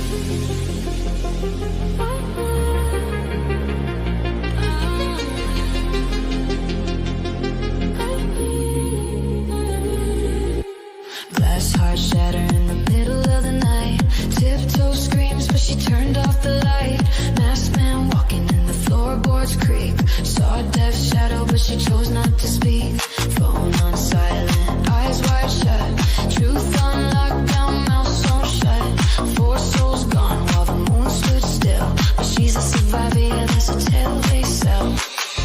Glass heart shatter in the middle of the night. Tiptoe screams, but she turned off the light. Masked man walking in the floorboards creak. Saw death's shadow, but she chose not to speak. Phone on silent, eyes wide shut. Truth on lockdown, mouth sewn shut. Four souls gone while the moon stood still. But she's a survivor, yeah, that's a tale they sell.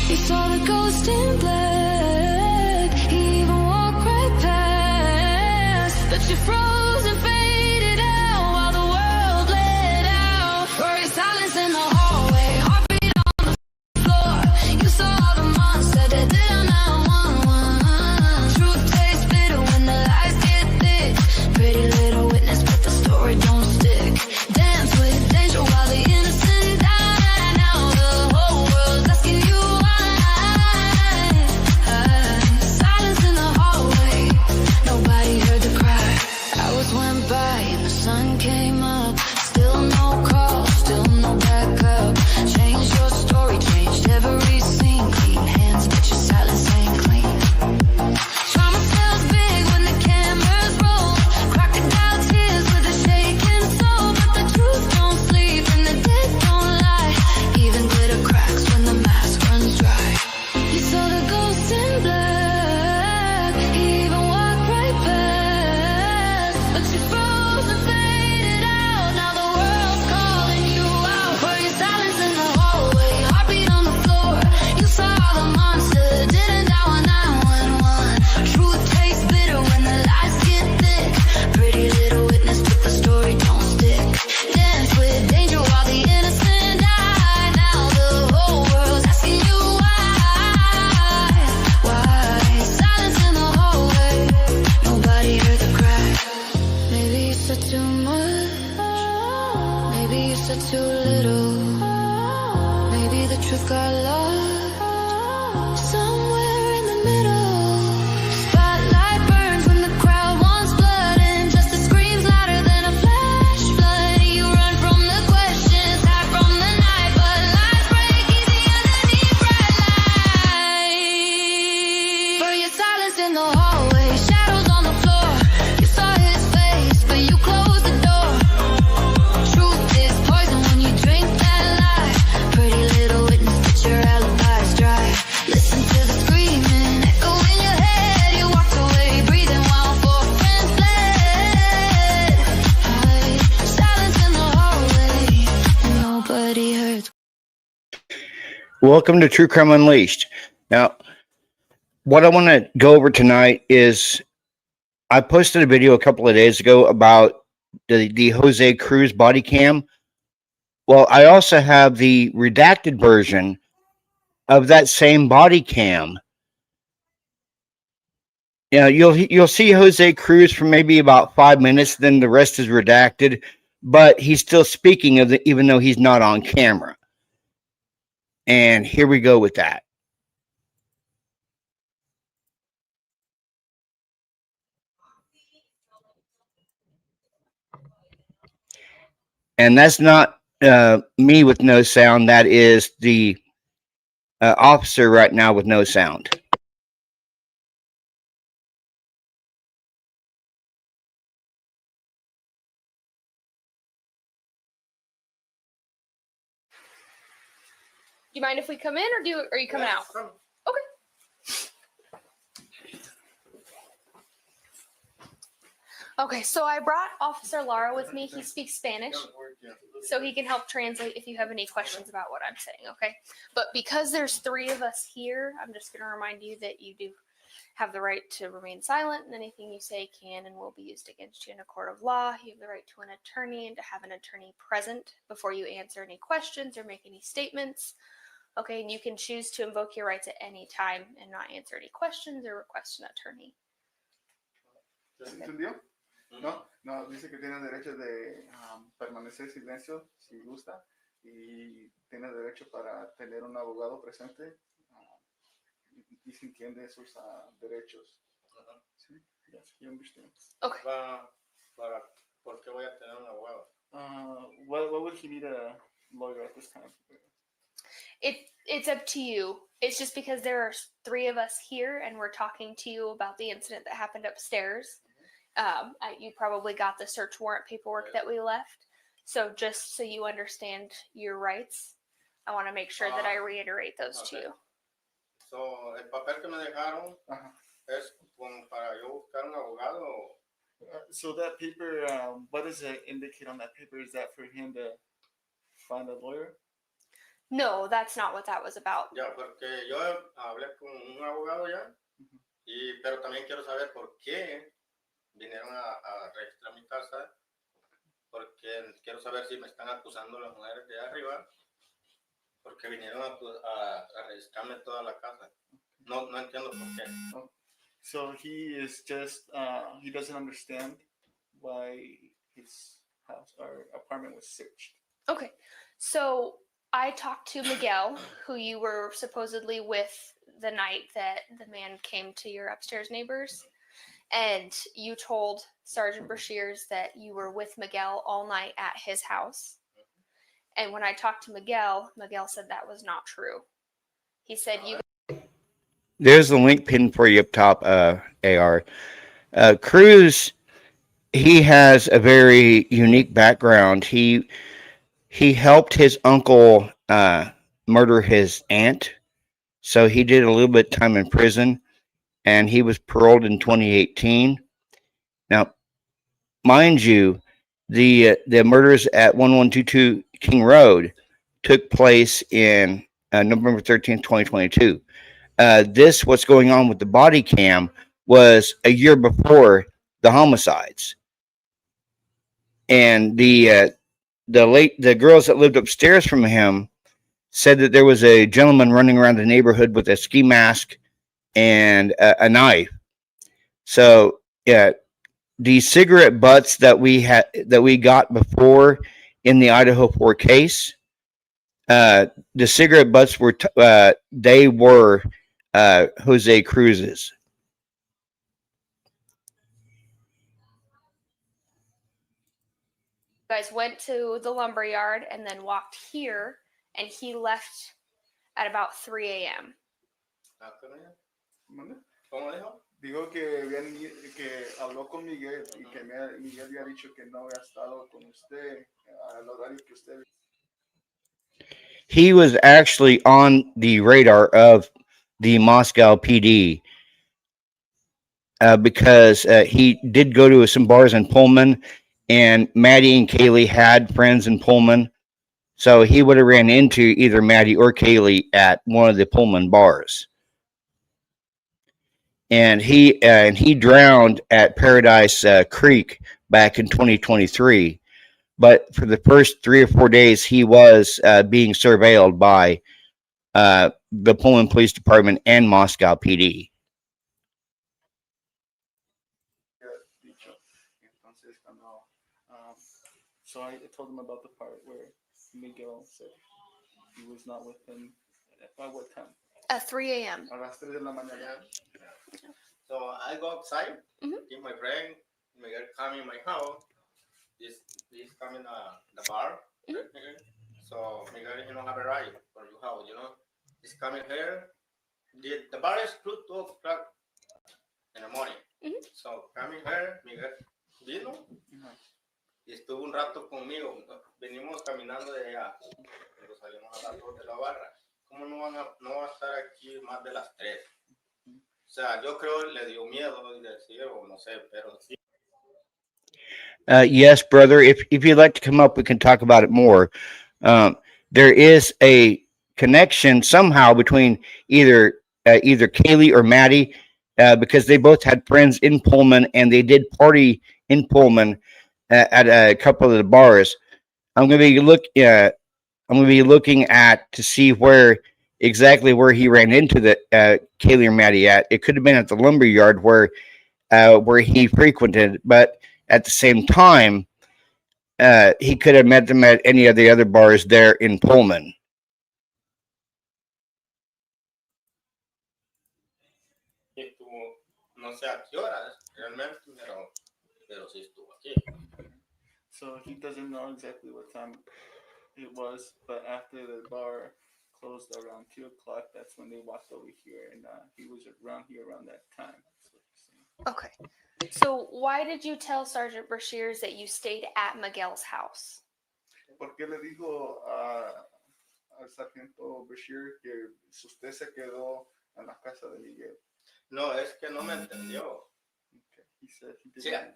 You saw the ghost in black. He even walked right past. But you froze and faded out while the world bled out. Worry silence in the hallway, heartbeat on the floor. You saw the monster that didn't want. Truth tastes bitter when the lies get thick. Pretty little witness, but the story don't stick. Dance with danger while the innocent die. Now the whole world's asking you why. Silence in the hallway, nobody heard the cry. Hours went by and the sun came up. Still no call, still no backup. Changed your story, changed every scene. Clean hands, but your silence ain't clean. Trauma smells big when the cameras roll. Crocodile tears with a shaking soul. But the truth don't sleep and the dead don't lie. Even glitter cracks when the mask runs dry. You saw the ghost in black. He even walked right past. But you froze and faded out. Now the world's calling you out. For your silence in the hallway, heartbeat on the floor. You saw the monster, didn't dial 911. Truth tastes bitter when the lies get thick. Pretty little witness, but the story don't stick. Dance with danger while the innocent die. Now the whole world's asking you why. Why? Silence in the hallway, nobody heard the cry. Maybe you said too much. Maybe you said too little. Maybe the truth got lost somewhere in the middle. Spotlight burns when the crowd wants blood, and justice screams louder than a flash flood. You run from the questions, hide from the night, but lies break easy underneath bright light. For your silence in the hallway, shadows on the floor. You saw his face, but you closed the door. Truth is poison when you drink that lie. Pretty little witness, but your alibi's dry. Listen to the screaming, echo in your head. You walked away, breathing while four friends fled. Silence in the hallway, nobody heard. Welcome to True Crime Unleashed. Now, what I want to go over tonight is I posted a video a couple of days ago about the Jose Cruz body cam. Well, I also have the redacted version of that same body cam. You know, you'll see Jose Cruz for maybe about 5 minutes, then the rest is redacted, but he's still speaking of the, even though he's not on camera. And here we go with that. And that's not me with no sound. That is the officer right now with no sound. Do you mind if we come in, or are you coming out? Okay. Okay, so I brought Officer Lara with me. He speaks Spanish, so he can help translate if you have any questions about what I'm saying, okay? But because there's 3 of us here, I'm just going to remind you that you do have the right to remain silent, and anything you say can and will be used against you in a court of law. You have the right to an attorney and to have an attorney present before you answer any questions or make any statements. Okay, and you can choose to invoke your rights at any time and not answer any questions or request an attorney. ¿Entendió? No, no, dice que tiene derecho de permanecer silencio si gusta y tiene derecho para tener un abogado presente y si entiende sus derechos. ¿Sí? Yes, he understands. Okay. ¿Por qué voy a tener un abogado? would he need a lawyer at this time? It's up to you. It's just because there are three of us here and we're talking to you about the incident that happened upstairs. You probably got the search warrant paperwork that we left. So just so you understand your rights, I want to make sure that I reiterate those to you. So, el papel que me dejaron es como para yo buscar un abogado. So that paper, what does it indicate on that paper? Is that for him to find a lawyer? No, that's not what that was about. Ya, porque yo hablé con un abogado ya, pero también quiero saber por qué vinieron a registrar mi casa, porque quiero saber si me están acusando las mujeres de arriba, porque vinieron a registrarme toda la casa. No entiendo por qué. So he is just, he doesn't understand why his house or apartment was searched. Okay, so I talked to Miguel, who you were supposedly with the night that the man came to your upstairs neighbors. And you told Sergeant Brashears that you were with Miguel all night at his house. And when I talked to Miguel, Miguel said that was not true. He said you. There's the link pin for you up top, AR. Cruz, he has a very unique background. He helped his uncle murder his aunt, so he did a little bit of time in prison, and he was paroled in 2018. Now, mind you, the murders at 1122 King Road took place in November 13th, 2022. What's going on with the body cam was a year before the homicides, and the girls that lived upstairs from him said that there was a gentleman running around the neighborhood with a ski mask and a knife. So yeah, the cigarette butts that we got before in the Idaho 4 case, the cigarette butts were Jose Cruz's. You guys went to the lumber yard and then walked here, and he left at about 3 a.m. ¿Mande? ¿Cómo dijo? Digo que habló con Miguel y que Miguel había dicho que no había estado con usted al horario que usted. He was actually on the radar of the Moscow PD because he did go to some bars in Pullman, and Maddie and Kaylee had friends in Pullman, so he would have ran into either Maddie or Kaylee at one of the Pullman bars. And he drowned at Paradise Creek back in 2023. But for the first 3 or 4 days, he was being surveilled by the Pullman Police Department and Moscow PD. So I told him about the part where Miguel said he was not with him. By what time? At 3 a.m. A las 3 de la mañana. So I go outside, give my friend, Miguel come in my house. He's coming the bar. So Miguel, have a ride for your house, He's coming here. The bar is closed 2 o'clock in the morning. So coming here, Miguel vino y estuvo un rato conmigo. Venimos caminando de allá. Pero salimos a las 2 de la barra. ¿Cómo no va a estar aquí más de las 3? O sea, yo creo le dio miedo decir, o no sé, pero sí. Yes, brother. If you'd like to come up, we can talk about it more. There is a connection somehow between either Kaylee or Maddie, because they both had friends in Pullman and they did party in Pullman at a couple of the bars. I'm going to be looking at to see exactly where he ran into the Kaylee or Maddie at. It could have been at the lumber yard where he frequented, but at the same time, he could have met them at any of the other bars there in Pullman. No sé a qué horas realmente, pero sí estuvo aquí. So he doesn't know exactly what time it was, but after the bar closed around 2 o'clock, that's when they walked over here, and he was around here around that time. That's what he's saying. Okay. So why did you tell Sergeant Brashears that you stayed at Miguel's house? ¿Por qué le dijo al sargento Bashir que usted se quedó en la casa de Miguel? No, es que no me entendió. Okay. He said he Sí, didn't.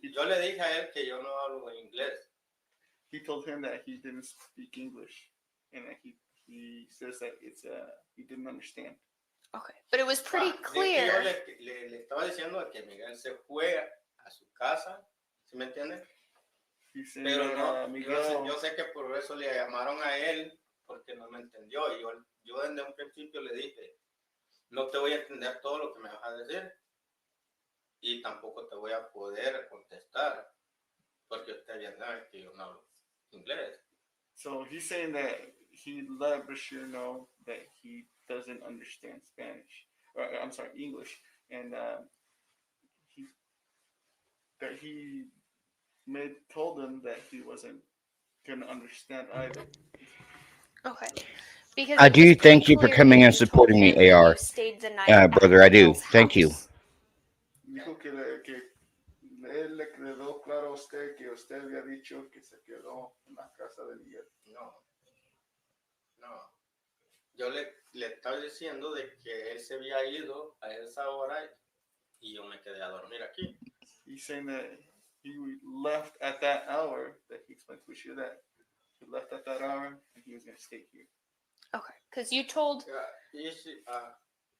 yo le dije a él que yo no hablo inglés. He told him that he didn't speak English, and that he says that it's he didn't understand. Okay. But it was pretty De que clear. yo le estaba diciendo que Miguel se fue a su casa, ¿sí me entiende? He's saying Pero that no, Miguel. yo sé que por eso le llamaron a él, porque no me entendió. Y yo desde un principio le dije, no te voy a entender todo lo que me vas a decir y tampoco te voy a poder contestar, porque usted ya sabe que yo no hablo inglés. So he's saying that he let Bashir know that he doesn't understand Spanish, or I'm sorry, English, and he told him that he wasn't gonna understand either. Okay. Because I it do was pretty thank you for clear coming that and you told supporting me, him that AR. you stayed the night at Brother, I do. Miguel's Thank you. house. Dijo que él le quedó claro a usted que usted había dicho que se quedó en la casa de Miguel. No. Yo le estaba diciendo de que él se había ido a esa hora y yo me quedé a dormir aquí. He's saying that he left at that hour, that he explained to Bashir that he left at that hour and he was going to stay here. Okay. Because you told.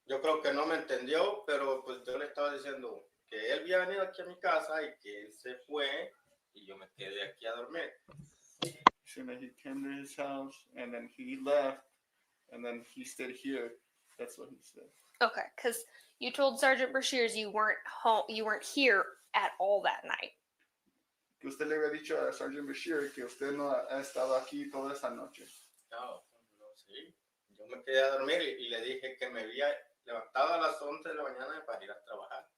Yo creo que no me entendió, pero pues yo le estaba diciendo que él había venido aquí a mi casa y que él se fue y yo me quedé aquí a dormir. He's saying that he came to his house and then he left and then he stayed here. That's what he said. Okay. Because you told Sergeant Brashears you weren't home. You weren't here at all that night. Que usted le había dicho a Sergeant Bashir que usted no ha estado aquí toda esa noche. No, sí. Yo me quedé a dormir y le dije que me había levantado a las 11 de la mañana para ir a trabajar.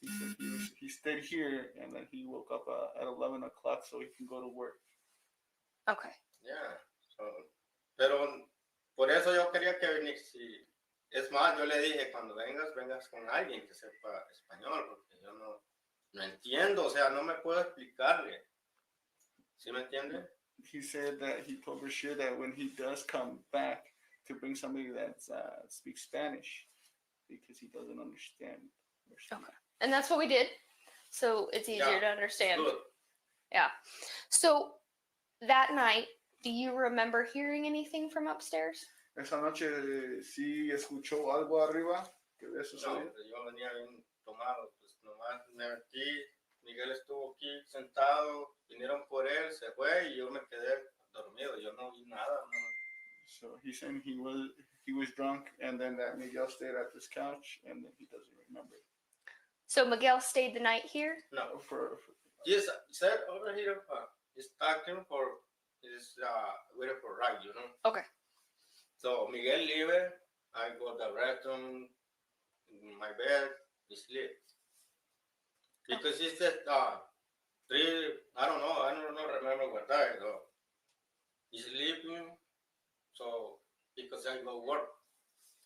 He said he stayed here and then he woke up at 11 o'clock so he can go to work. Okay. Yeah. Pero por eso yo quería que viniera. Es más, yo le dije, cuando vengas con alguien que sepa español, porque yo no entiendo, o sea, no me puedo explicarle. ¿Sí me entiende? He said that he told Bashir that when he does come back to bring somebody that speaks Spanish because he doesn't understand. Okay. And that's what we did. So it's easier to understand. Good. Yeah. So that night, do you remember hearing anything from upstairs? Esa noche sí escuchó algo arriba que había No, sucedido. yo venía bien tomado, pues nomás me metí, Miguel estuvo aquí sentado, vinieron por él, se fue y yo me quedé dormido, yo no vi nada. No. So he's saying he was drunk and then that Miguel stayed at this couch and then he doesn't remember. So Miguel stayed the night here? No. For Yes, sir, over here, he's talking he's waiting for ride, you know. Okay. So Miguel leave, I go to the restroom, in my bed, he sleep. Because he said, I don't remember what time, so he's sleeping, so because I go work.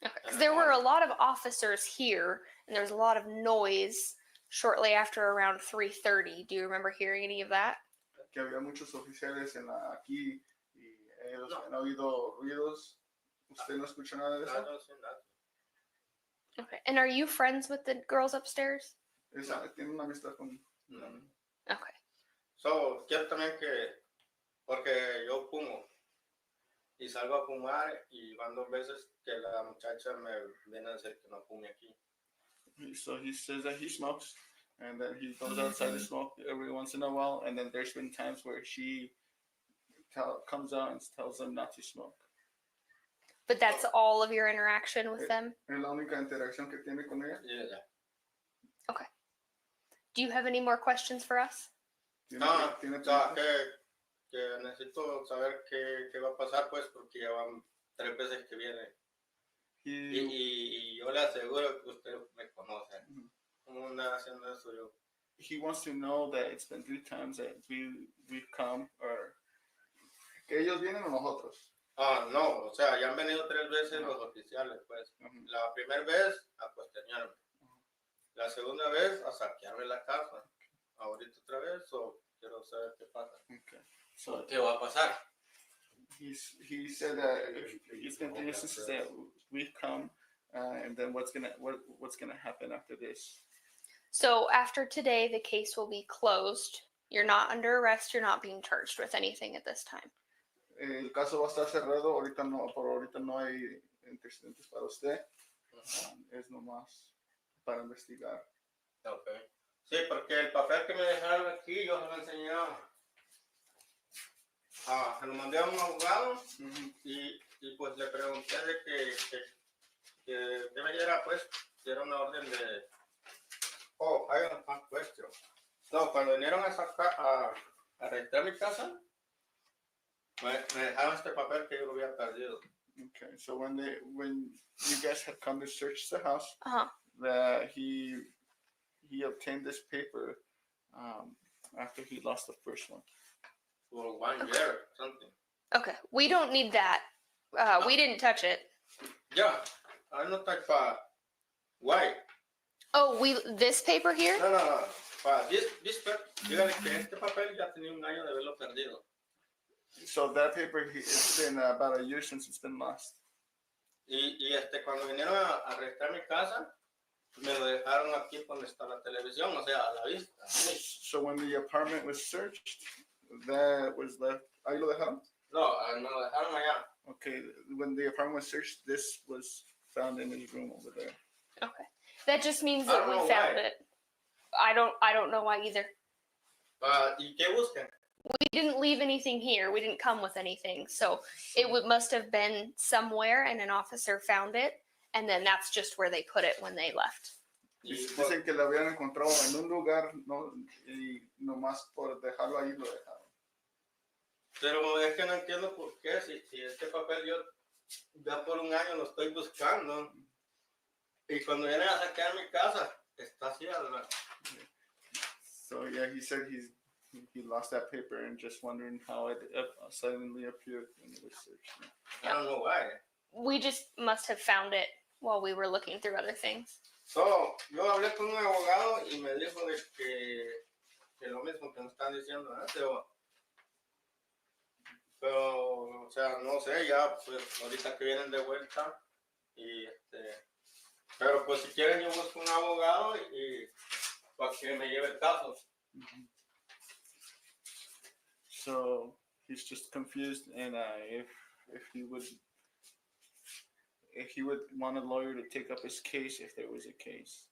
Okay. Because there were a lot of officers here, and there was a lot of noise shortly after around 3:30. Do you remember hearing any of that? que había muchos oficiales aquí y ellos han oído ruidos. ¿Usted no escucha nada de eso? I don't see nothing. Okay. And are you friends with the girls upstairs? Tiene una amistad con... Okay. So, quiero también porque yo fumo y salgo a fumar y van 2 veces que la muchacha me viene a decir que no fume aquí. So he says that he smokes and then he goes outside to smoke every once in a while, and then there's been times where she comes out and tells them not to smoke. But that's all of your interaction with them? Es la única interacción que tiene con ella. Yeah. Okay. Do you have any more questions for us? ¿Tiene Que necesito saber qué va a pasar, pues, porque ya van 3 veces que viene. Y yo le aseguro que usted me conoce. ¿Cómo anda haciendo eso yo? He wants to know that it's been 3 times that we've come, or ¿Que ellos vienen o nosotros? No, o sea, ya han venido 3 veces los oficiales, pues. Ujú. La primera vez a cuestionarme. La segunda vez a saquearme la casa. Ahorita otra vez, o quiero saber qué pasa. Okay. So ¿Qué va a pasar? he said that he's going to do this is that we've come, and then what's gonna happen after this? So after today, the case will be closed. You're not under arrest. You're not being charged with anything at this time. El caso va a estar cerrado. Por ahorita no hay antecedentes para usted. Es nomás para investigar. Okay. Sí, porque el papel que me dejaron aquí, yo se lo enseñé. Se lo mandé a un abogado y pues le pregunté de que me diera, pues, si era una orden de... Oh, hay una cuestión. No, cuando vinieron a registrar mi casa, me dejaron este papel que yo lo había perdido. Okay, so when you guys had come to search the house, Uh-huh. that he obtained this paper after he lost the first one. For 1 year, something. Okay. We don't need that. We didn't touch it. Yeah, I don't think why. Oh, this paper here? No. This paper, dígale que este papel ya tenía 1 año de haberlo perdido. So that paper, it's been about a year since it's been lost. Y cuando vinieron a registrar mi casa, me lo dejaron aquí donde está la televisión, o sea, a la vista. So when the apartment was searched, that was left. Ahí lo dejaron? No, me lo dejaron allá. Okay, when the apartment was searched, this was found in his room over there. Okay. That just means I that don't we know found why. it. I don't know why either. ¿Y qué buscan? We didn't leave anything here. We didn't come with anything. So it must have been somewhere and an officer found it. And then that's just where they put it when they left. Dicen que lo habían encontrado en un lugar, no, y nomás por dejarlo ahí lo dejaron. Pero es que no entiendo por qué, si este papel yo ya por 1 año lo estoy buscando. Y cuando vienen a saquear mi casa, está así, ¿verdad? So yeah, he said he lost that paper and just wondering how it suddenly appeared when it was searched. I don't know why. We just must have found it while we were looking through other things. So, yo hablé con un abogado y me dijo de que lo mismo que me están diciendo, ¿eh? Pero, o sea, no sé, ya, pues, ahorita que vienen de vuelta, y pero pues si quieren yo busco un abogado y para que me lleve el caso. So he's just confused, and if he would want a lawyer to take up his case if there was a case.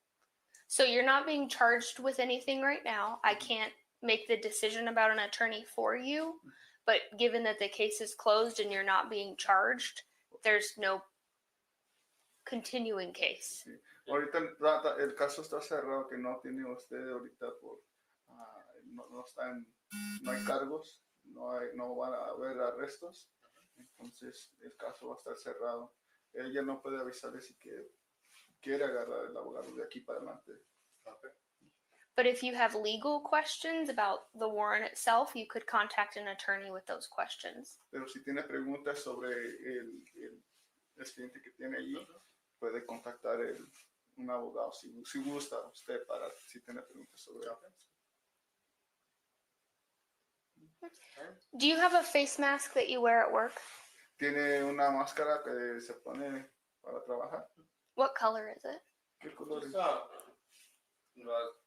So you're not being charged with anything right now. I can't make the decision about an attorney for you, but given that the case is closed and you're not being charged, there's no continuing case. Sí. Ahorita el caso está cerrado, que no tiene usted ahorita no hay cargos, no van a haber arrestos, entonces el caso va a estar cerrado. Ella no puede avisarle si quiere agarrar el abogado de aquí para adelante. Okay. But if you have legal questions about the warrant itself, you could contact an attorney with those questions. Pero si tiene preguntas sobre el expediente que tiene allí, puede contactar un abogado si gusta usted si tiene preguntas sobre eso. Do you have a face mask that you wear at work? Tiene una máscara que se pone para trabajar. What color is it? ¿Qué color es? Las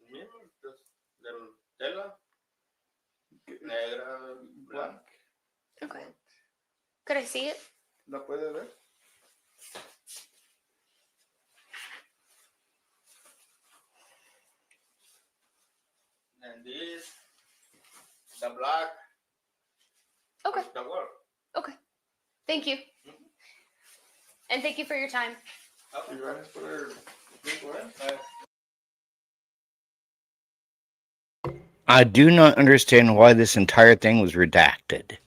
mismas de tela, negra, blanca. Okay. Could I see it? ¿La puede ver? And this, the black. Okay. The work. Okay. Thank you. And thank you for your time. Y gracias por el tiempo, I do not understand why this entire thing was redacted.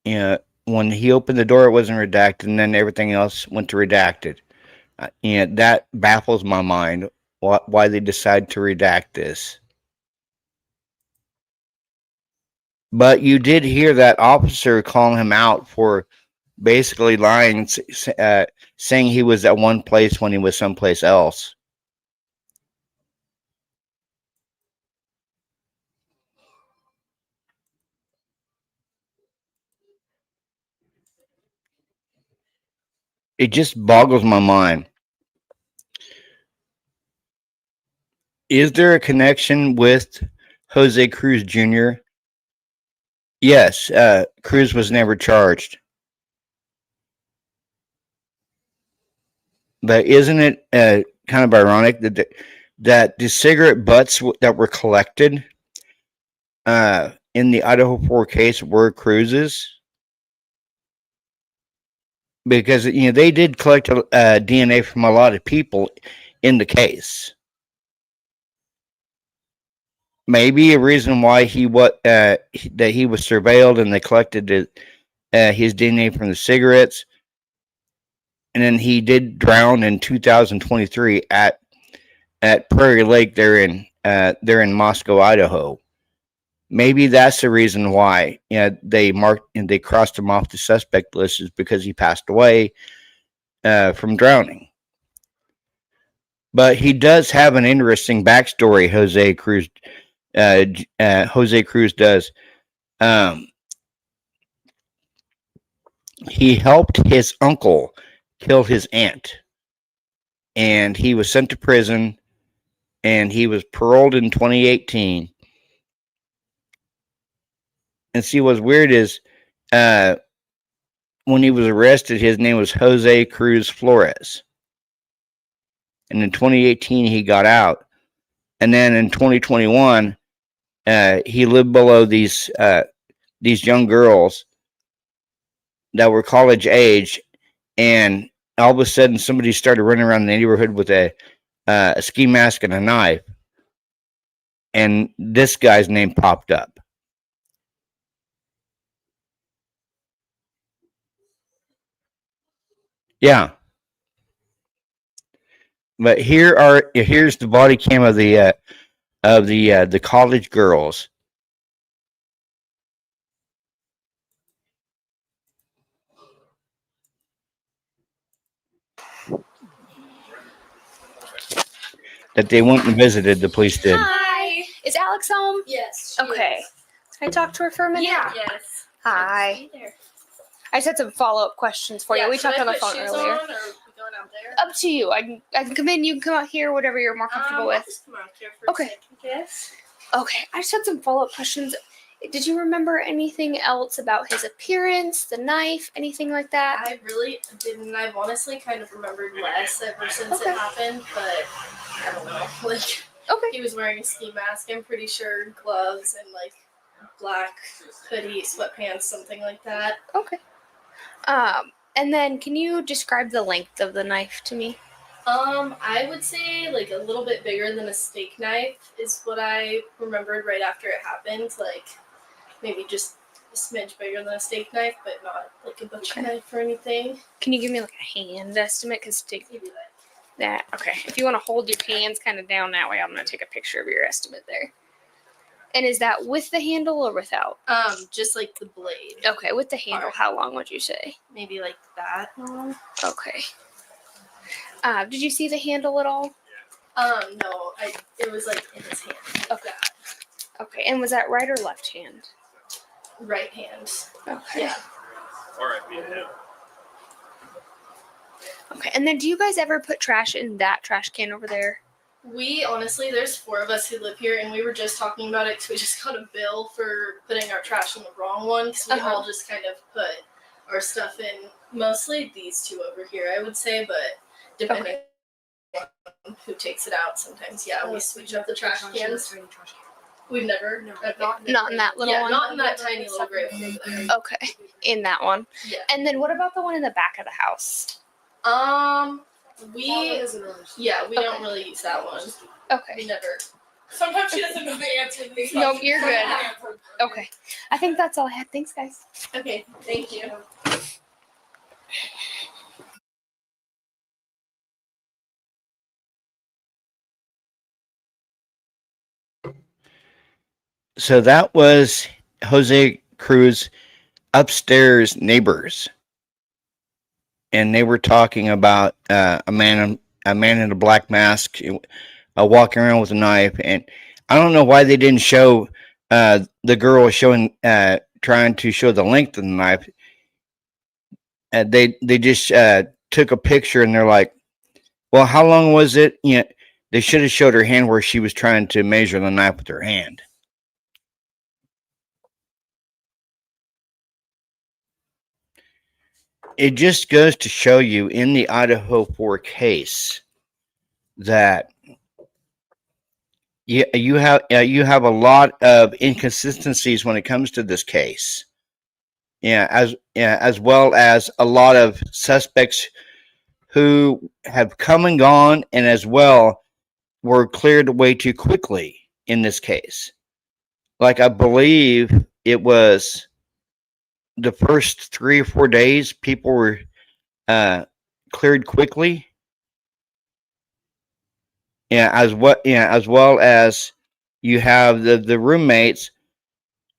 When he opened the door, it wasn't redacted, and then everything else went to redacted. That baffles my mind. Why they decide to redact this. But you did hear that officer calling him out for basically lying, saying he was at one place when he was someplace else. It just boggles my mind. Is there a connection with Jose Cruz Jr.? Yes, Cruz was never charged. But isn't it kind of ironic that the cigarette butts that were collected in the Idaho 4 case were Cruz's? Because they did collect DNA from a lot of people in the case. Maybe a reason why that he was surveilled and they collected his DNA from the cigarettes, and then he did drown in 2023 at Prairie Lake there in Moscow, Idaho. Maybe that's the reason why they marked and they crossed him off the suspect list, is because he passed away from drowning. But he does have an interesting backstory. Jose Cruz does. He helped his uncle kill his aunt, and he was sent to prison, and he was paroled in 2018. And see, what's weird is when he was arrested, his name was Jose Cruz Flores. And in 2018, he got out. And then in 2021, he lived below these young girls that were college age. And all of a sudden, somebody started running around the neighborhood with a ski mask and a knife. And this guy's name popped up. Yeah. But here's the body cam of the college girls. That they went and visited, the police did. Hi. Is Alex home? Yes. Okay. Can I talk to her for a minute? Yeah. Yes. Hi. I just had some follow-up questions for you. We talked on the phone earlier. Or are we going out there? Up to you. I can come in. You can come out here. Whatever you're more comfortable I'll with. just come out here for Okay. a second, yes. Okay. I just had some follow-up questions. Did you remember anything else about his appearance, the knife, anything like that? I really didn't. I've honestly kind of remembered less ever since Okay. it happened, but I don't know. Like, Okay. he was wearing a ski mask, I'm pretty sure, gloves, and like black hoodie, sweatpants, something like that. Okay. And then can you describe the length of the knife to me? I would say like a little bit bigger than a steak knife is what I remembered right after it happened. Like maybe just a smidge bigger than a steak knife, but not like a butcher Okay. knife or anything. Can you give me like a hand estimate? Because Maybe that. okay. If you want to hold your hands kind of down that way, I'm going to take a picture of your estimate there. And is that with the handle or without? Just like the blade. Okay, with the handle, Alright. how long would you say? Maybe like that long. Okay. Did you see the handle at all? No, it was like in his hand. Okay. Okay, and was that right or left hand? Right hand. Okay. Yeah. Okay, and then do you guys ever put trash in that trash can over there? We honestly, there's 4 of us who live here, and we were just talking about it because we just got a bill for putting our trash in the wrong one. Because we Uh-huh. all just kind of put our stuff in mostly these 2 over here, I would say, but depending on who takes it out, sometimes we switch up the trash cans. We've never, Not in that little one? not in that tiny little gray one. Okay, in that one. Yeah. And then what about the one in the back of the house? We Okay. don't really use that one. We Okay. never. Sometimes she doesn't know the answer to these Nope, questions. you're good. Okay. I think that's all I had. Thanks, guys. Okay, thank you. So that was Jose Cruz upstairs neighbors, and they were talking about a man in a black mask walking around with a knife. And I don't know why they didn't show the girl showing trying to show the length of the knife. They just took a picture, and they're like, well, how long was it? You know, they should have showed her hand where she was trying to measure the knife with her hand. It just goes to show you in the Idaho 4 case that you have a lot of inconsistencies when it comes to this case. As well as a lot of suspects who have come and gone, and as well were cleared way too quickly in this case. Like, I believe it was the first 3 or 4 days people were cleared quickly. As well as you have the roommates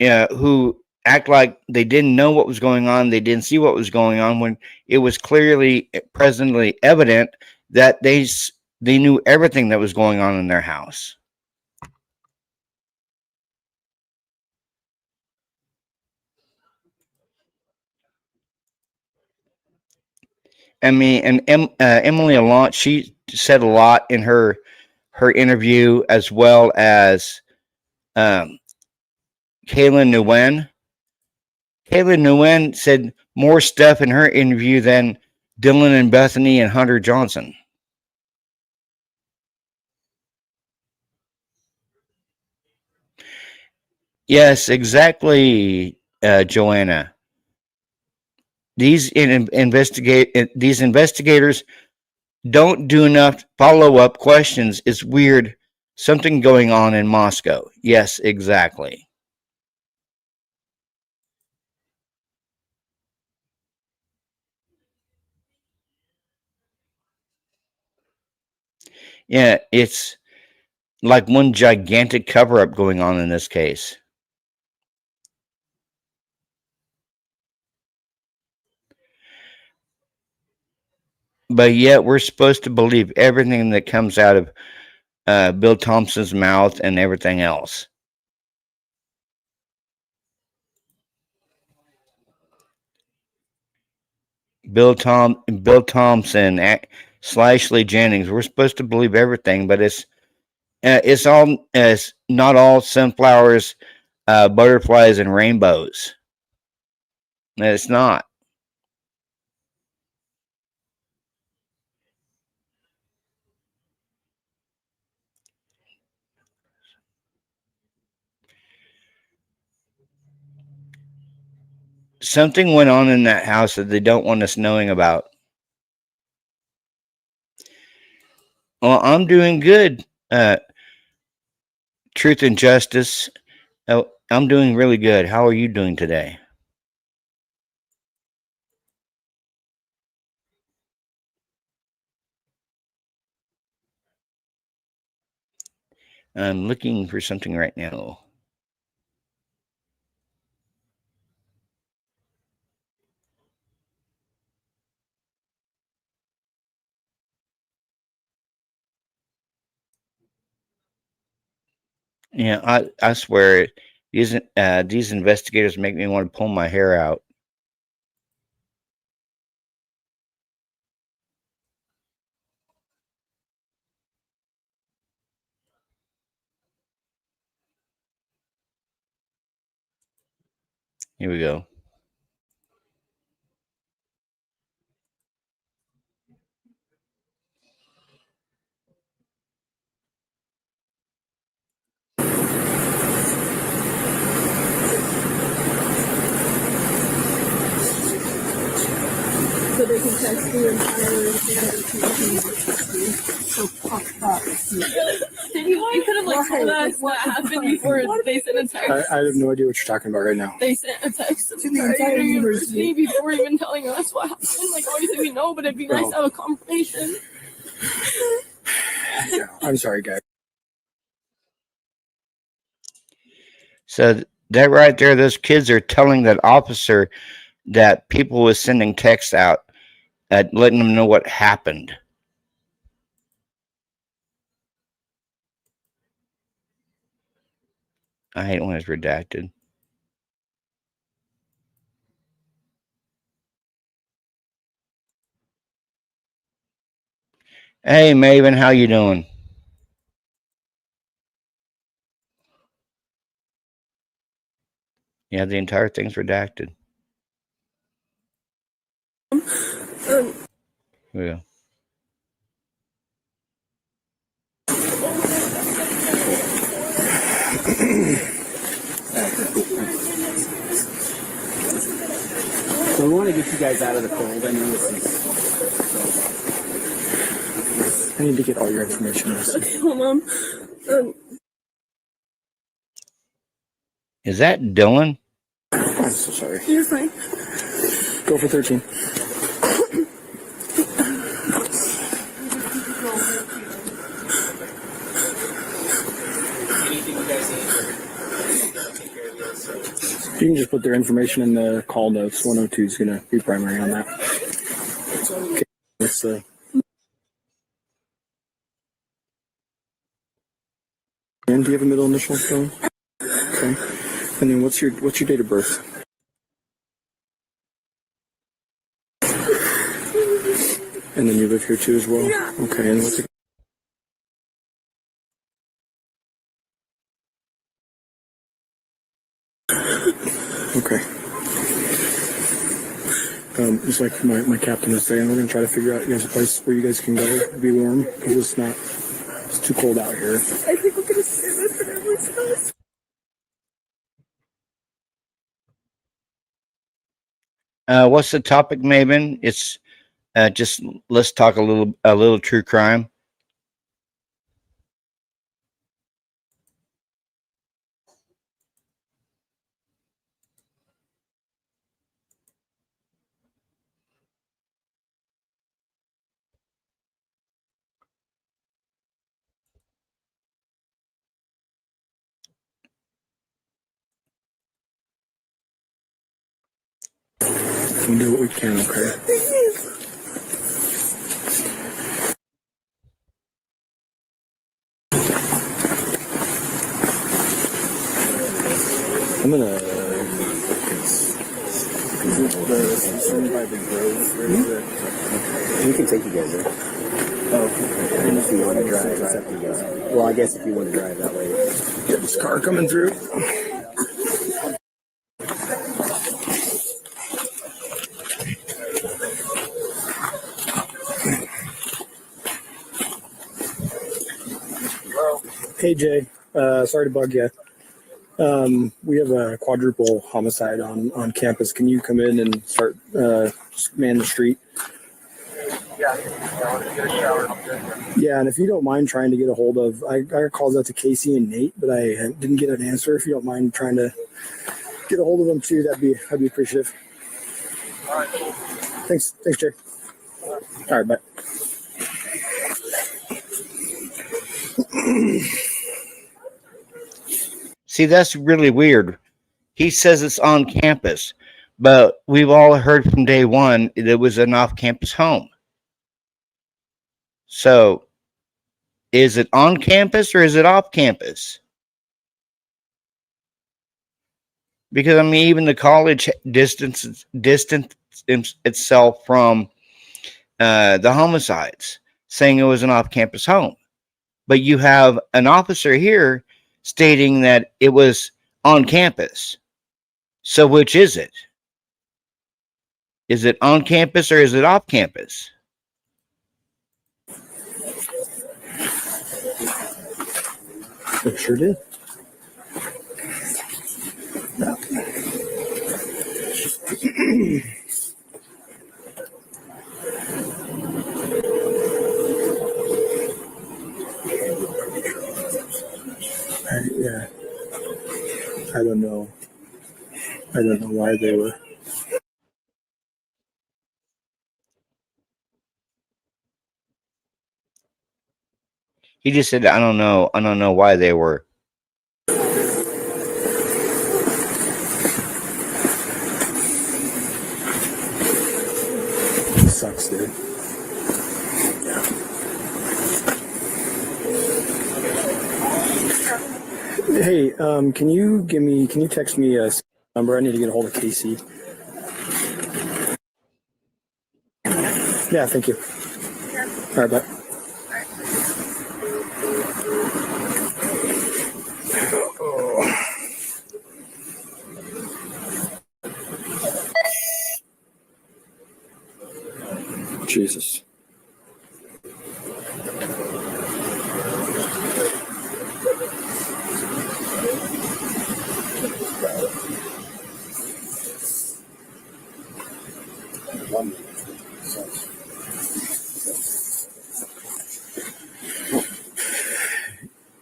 who act like they didn't know what was going on. They didn't see what was going on when it was clearly presently evident that they knew everything that was going on in their house. I mean, and Emily Allant, she said a lot in her interview, as well as Kaylin Nguyen. Kaylin Nguyen said more stuff in her interview than Dylan and Bethany and Hunter Johnson. Yes, exactly, Joanna. These investigators don't do enough follow-up questions. It's weird. Something going on in Moscow. Yes, exactly. Yeah, it's like one gigantic cover-up going on in this case. But yet we're supposed to believe everything that comes out of Bill Thompson's mouth and everything else. Bill Thompson, Lee Jennings. We're supposed to believe everything, but it's not all sunflowers, butterflies, and rainbows. It's not. Something went on in that house that they don't want us knowing about. Well, I'm doing good. Truth and Justice. I'm doing really good. How are you doing today? I'm looking for something right now. Yeah, I swear these investigators make me want to pull my hair out. Here we go. So they can text the entire so fucked up. You could have like told us what happened before they sent a text. I have no idea what you're talking about right now. They sent a text to the entire university before even telling us what happened. Like, obviously we know, but it'd be nice to have a confirmation. Yeah, I'm sorry, guys. So that right there, those kids are telling that officer that people was sending texts out at letting them know what happened. I hate when it's redacted. Hey, Maven, how you doing? Yeah, the entire thing's redacted. Yeah. So we want to get you guys out of the cold. I know this is. I need to get all your information. Okay, hold on. Is that Dylan? I'm so sorry. You're fine. Go for 13. You can just put their information in the call notes. 102 is going to be primary on that. Okay. Let's and do you have a middle initial still? Okay. And then what's your date of birth? And then you live here too as well? Yeah. Okay. And what's okay. It's like my captain was saying, we're going to try to figure out you guys a place where you guys can go, be warm, because it's too cold out here. I think we're gonna stay with everyone's house. What's the topic, Maven? It's just let's talk a little true crime. We'll do what we can, okay? I'm gonna. By the grove. We can take you guys there. Oh, and if you want to drive, it's up to you guys. Well, I guess if you want to drive that way. Get this car coming through. Hey Jay, sorry to bug you. We have a quadruple homicide on campus. Can you come in and start man the street? Yeah, and if you don't mind trying to get a hold of, I got calls out to Casey and Nate, but I didn't get an answer. If you don't mind trying to get a hold of them too, I'd be appreciative. All right. Thanks, Jay. All right, bye. See, that's really weird. He says it's on campus, but we've all heard from day one that it was an off-campus home. So, is it on campus or is it off campus? Because I mean, even the college distance itself from the homicides, saying it was an off-campus home, but you have an officer here stating that it was on campus. So which is it? Is it on campus or is it off campus? It sure did. Yeah. I don't know. I don't know why they were. He just said, I don't know why they were. sucks, dude. Hey, can you text me a number? I need to get a hold of Casey. Yeah, thank you. All right, bye. Jesus.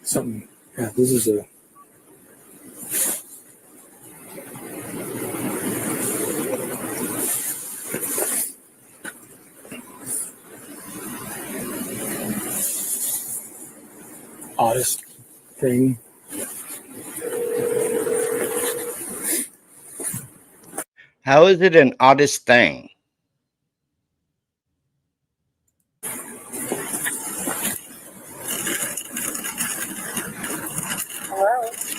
Something. Yeah, this is a. Oddest thing. How is it an oddest thing?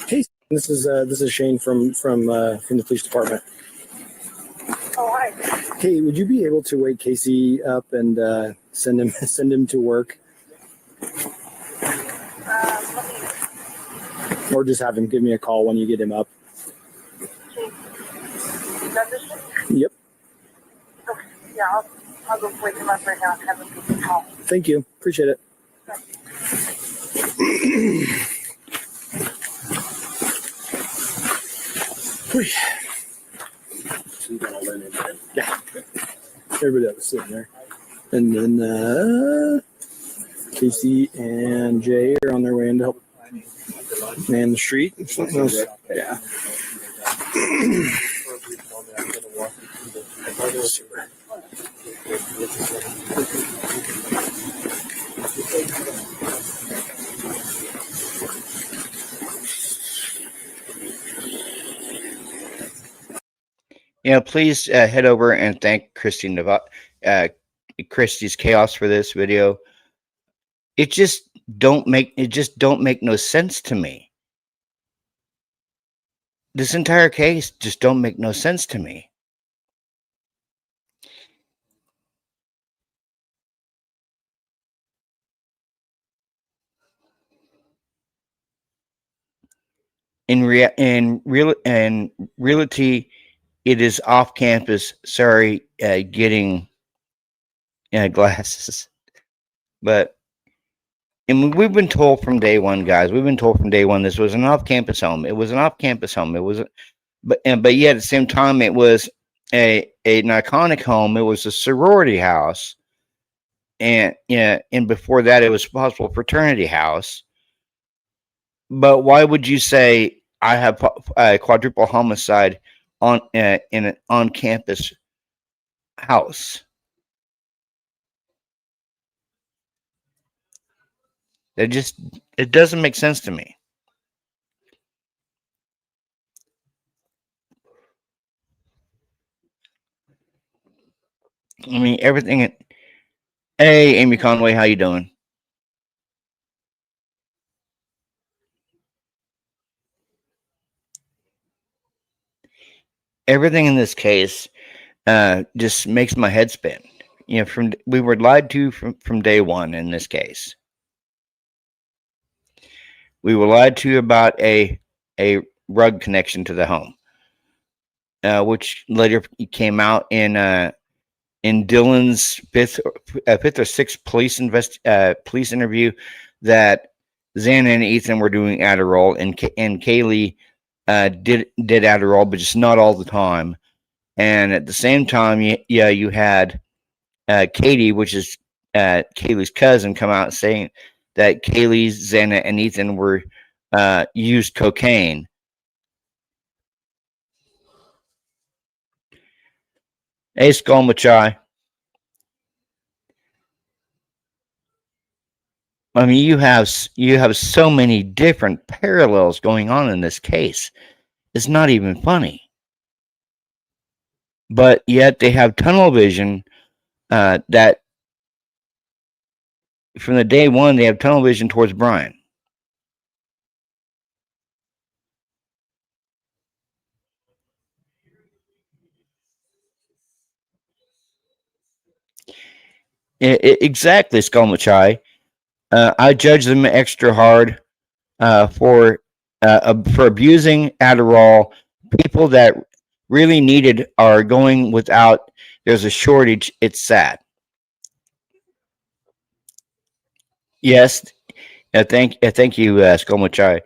Hey, this is Shane from the police department. Oh, hi. Hey, would you be able to wake Casey up and send him to work, or just have him give me a call when you get him up? Yep. Okay. Yeah, I'll go wake him up right now and have him give me a call. Thank you. Appreciate it. Yeah. Everybody that was sitting there. And then Casey and Jay are on their way in to help man the street. Something else. Yeah. Please head over and thank Christy's Chaos for this video. It just don't make no sense to me. This entire case just don't make no sense to me. In reality, it is off campus. Sorry, getting glasses, but we've been told from day one, guys. We've been told from day one this was an off-campus home. It was an off-campus home. It was, but yet at the same time, it was an iconic home. It was a sorority house, and before that, it was a possible fraternity house. But why would you say I have a quadruple homicide in an on-campus house? It doesn't make sense to me. I mean, everything. Hey, Amy Conway, how you doing? Everything in this case just makes my head spin. We were lied to from day one in this case. We were lied to about a rug connection to the home, which later came out in Dylan's fifth or sixth police interview that Xana and Ethan were doing Adderall, and Kaylee did Adderall, but just not all the time. And at the same time, you had Katie, which is Kaylee's cousin, come out saying that Kaylee, Xana, and Ethan were used cocaine. Hey, Skull Machai. I mean, you have so many different parallels going on in this case. It's not even funny. But yet they have tunnel vision that from the day one they have tunnel vision towards Brian. Exactly, Skullmachai. I judge them extra hard for abusing Adderall. People that really needed are going without. There's a shortage. It's sad. Yes, thank you, Skullmachai.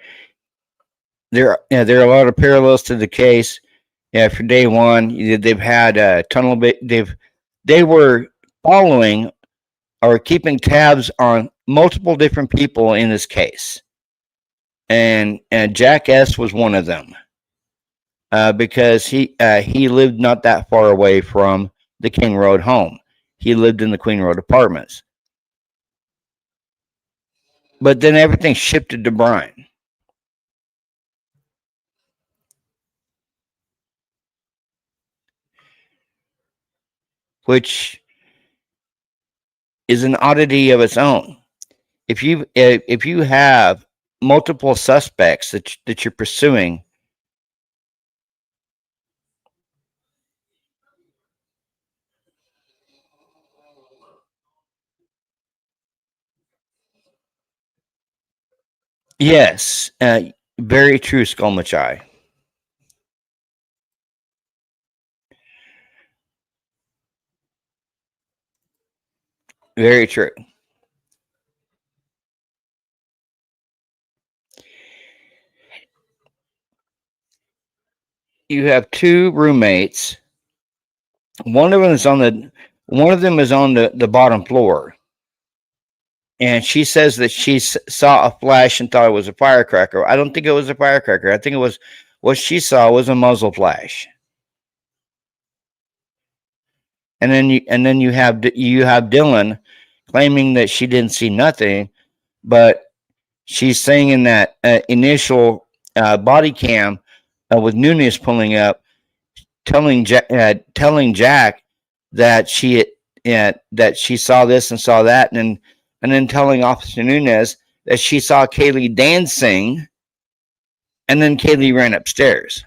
There are a lot of parallels to the case. Yeah, for day one, they've had tunnel. They were following or keeping tabs on multiple different people in this case, and Jack S was one of them because he lived not that far away from the King Road home. He lived in the Queen Road apartments, but then everything shifted to Brian. Which is an oddity of its own. If you have multiple suspects that you're pursuing, yes, very true, Skullmachai. Very true. You have two roommates. One of them is on the bottom floor, and she says that she saw a flash and thought it was a firecracker. I don't think it was a firecracker. I think it was what she saw was a muzzle flash. And then you have Dylan claiming that she didn't see nothing, but she's saying in that initial body cam with Nunez pulling up, telling Jack that she saw this and saw that, and then telling Officer Nunez that she saw Kaylee dancing, and then Kaylee ran upstairs.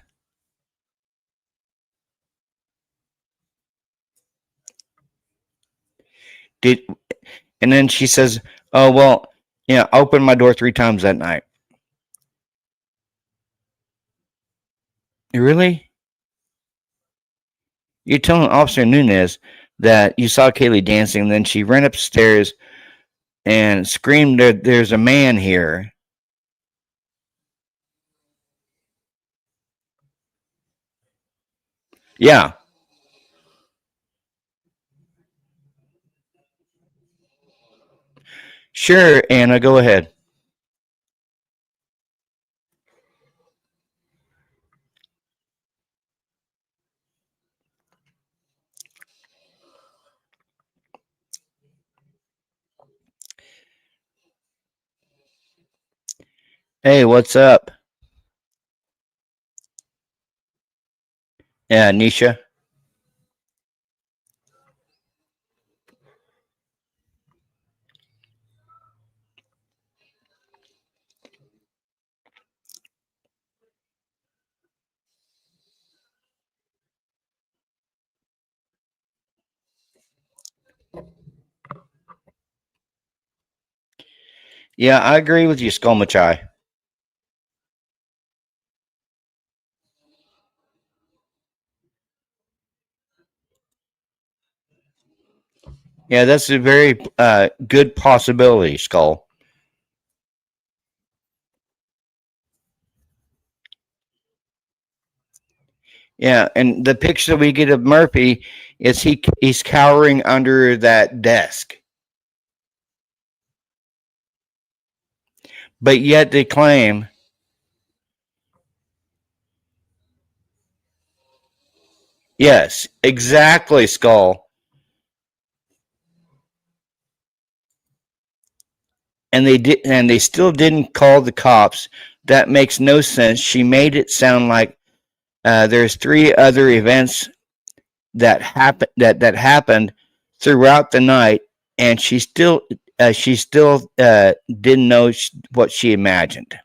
And then she says, "Oh well, yeah, I opened my door 3 times that night." Really? You're telling Officer Nunez that you saw Kaylee dancing, and then she ran upstairs and screamed, "There's a man here." Yeah. Sure, Anna, go ahead. Hey, what's up? Yeah, Nisha. Yeah, I agree with you, Skullmachai. Yeah, that's a very good possibility, Skull. Yeah, and the picture we get of Murphy is he's cowering under that desk. But yet they claim yes, exactly, Skull. And they still didn't call the cops. That makes no sense. She made it sound like there's 3 other events that happened throughout the night, and she still didn't know what she imagined.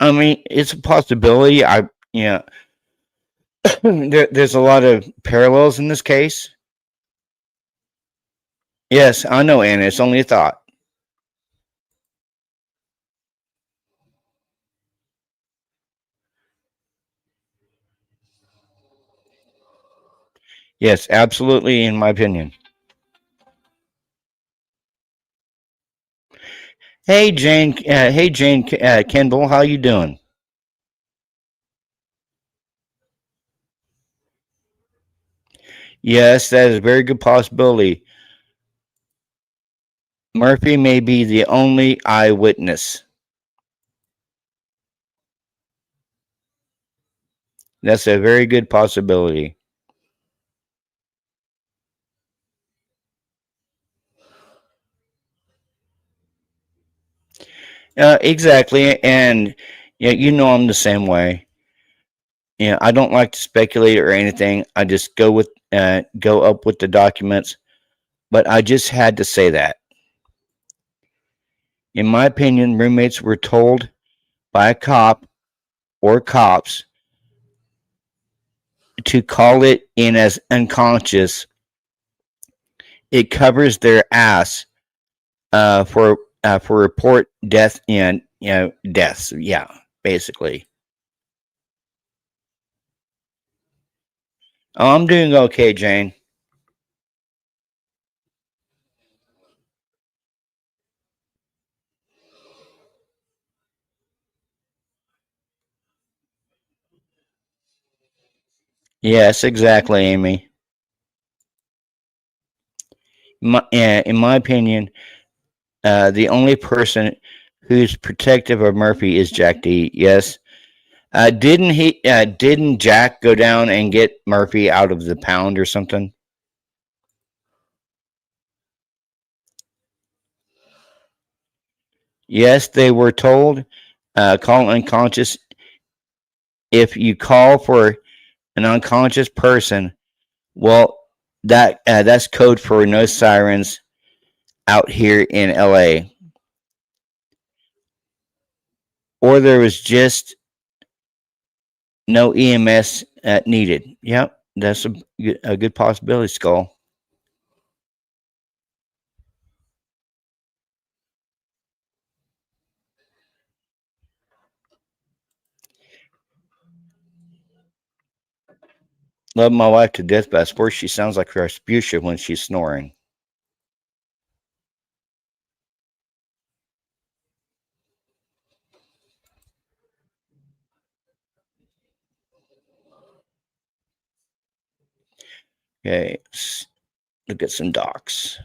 I mean, it's a possibility. There's a lot of parallels in this case. Yes, I know, Anna. It's only a thought. Yes, absolutely, in my opinion. Hey, Jane. Hey, Jane Kendall. How you doing? Yes, that is a very good possibility. Murphy may be the only eyewitness. That's a very good possibility. Exactly, and you know I'm the same way. I don't like to speculate or anything. I just go up with the documents. But I just had to say that. In my opinion, roommates were told by a cop or cops to call it in as unconscious. It covers their ass for report death and deaths. Yeah, basically. Oh, I'm doing okay, Jane. Yes, exactly, Amy. In my opinion, the only person who's protective of Murphy is Jack D. Yes. Didn't he? Didn't Jack go down and get Murphy out of the pound or something? Yes, they were told. Call unconscious. If you call for an unconscious person, well, that's code for no sirens out here in LA. Or there was just no EMS needed. Yep, that's a good possibility, Skull. Love my wife to death, but I suppose she sounds like Rasputia when she's snoring. Okay, let's look at some docs.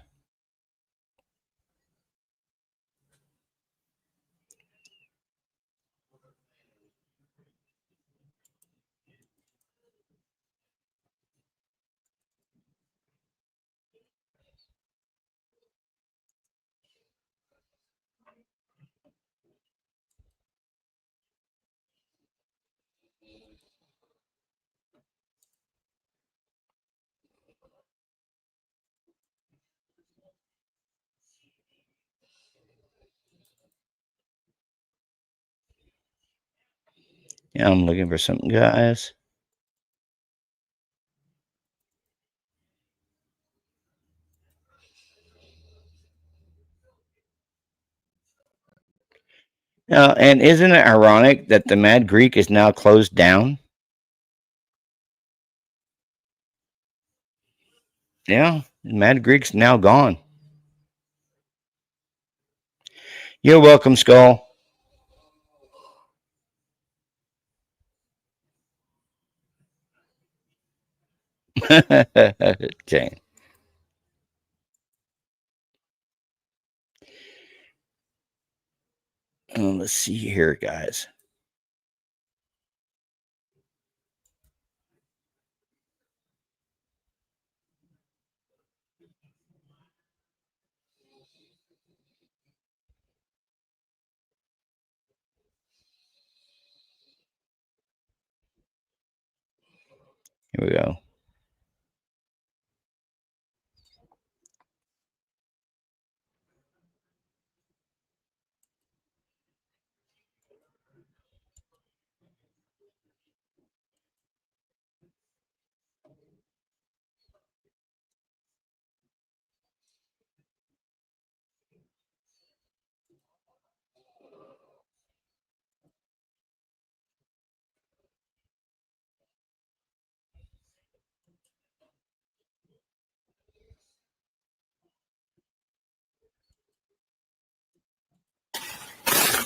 Yeah, I'm looking for something, guys. And isn't it ironic that the Mad Greek is now closed down? Yeah, Mad Greek's now gone. You're welcome, Skull. Okay. Let's see here, guys. Here we go.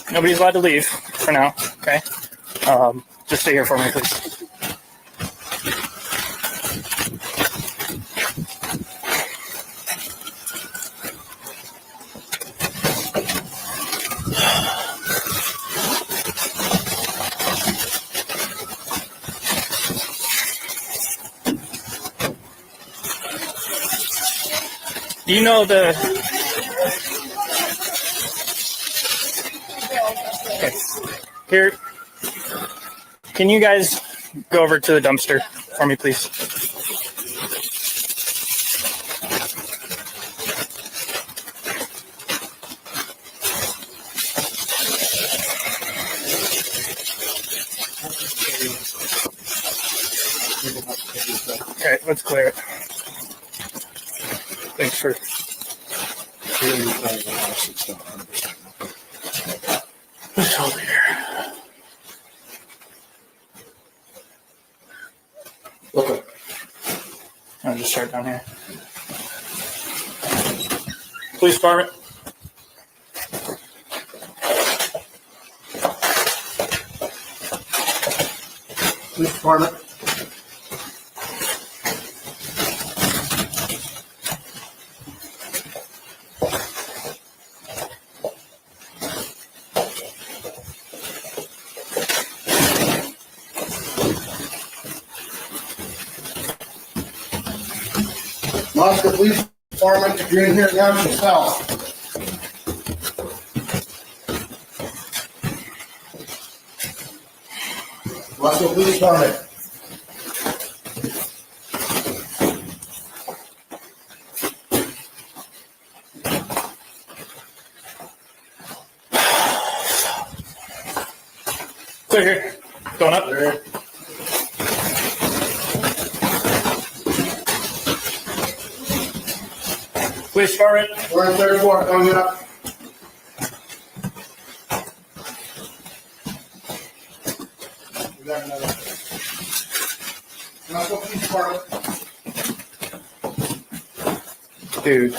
Nobody's allowed to leave for now. Okay. Just stay here for me, please. Do you know the? Okay. Here, can you guys go over to the dumpster for me, please? Okay, let's clear it. Thanks for. What's over here? Okay. I'll just start down here. Police department. Police department. Moscow Police Department, if you're in here, announce yourself. Moscow Police Department. Clear here. Going up. There. Police department. We're in 34, coming up. We got another. Moscow Police Department. Dude.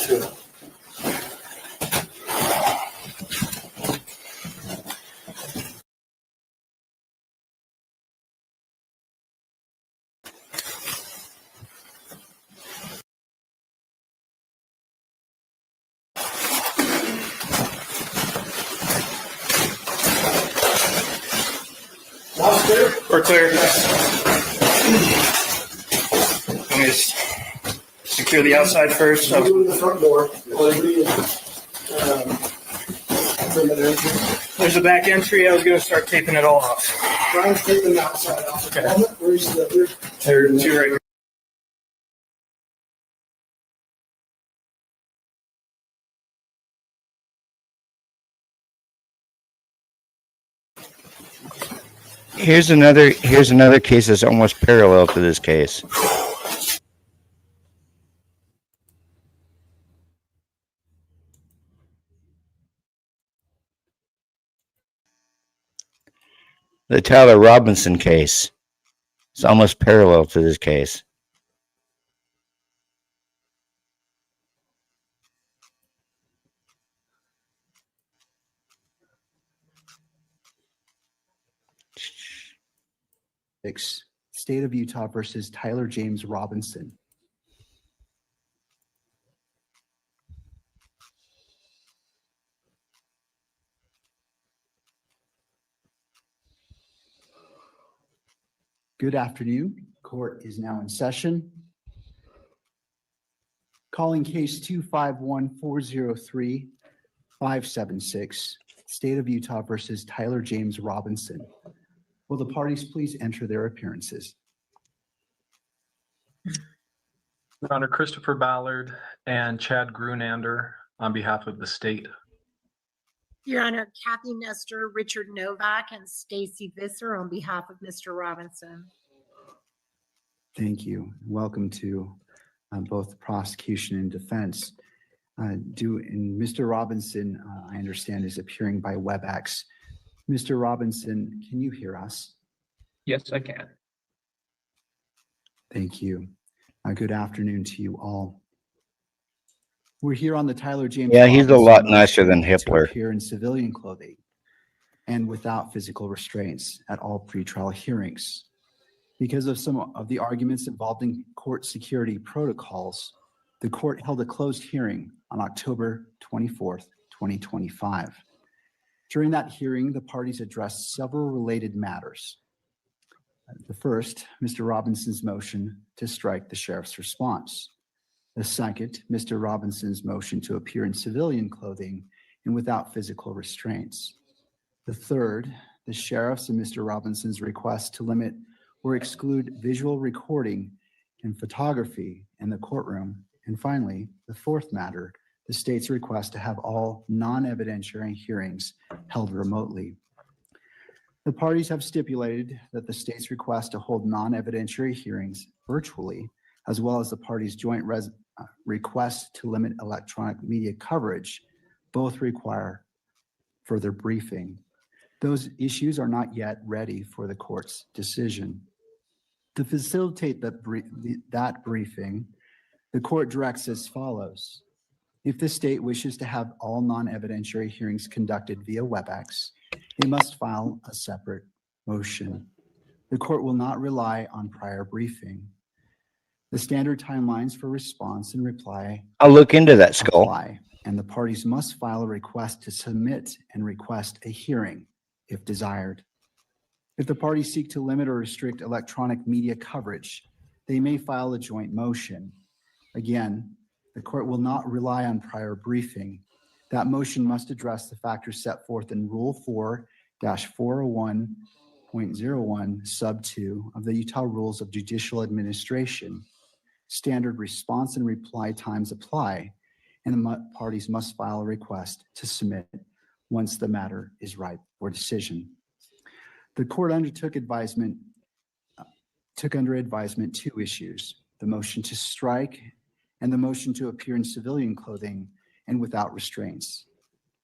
Clear? We're clear. Let me just secure the outside first. Go So to the front door. there's a back entry. I was going to start taping it all off. Brian's taking the outside off. Okay. Where's the? Two right here. Here's another case that's almost parallel to this case. The Tyler Robinson case. It's almost parallel to this case. State of Utah versus Tyler James Robinson. Good afternoon. Court is now in session. Calling case 251-403-576, State of Utah versus Tyler James Robinson. Will the parties please enter their appearances? Your Honor, Christopher Ballard and Chad Grunander on behalf of the state. Your Honor, Kathy Nestor, Richard Novak, and Stacy Visser on behalf of Mr. Robinson. Thank you. Welcome to both the prosecution and defense. Mr. Robinson, I understand, is appearing by WebEx. Mr. Robinson, can you hear us? Yes, I can. Thank you. Good afternoon to you all. We're here on the Tyler James. Yeah, he's a Robinson lot motion nicer than to Hitler. appear in civilian clothing and without physical restraints at all pretrial hearings. Because of some of the arguments involved in court security protocols, the court held a closed hearing on October 24th, 2025. During that hearing, the parties addressed several related matters. The first, Mr. Robinson's motion to strike the sheriff's response. The second, Mr. Robinson's motion to appear in civilian clothing and without physical restraints. The third, the sheriff's and Mr. Robinson's request to limit or exclude visual recording and photography in the courtroom. And finally, the fourth matter, the state's request to have all non-evidentiary hearings held remotely. The parties have stipulated that the state's request to hold non-evidentiary hearings virtually, as well as the parties' joint request to limit electronic media coverage, both require further briefing. Those issues are not yet ready for the court's decision. To facilitate that briefing, the court directs as follows. If the state wishes to have all non-evidentiary hearings conducted via WebEx, it must file a separate motion. The court will not rely on prior briefing. The standard timelines for response and reply I'll look into that, Skull. apply, and the parties must file a request to submit and request a hearing if desired. If the parties seek to limit or restrict electronic media coverage, they may file a joint motion. Again, the court will not rely on prior briefing. That motion must address the factors set forth in Rule 4-401.01 sub 2 of the Utah Rules of Judicial Administration. Standard response and reply times apply, and the parties must file a request to submit once the matter is ripe for decision. The court took under advisement two issues: the motion to strike and the motion to appear in civilian clothing and without restraints.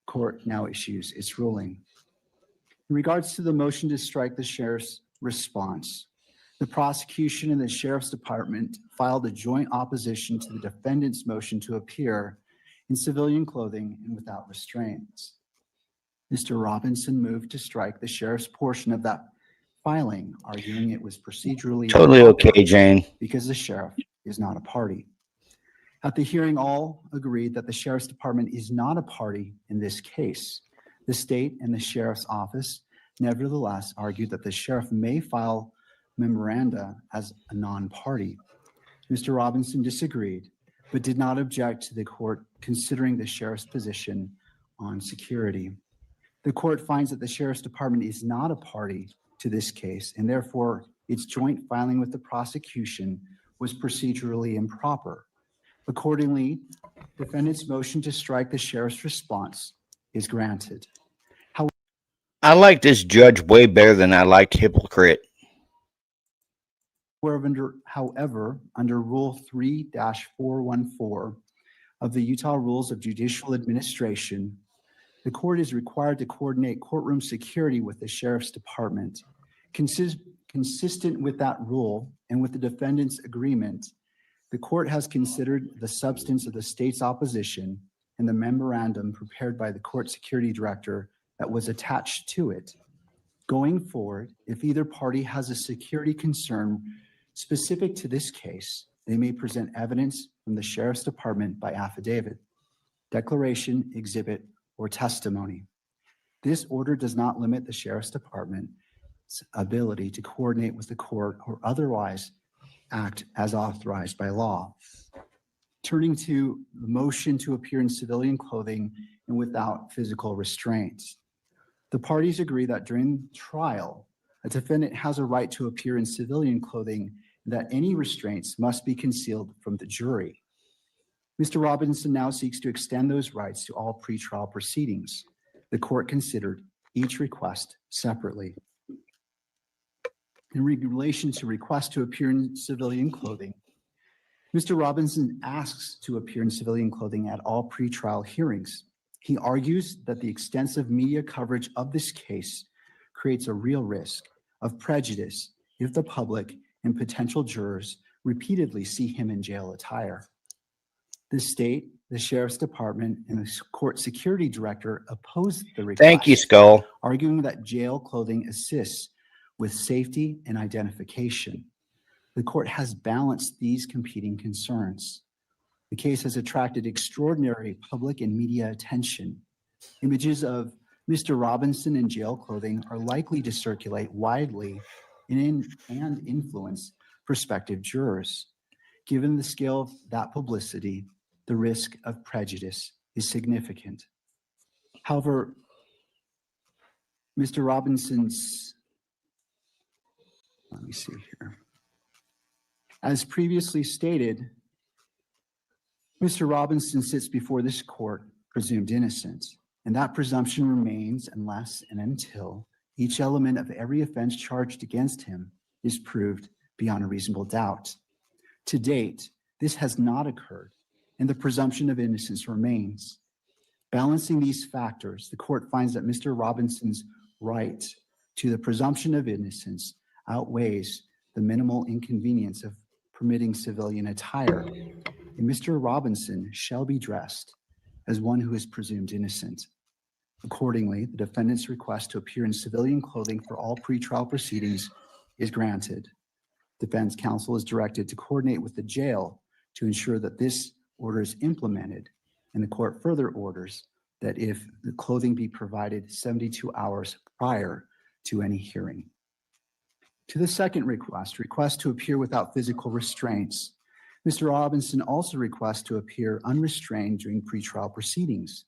Court now issues its ruling. In regards to the motion to strike the sheriff's response, the prosecution and the sheriff's department filed a joint opposition to the defendant's motion to appear in civilian clothing and without restraints. Mr. Robinson moved to strike the sheriff's portion of that filing, arguing it was procedurally Totally okay, Jane. because the sheriff is not a party. At the hearing, all agreed that the sheriff's department is not a party in this case. The state and the sheriff's office nevertheless argued that the sheriff may file memoranda as a non-party. Mr. Robinson disagreed, but did not object to the court considering the sheriff's position on security. The court finds that the sheriff's department is not a party to this case, and therefore its joint filing with the prosecution was procedurally improper. Accordingly, defendant's motion to strike the sheriff's response is granted. I like this judge way better than I liked Hypocrite. However, under Rule 3-414 of the Utah Rules of Judicial Administration, the court is required to coordinate courtroom security with the sheriff's department. Consistent with that rule and with the defendant's agreement, the court has considered the substance of the state's opposition and the memorandum prepared by the court security director that was attached to it. Going forward, if either party has a security concern specific to this case, they may present evidence from the sheriff's department by affidavit, declaration, exhibit, or testimony. This order does not limit the sheriff's department's ability to coordinate with the court or otherwise act as authorized by law. Turning to the motion to appear in civilian clothing and without physical restraints. The parties agree that during trial, a defendant has a right to appear in civilian clothing that any restraints must be concealed from the jury. Mr. Robinson now seeks to extend those rights to all pretrial proceedings. The court considered each request separately. In relation to request to appear in civilian clothing, Mr. Robinson asks to appear in civilian clothing at all pretrial hearings. He argues that the extensive media coverage of this case creates a real risk of prejudice if the public and potential jurors repeatedly see him in jail attire. The state, the sheriff's department, and the court security director opposed the request. Thank you, Skull. Arguing that jail clothing assists with safety and identification. The court has balanced these competing concerns. The case has attracted extraordinary public and media attention. Images of Mr. Robinson in jail clothing are likely to circulate widely and influence prospective jurors. Given the scale of that publicity, the risk of prejudice is significant. However, Mr. Robinson's, let me see here. As previously stated, Mr. Robinson sits before this court presumed innocent, and that presumption remains unless and until each element of every offense charged against him is proved beyond a reasonable doubt. To date, this has not occurred, and the presumption of innocence remains. Balancing these factors, the court finds that Mr. Robinson's right to the presumption of innocence outweighs the minimal inconvenience of permitting civilian attire, and Mr. Robinson shall be dressed as one who is presumed innocent. Accordingly, the defendant's request to appear in civilian clothing for all pretrial proceedings is granted. Defense counsel is directed to coordinate with the jail to ensure that this order is implemented, and the court further orders that if the clothing be provided 72 hours prior to any hearing. To the second request to appear without physical restraints, Mr. Robinson also requests to appear unrestrained during pretrial proceedings.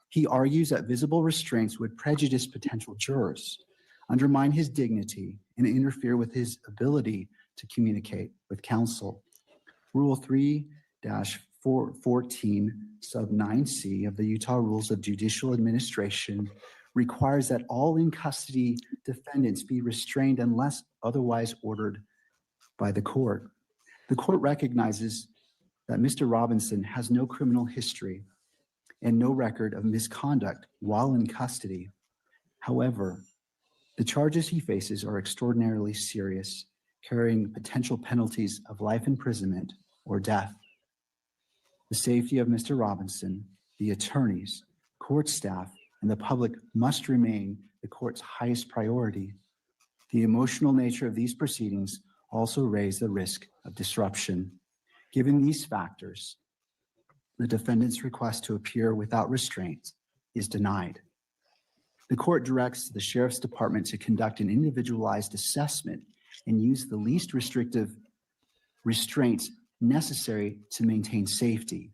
He argues that visible restraints would prejudice potential jurors, undermine his dignity, and interfere with his ability to communicate with counsel. Rule 3-14 sub 9C of the Utah Rules of Judicial Administration requires that all in custody defendants be restrained unless otherwise ordered by the court. The court recognizes that Mr. Robinson has no criminal history and no record of misconduct while in custody. However, the charges he faces are extraordinarily serious, carrying potential penalties of life imprisonment or death. The safety of Mr. Robinson, the attorneys, court staff, and the public must remain the court's highest priority. The emotional nature of these proceedings also raise the risk of disruption. Given these factors, the defendant's request to appear without restraint is denied. The court directs the sheriff's department to conduct an individualized assessment and use the least restrictive restraints necessary to maintain safety.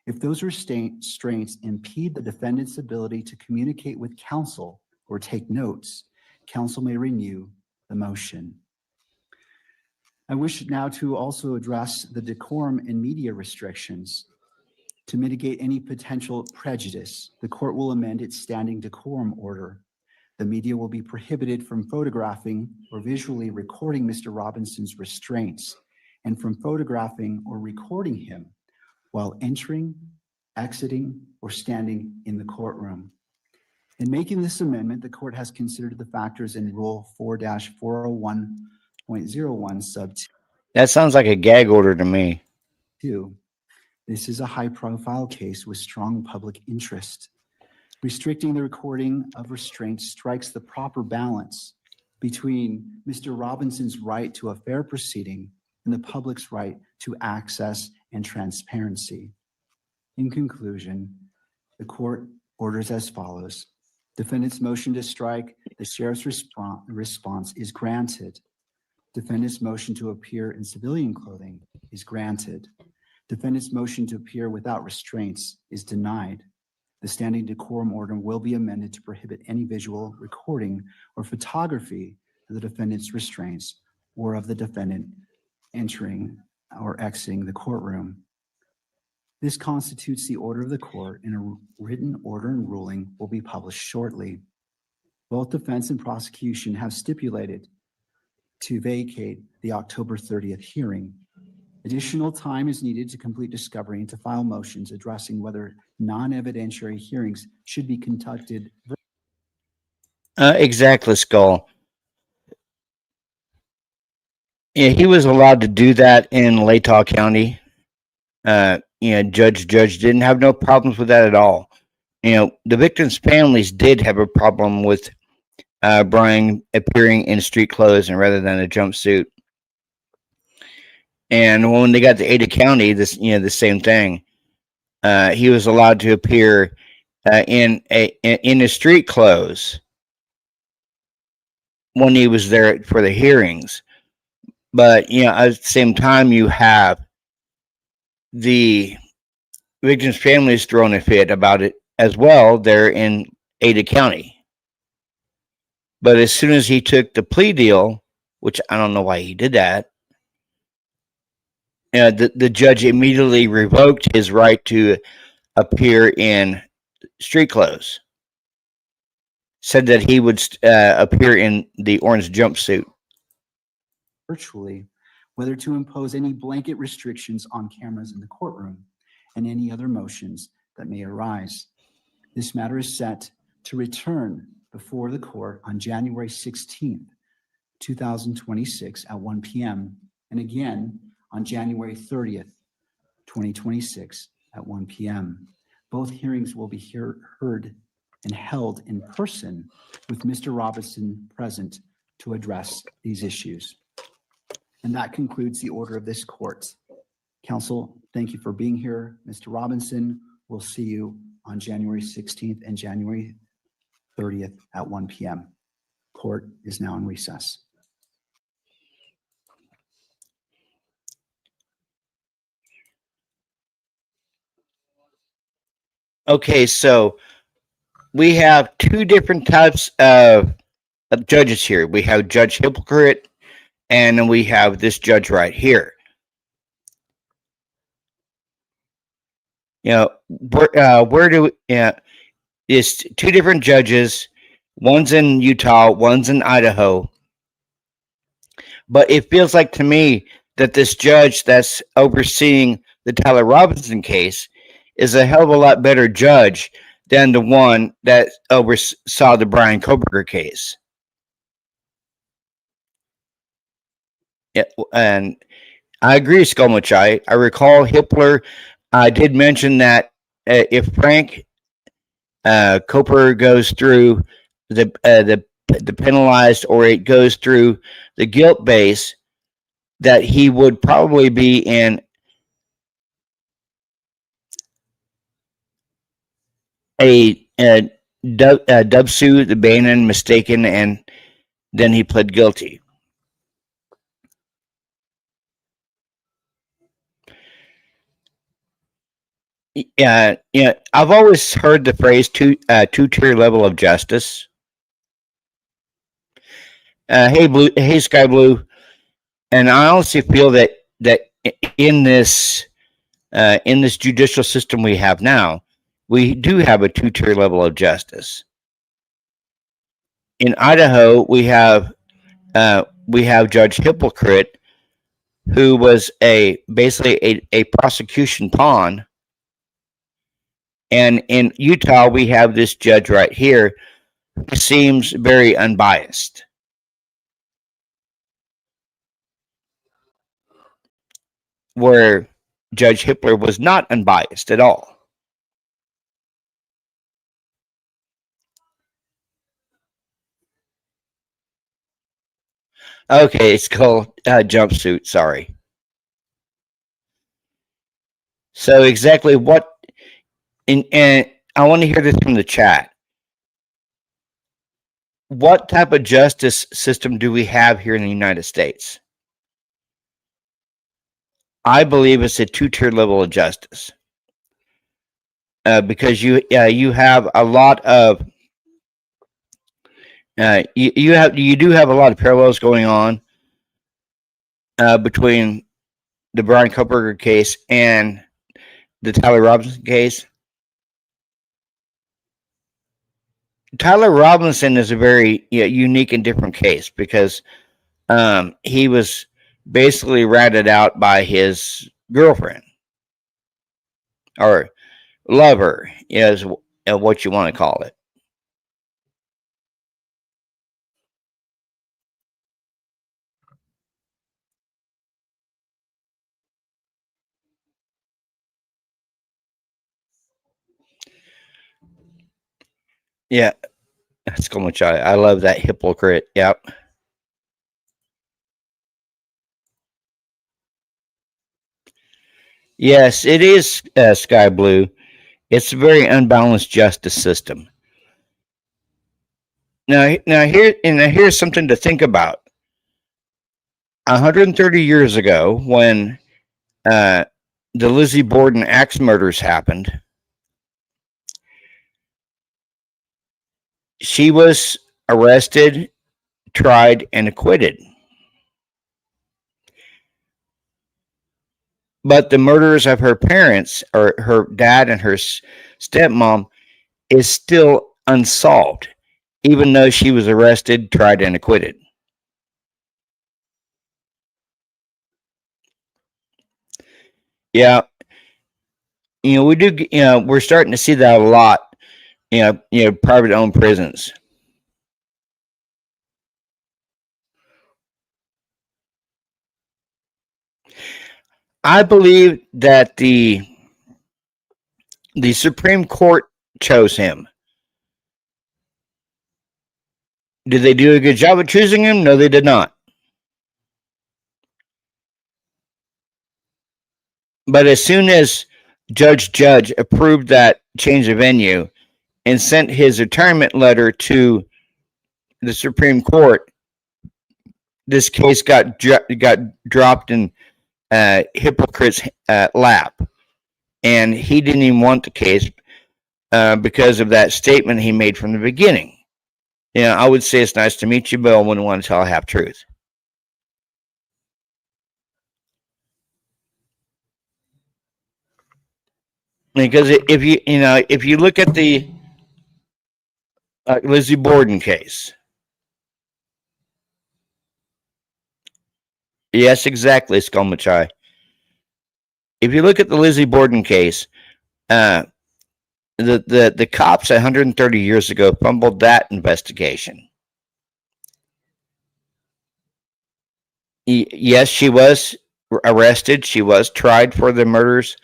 If those restraints impede the defendant's ability to communicate with counsel or take notes, counsel may renew the motion. I wish now to also address the decorum and media restrictions. To mitigate any potential prejudice, the court will amend its standing decorum order. The media will be prohibited from photographing or visually recording Mr. Robinson's restraints and from photographing or recording him while entering, exiting, or standing in the courtroom. In making this amendment, the court has considered the factors in Rule 4-401.01 sub 2. That sounds like a gag order to me. This is a high-profile case with strong public interest. Restricting the recording of restraints strikes the proper balance between Mr. Robinson's right to a fair proceeding and the public's right to access and transparency. In conclusion, the court orders as follows. Defendant's motion to strike the sheriff's response is granted. Defendant's motion to appear in civilian clothing is granted. Defendant's motion to appear without restraints is denied. The standing decorum order will be amended to prohibit any visual recording or photography of the defendant's restraints or of the defendant entering or exiting the courtroom. This constitutes the order of the court, and a written order and ruling will be published shortly. Both defense and prosecution have stipulated to vacate the October 30th hearing. Additional time is needed to complete discovery and to file motions addressing whether non-evidentiary hearings should be conducted. Exactly, Skull. Yeah, he was allowed to do that in Latah County. Judge didn't have no problems with that at all. The victims' families did have a problem with Brian appearing in street clothes and rather than a jumpsuit. And when they got to Ada County, the same thing. He was allowed to appear in his street clothes when he was there for the hearings. But at the same time, you have the victims' families throwing a fit about it as well. They're in Ada County. But as soon as he took the plea deal, which I don't know why he did that, the judge immediately revoked his right to appear in street clothes. Said that he would appear in the orange jumpsuit. Virtually, whether to impose any blanket restrictions on cameras in the courtroom and any other motions that may arise. This matter is set to return before the court on January 16th, 2026 at 1 p.m. and again on January 30th, 2026 at 1 p.m. Both hearings will be heard and held in person with Mr. Robinson present to address these issues. And that concludes the order of this court. Counsel, thank you for being here. Mr. Robinson, we'll see you on January 16th and January 30th at 1 p.m. Court is now in recess. Okay, so we have two different types of judges here. We have Judge Hypocrite, and then we have this judge right here. Where do it's two different judges. One's in Utah, one's in Idaho. But it feels like to me that this judge that's overseeing the Tyler Robinson case is a hell of a lot better judge than the one that oversaw the Brian Kohberger case. Yeah, and I agree, Skolmachai. I recall Hippler. I did mention that if Frank Koper goes through the penalized, or it goes through the guilt base, that he would probably be in a Dubsu, the Bannon, mistaken, and then he pled guilty. Yeah, I've always heard the phrase two-tier level of justice. Hey, Sky Blue, and I honestly feel that in this judicial system we have now, we do have a two-tier level of justice. In Idaho, we have Judge Hypocrite, who was basically a prosecution pawn. And in Utah, we have this judge right here who seems very unbiased. Where Judge Hippler was not unbiased at all. Okay, it's called jumpsuit, sorry. So exactly what... And I want to hear this from the chat. What type of justice system do we have here in the United States? I believe it's a two-tier level of justice. Because you have a lot of you do have a lot of parallels going on between the Brian Koberger case and the Tyler Robinson case. Tyler Robinson is a very unique and different case because he was basically ratted out by his girlfriend or lover, is what you want to call it. Yeah, that's so much. I love that hypocrite. Yep. Yes, it is Sky Blue. It's a very unbalanced justice system. Now here's something to think about. 130 years ago, when the Lizzie Borden axe murders happened, she was arrested, tried, and acquitted. But the murders of her parents, or her dad and her stepmom, is still unsolved, even though she was arrested, tried, and acquitted. Yeah, we do. We're starting to see that a lot. Private owned prisons. I believe that the Supreme Court chose him. Did they do a good job of choosing him? No, they did not. But as soon as Judge approved that change of venue and sent his retirement letter to the Supreme Court, this case got dropped in hypocrite's lap, and he didn't even want the case because of that statement he made from the beginning. I would say it's nice to meet you, but I wouldn't want to tell a half truth. Because if you look at the Lizzie Borden case, yes, exactly, Skulmachai. If you look at the Lizzie Borden case, the cops 130 years ago fumbled that investigation. Yes, she was arrested. She was tried for the murders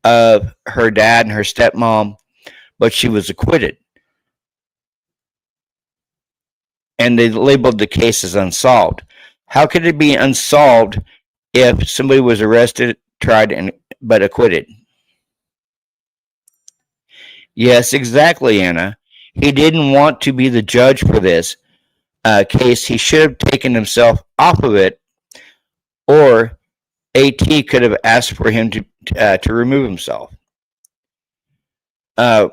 of her dad and her stepmom, but she was acquitted. And they labeled the case as unsolved. How could it be unsolved if somebody was arrested, tried, but acquitted? Yes, exactly, Anna. He didn't want to be the judge for this case. He should have taken himself off of it, or AT could have asked for him to remove himself. I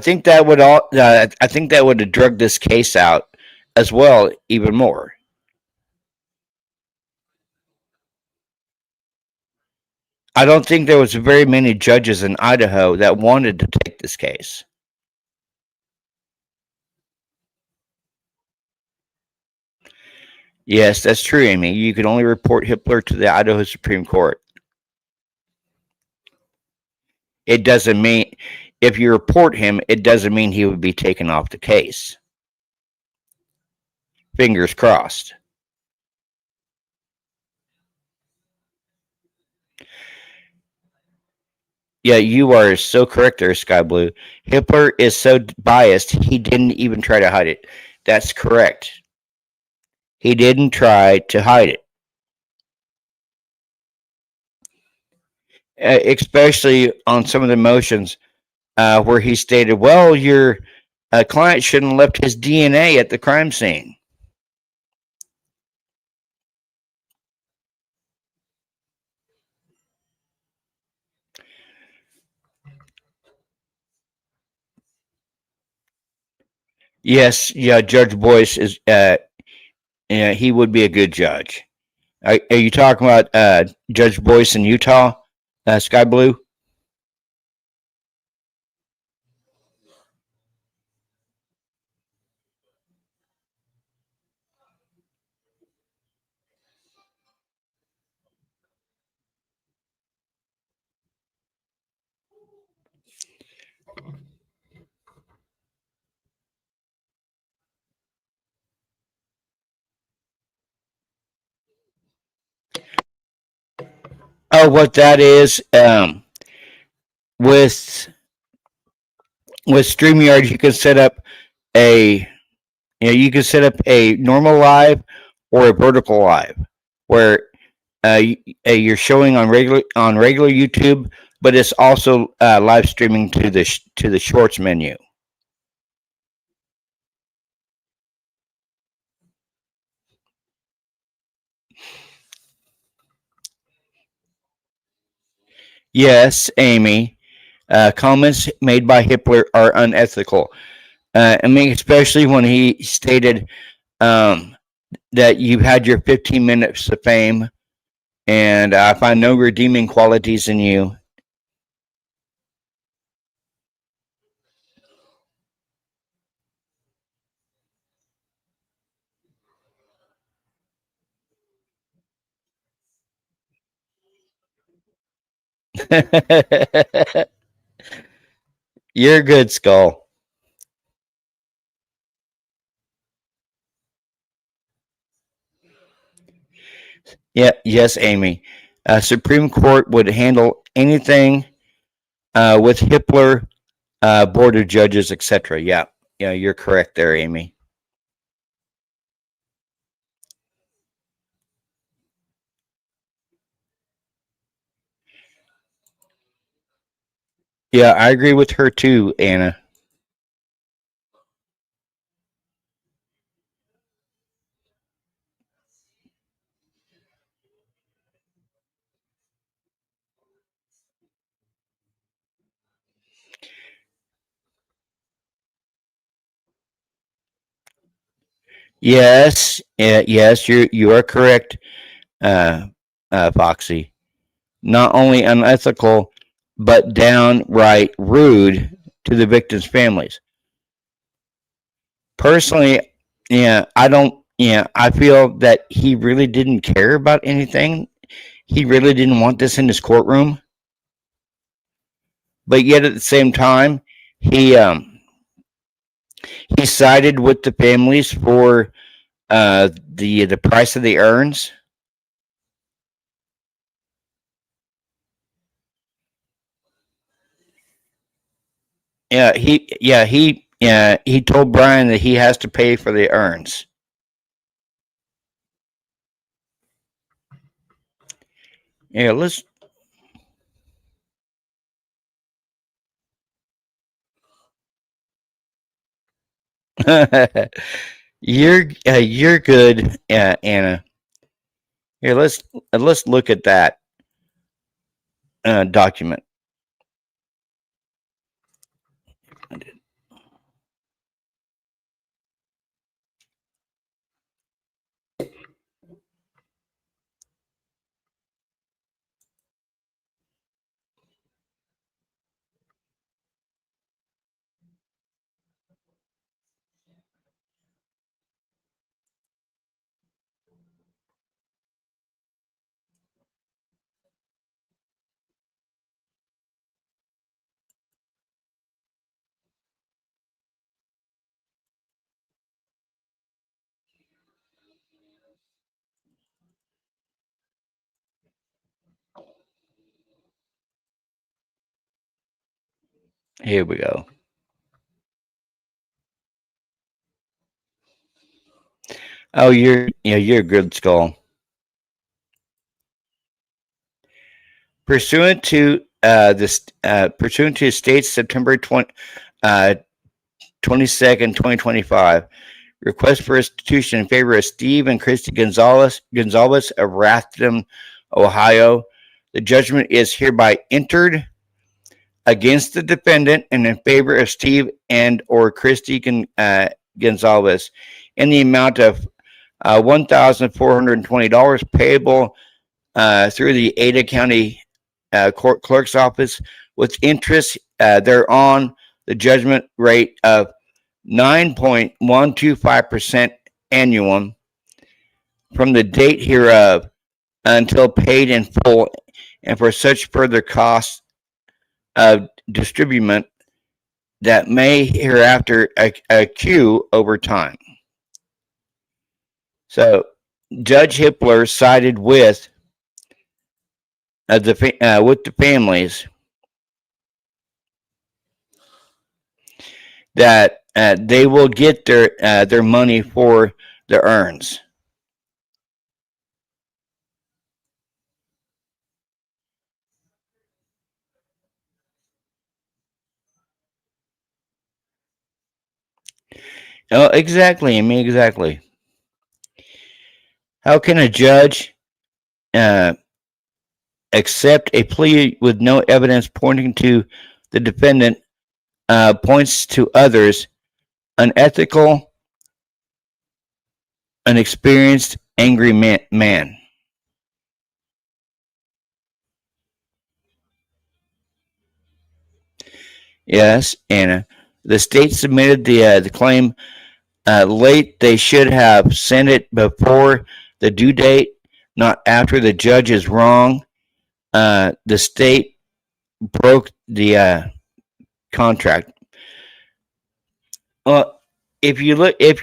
think that would have drugged this case out as well, even more. I don't think there was very many judges in Idaho that wanted to take this case. Yes, that's true, Amy. You can only report Hitler to the Idaho Supreme Court. It doesn't mean, if you report him, it doesn't mean he would be taken off the case. Fingers crossed. Yeah, you are so correct there, Sky Blue. Hitler is so biased, he didn't even try to hide it. That's correct. He didn't try to hide it. Especially on some of the motions where he stated, well, your client shouldn't have left his DNA at the crime scene. Yes, yeah, Judge Boyce is, he would be a good judge. Are you talking about Judge Boyce in Utah, Sky Blue? Oh, what that is, with StreamYard, you can set up you can set up a normal live or a vertical live, where you're showing on regular YouTube, but it's also live streaming to the Shorts menu. Yes, Amy. Comments made by Hitler are unethical. I mean, especially when he stated that you've had your 15 minutes of fame, and I find no redeeming qualities in you. You're good, Skull. Yeah, yes, Amy. Supreme Court would handle anything with Hitler, Board of Judges, etc. Yeah, you're correct there, Amy. Yeah, I agree with her too, Anna. Yes, yes, you are correct, Foxy. Not only unethical, but downright rude to the victims' families. Personally, I don't. I feel that he really didn't care about anything. He really didn't want this in his courtroom. But yet, at the same time, he sided with the families for the price of the urns. He told Brian that he has to pay for the urns. Yeah, let's. You're good, Anna. Here, let's look at that document. Here we go. Oh, you're a good, Skull. Pursuant to state's September 22nd, 2025 request for restitution in favor of Steve and Christy Gonzalez of Rathdown, Ohio. The judgment is hereby entered against the defendant and in favor of Steve and or Christy Gonzalez in the amount of $1,420 payable through the Ada County Court Clerk's Office with interest thereon. The judgment rate of 9.125% annuum from the date hereof until paid in full, and for such further costs of distribution that may hereafter accrue over time. So Judge Hippler sided with the families that they will get their money for the earns. Oh, exactly. I mean, exactly. How can a judge accept a plea with no evidence pointing to the defendant points to others, unethical, unexperienced, angry man? Yes, Anna. The state submitted the claim late. They should have sent it before the due date, not after. The judge is wrong. The state broke the contract. Well, if you look at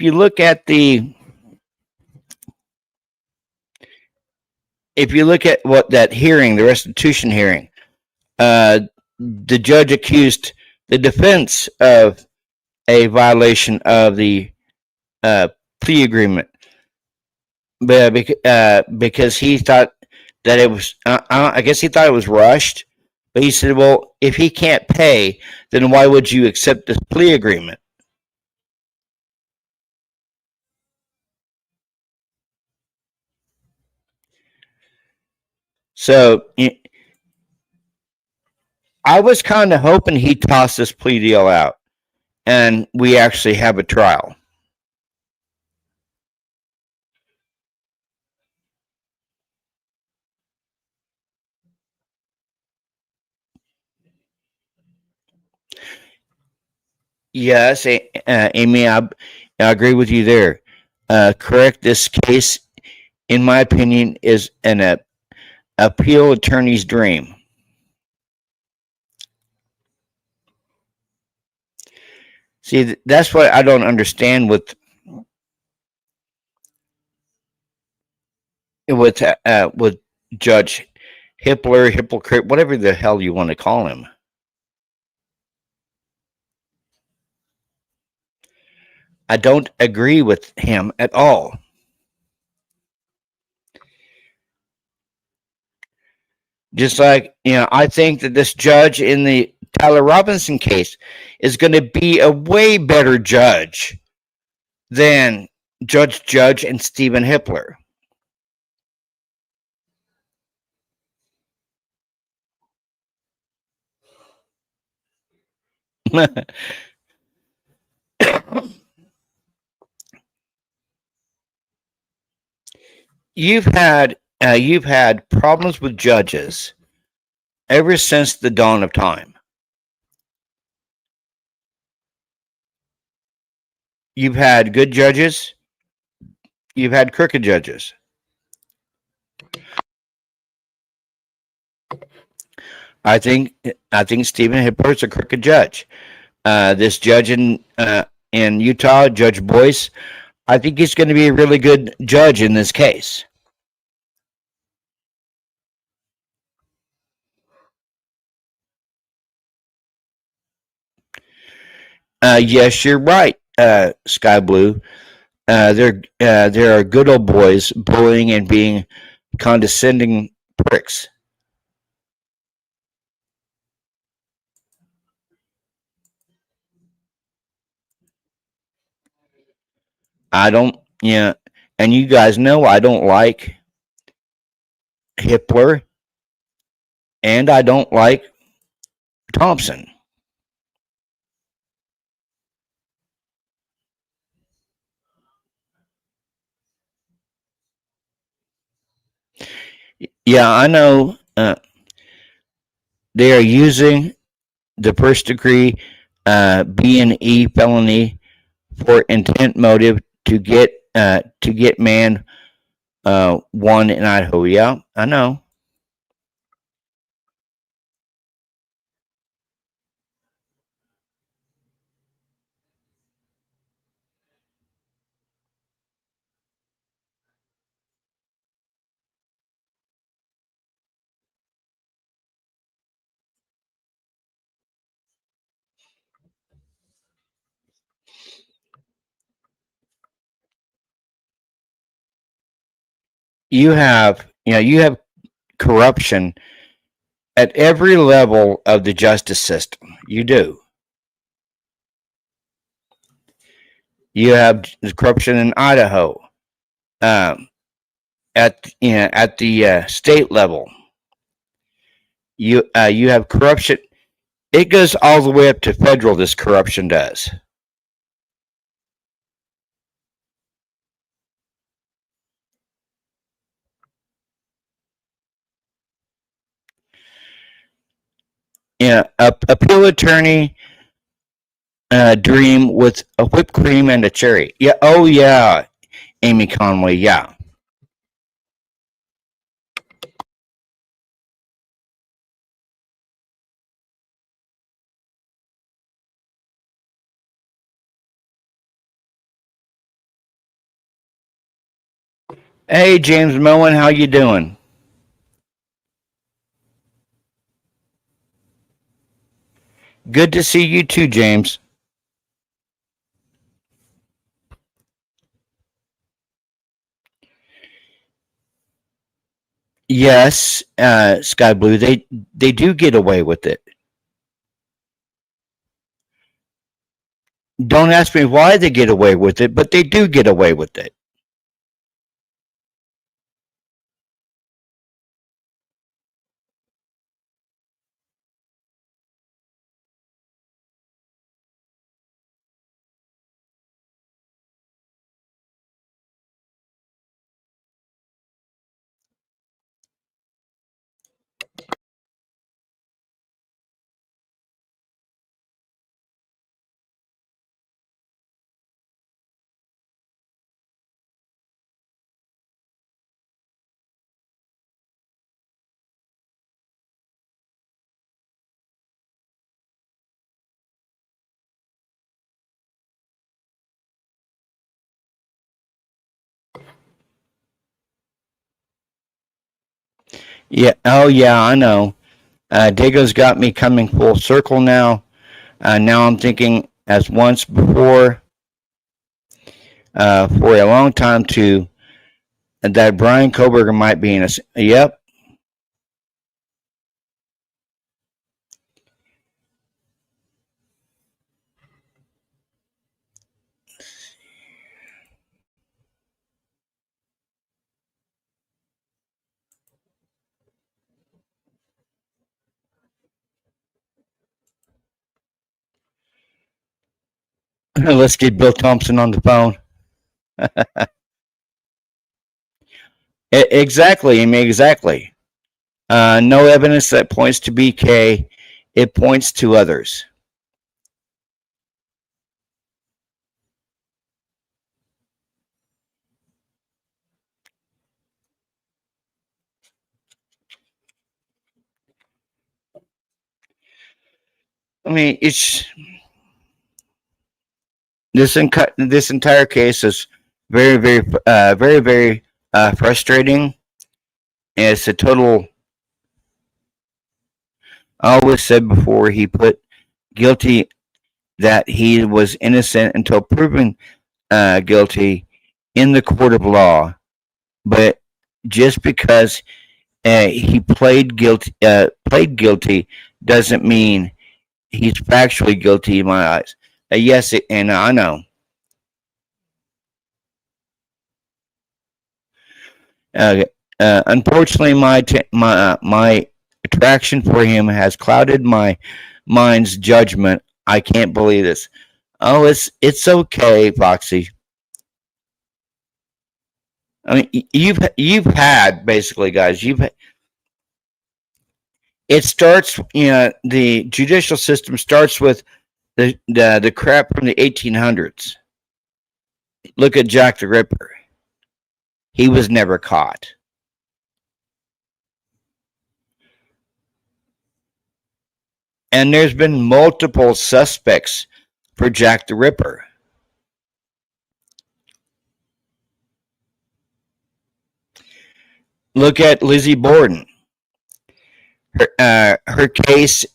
what that hearing, the restitution hearing, the judge accused the defense of a violation of the plea agreement, because he thought that it was. I guess he thought it was rushed. But he said, "Well, if he can't pay, then why would you accept this plea agreement?" So I was kind of hoping he tossed this plea deal out, and we actually have a trial. Yes, Amy, I agree with you there. Correct. This case, in my opinion, is an appeal attorney's dream. See, that's what I don't understand with Judge Hippler, hypocrite, whatever the hell you want to call him. I don't agree with him at all. Just like, I think that this judge in the Tyler Robinson case is going to be a way better judge than Judge and Stephen Hippler. You've had problems with judges ever since the dawn of time. You've had good judges. You've had crooked judges. I think Stephen Hippler's a crooked judge. This judge in Utah, Judge Boyce, I think he's going to be a really good judge in this case. Yes, you're right, Sky Blue. There are good old boys bullying and being condescending pricks. I don't, and you guys know I don't like Hippler, and I don't like Thompson. Yeah, I know. They are using the first degree B and E felony for intent motive to get man one in Idaho. Yeah, I know. You have corruption at every level of the justice system. You do. You have corruption in Idaho, at the state level. You have corruption. It goes all the way up to federal. This corruption does. Yeah, appeal attorney dream with a whipped cream and a cherry. Yeah. Oh yeah, Amy Conway. Yeah. Hey, James Moen, how you doing? Good to see you too, James. Yes, Sky Blue, they do get away with it. Don't ask me why they get away with it, but they do get away with it. Yeah. Oh, yeah. I know. Dago's got me coming full circle now. Now I'm thinking, as once before, for a long time too, that Brian Koberger might be in a. Yep. Let's get Bill Thompson on the phone. Exactly. I mean, exactly. No evidence that points to BK. It points to others. I mean, it's this entire case is very, very frustrating. And it's a total. I always said before, he put guilty that he was innocent until proven guilty in the court of law. But just because he played guilty doesn't mean he's factually guilty in my eyes. Yes, and I know. Unfortunately, my attraction for him has clouded my mind's judgment. I can't believe this. Oh, it's okay, Foxy. I mean, you've had basically, guys. it starts, the judicial system starts with the crap from the 1800s. Look at Jack the Ripper. He was never caught. And there's been multiple suspects for Jack the Ripper. Look at Lizzie Borden. Her case,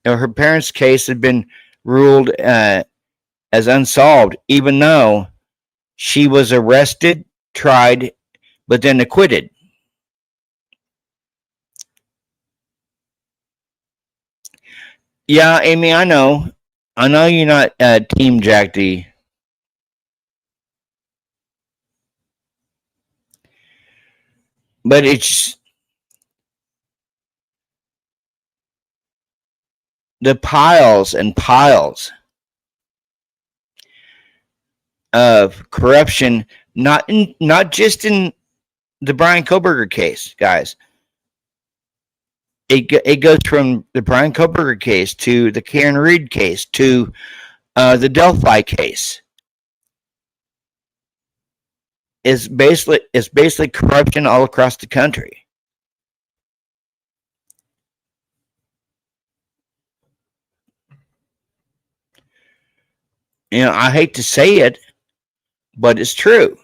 her parents' case had been ruled as unsolved, even though she was arrested, tried, but then acquitted. Yeah, Amy, I know you're not Team Jack D. But it's the piles and piles of corruption, not just in the Brian Koberger case, guys. It goes from the Brian Koberger case to the Karen Reed case to the Delphi case. It's basically corruption all across the country. I hate to say it, but it's true.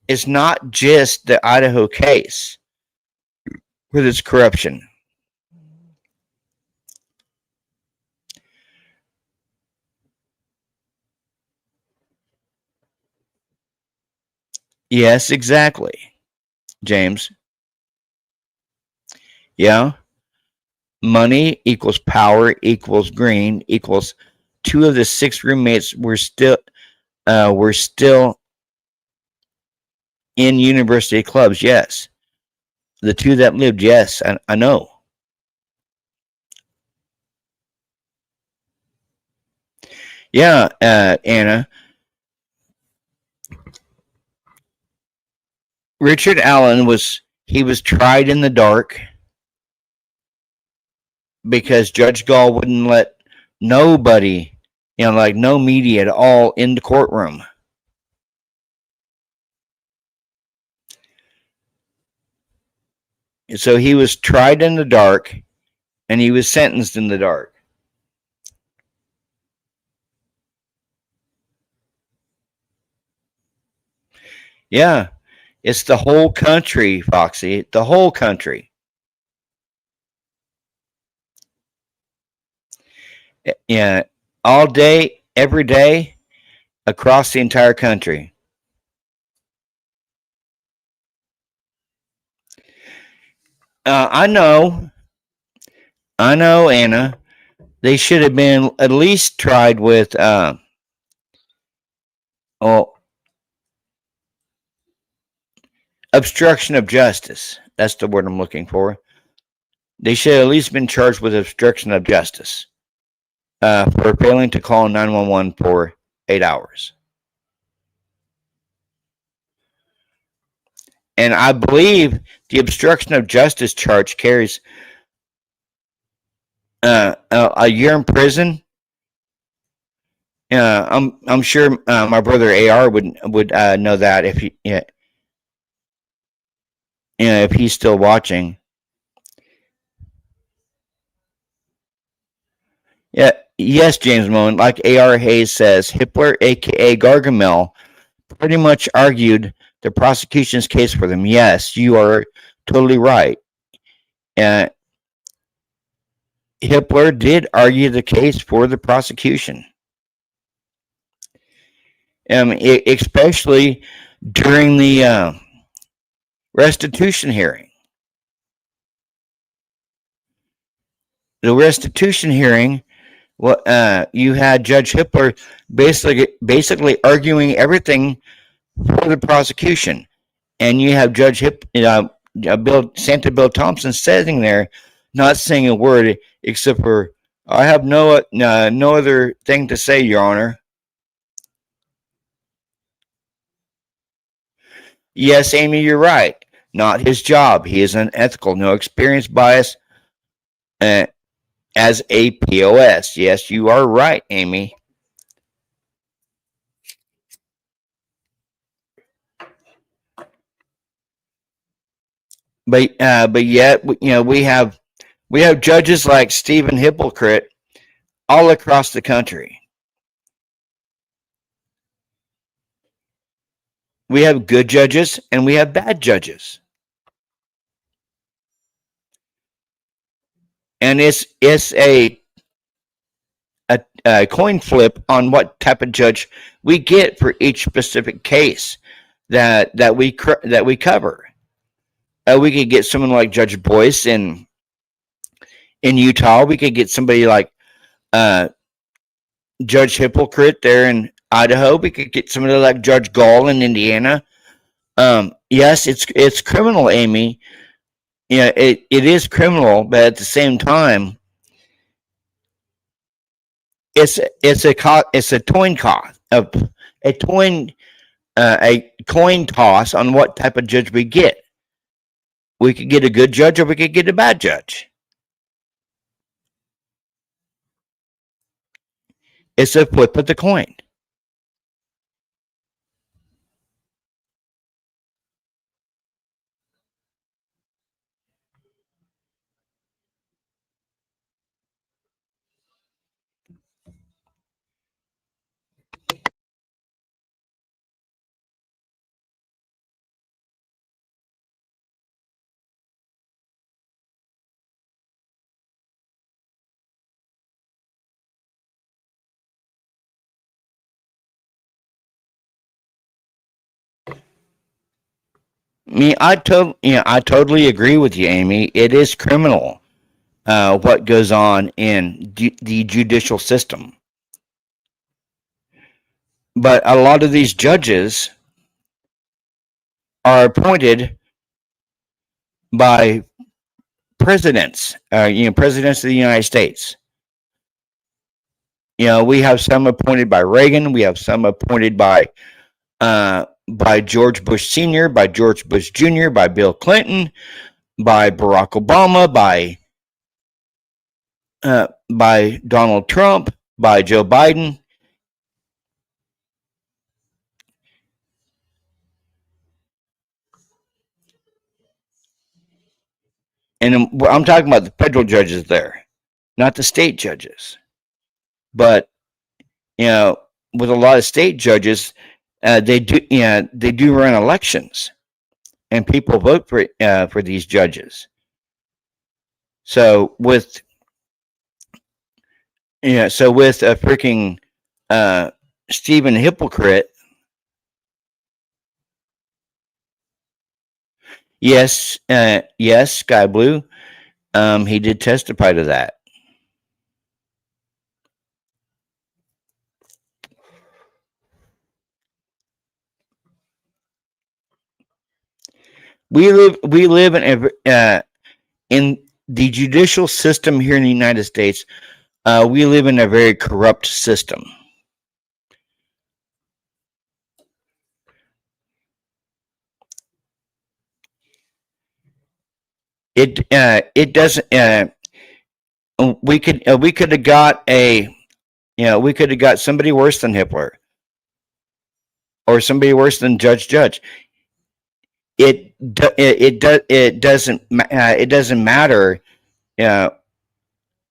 It's not just the Idaho case with its corruption. Yes, exactly, James. Yeah. Money equals power equals green equals 2 of the 6 roommates were still in university clubs. Yes. The 2 that lived, yes, I know. Yeah, Anna. Richard Allen was tried in the dark because Judge Gall wouldn't let nobody, no media at all in the courtroom. So he was tried in the dark and he was sentenced in the dark. Yeah, it's the whole country, Foxy. The whole country. Yeah, all day, every day, across the entire country. I know, Anna. They should have been at least tried with, obstruction of justice. That's the word I'm looking for. They should have at least been charged with obstruction of justice for failing to call 911 for 8 hours. And I believe the obstruction of justice charge carries a year in prison. I'm sure my brother AR would know that if he if he's still watching. Yeah, yes, James Moen. Like AR Hayes says, Hitler, aka Gargamel, pretty much argued the prosecution's case for them. Yes, you are totally right. Hitler did argue the case for the prosecution. Especially during the restitution hearing. The restitution hearing, you had Judge Hitler basically arguing everything for the prosecution, and you have Judge Bill Thompson sitting there, not saying a word except for, "I have no other thing to say, Your Honor." Yes, Amy, you're right. Not his job. He is unethical, no experience bias as a POS. Yes, you are right, Amy. But yet, we have judges like Stephen Hypocrite all across the country. We have good judges and we have bad judges. And it's a coin flip on what type of judge we get for each specific case that we cover. We could get someone like Judge Boyce in Utah. We could get somebody like Judge Hypocrite there in Idaho. We could get somebody like Judge Gall in Indiana. Yes, it's criminal, Amy. Yeah, it is criminal, but at the same time, it's a coin toss on what type of judge we get. We could get a good judge or we could get a bad judge. It's a flip of the coin. I totally agree with you, Amy. It is criminal what goes on in the judicial system. But a lot of these judges are appointed by presidents, presidents of the United States. We have some appointed by Reagan. We have some appointed by George Bush Sr., by George Bush Jr., by Bill Clinton, by Barack Obama, by Donald Trump, by Joe Biden. And I'm talking about the federal judges there, not the state judges. But with a lot of state judges, they do run elections, and people vote for these judges. So with a freaking Stephen Hypocrite, yes, Sky Blue, he did testify to that. We live in the judicial system here in the United States. We live in a very corrupt system. It doesn't. We could have got we could have got somebody worse than Hitler, or somebody worse than Judge. It doesn't matter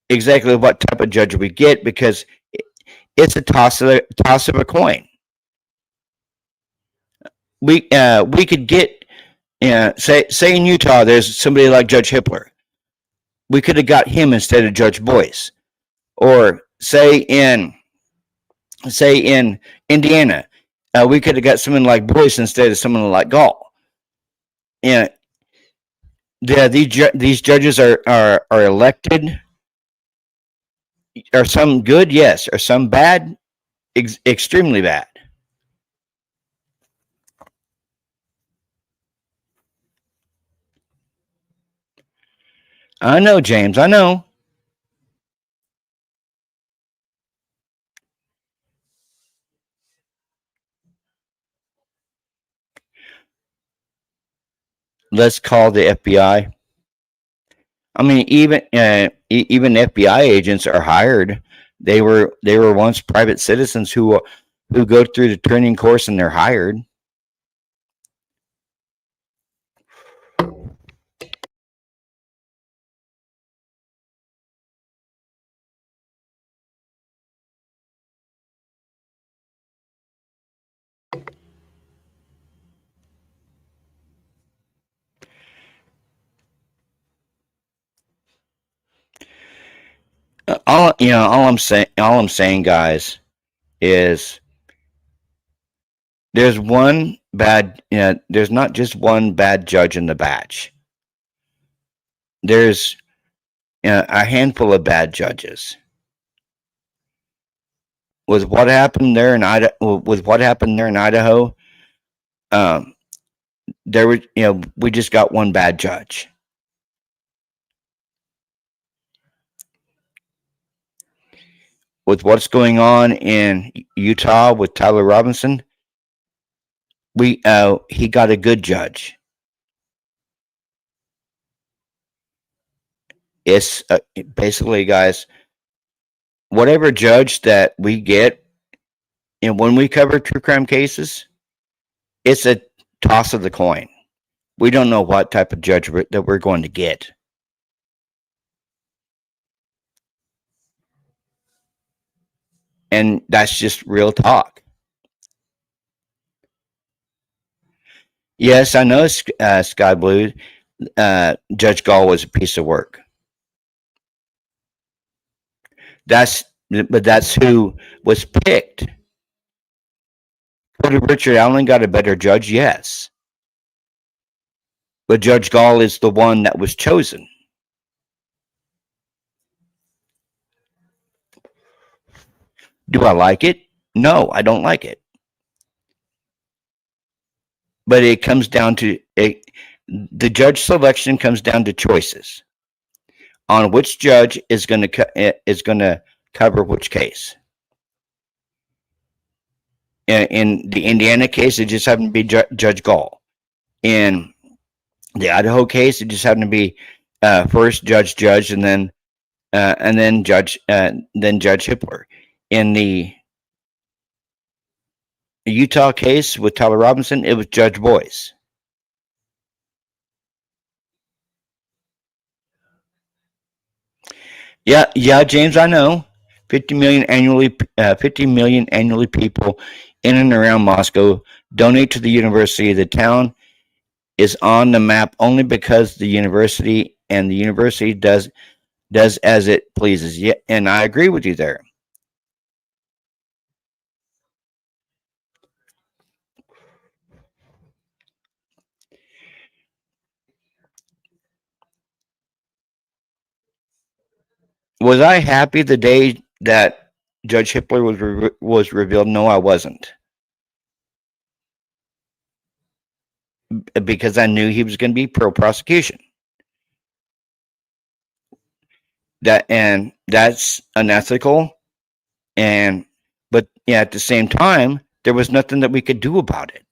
exactly what type of judge we get, because it's a toss of a coin. We could get say in Utah there's somebody like Judge Hitler. We could have got him instead of Judge Boyce, or say in Indiana, we could have got someone like Boyce instead of someone like Gall. And these judges are elected. Are some good? Yes. Are some bad? Extremely bad. I know, James. I know. let's call the FBI. I mean, even FBI agents are hired. They were once private citizens who go through the training course and they're hired. All I'm saying, guys, is there's one bad. There's not just one bad judge in the batch. There's a handful of bad judges. With what happened there in Idaho, there was we just got one bad judge. With what's going on in Utah with Tyler Robinson, he got a good judge. It's basically, guys, whatever judge that we get, and when we cover true crime cases, it's a toss of the coin. We don't know what type of judge that we're going to get. And that's just real talk. Yes, I know, Sky Blue. Judge Gall was a piece of work. But that's who was picked. Could Richard Allen got a better judge? Yes. But Judge Gall is the one that was chosen. Do I like it? No, I don't like it. But it comes down to the judge selection comes down to choices on which judge is going to cover which case. In the Indiana case, it just happened to be Judge Gall. In the Idaho case, it just happened to be first judge, and then Judge Hippler. In the Utah case with Tyler Robinson, it was Judge Boyce. Yeah, James, I know. 50 million annually people in and around Moscow donate to the university. The town is on the map only because the university does as it pleases. Yeah, and I agree with you there. Was I happy the day that Judge Hippler was revealed? No, I wasn't. Because I knew he was going to be pro-prosecution. That's unethical. But at the same time, there was nothing that we could do about it.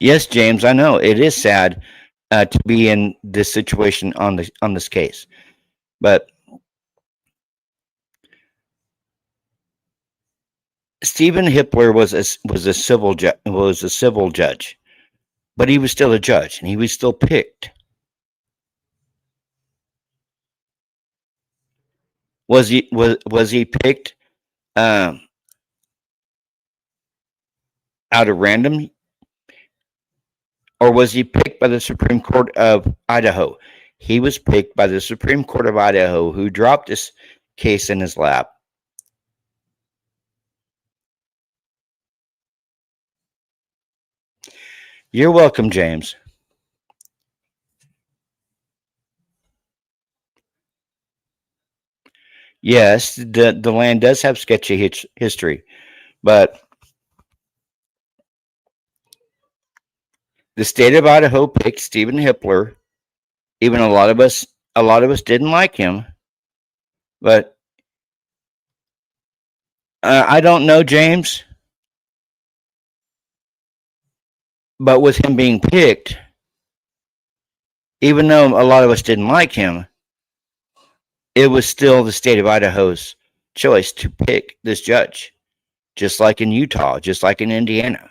Yes, James, I know it is sad to be in this situation on this case, but Stephen Hippler was a civil judge, but he was still a judge, and he was still picked. Was he picked out of random? Or was he picked by the Supreme Court of Idaho? He was picked by the Supreme Court of Idaho, who dropped this case in his lap. You're welcome, James. Yes, the land does have sketchy history, but the state of Idaho picked Stephen Hippler. Even a lot of us didn't like him, but I don't know, James. But with him being picked, even though a lot of us didn't like him, it was still the state of Idaho's choice to pick this judge, just like in Utah, just like in Indiana.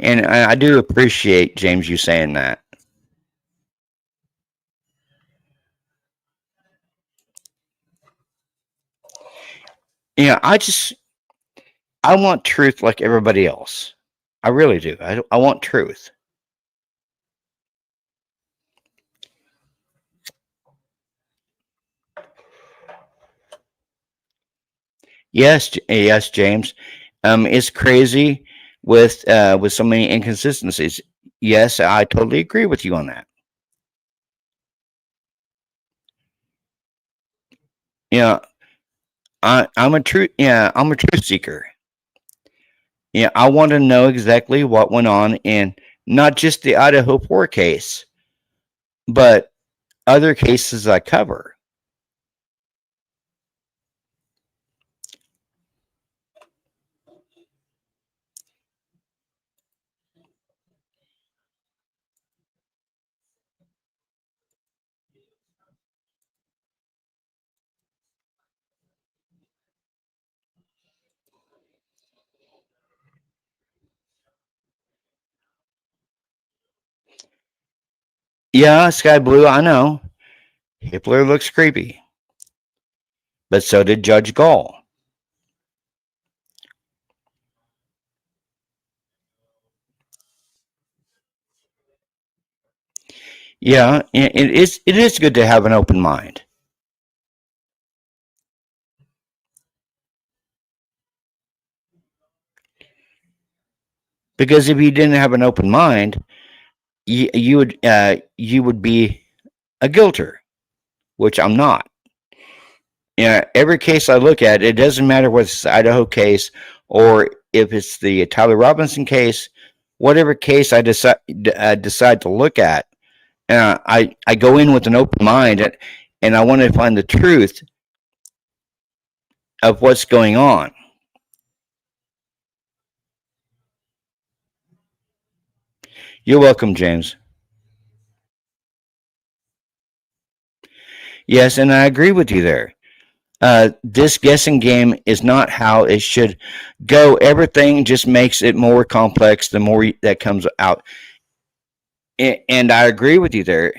And I do appreciate, James, you saying that. Yeah, I want truth like everybody else. I really do. I want truth. Yes, James. It's crazy with so many inconsistencies. Yes, I totally agree with you on that. Yeah, I'm a truth seeker. Yeah, I want to know exactly what went on in not just the Idaho 4 case, but other cases I cover. Yeah, Sky Blue, I know. Hitler looks creepy. But so did Judge Gall. Yeah, it is good to have an open mind. Because if you didn't have an open mind, you would be a guilter, which I'm not. Yeah, every case I look at, it doesn't matter whether it's the Idaho case or if it's the Tyler Robinson case, whatever case I decide to look at, I go in with an open mind, and I want to find the truth of what's going on. You're welcome, James. Yes, and I agree with you there. This guessing game is not how it should go. Everything just makes it more complex the more that comes out. And I agree with you there.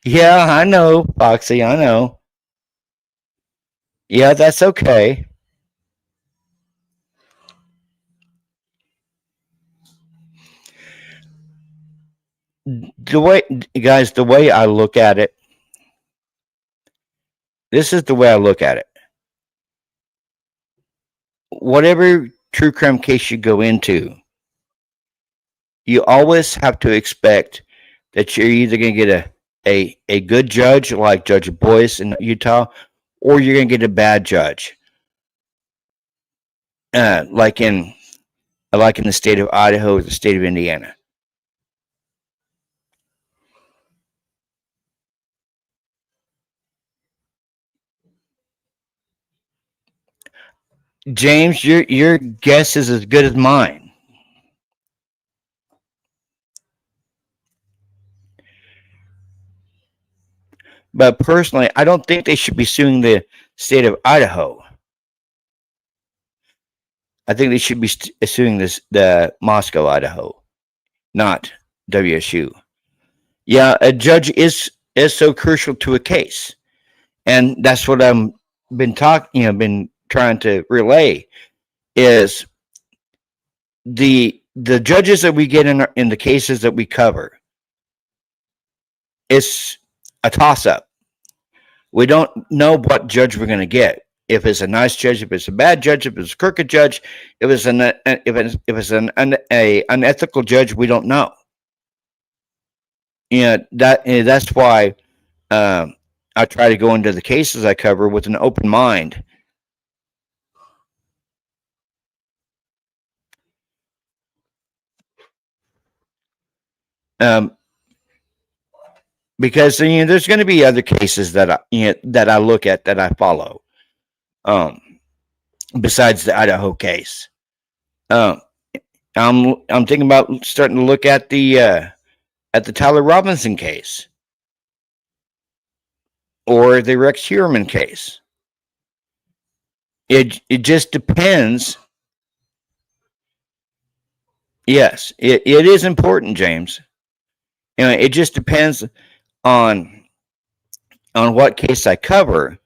Yeah, I know, Foxy, I know. Yeah, that's okay. The way I look at it, this is the way I look at it. Whatever true crime case you go into, you always have to expect that you're either going to get a good judge like Judge Boyce in Utah, or you're going to get a bad judge, like in the state of Idaho or the state of Indiana. James, your guess is as good as mine. But personally, I don't think they should be suing the state of Idaho. I think they should be suing the Moscow, Idaho, not WSU. Yeah, a judge is so crucial to a case, and that's what I'm been trying to relay is the judges that we get in the cases that we cover. It's a toss up. We don't know what judge we're going to get. If it's a nice judge, if it's a bad judge, if it's a crooked judge, if it's an unethical judge, we don't know. That's why I try to go into the cases I cover with an open mind. Because there's going to be other cases that I look at, that I follow, besides the Idaho case. I'm thinking about starting to look at the Tyler Robinson case, or the Rex Heuermann case. It just depends. Yes, it is important, James. It just depends on what case I cover.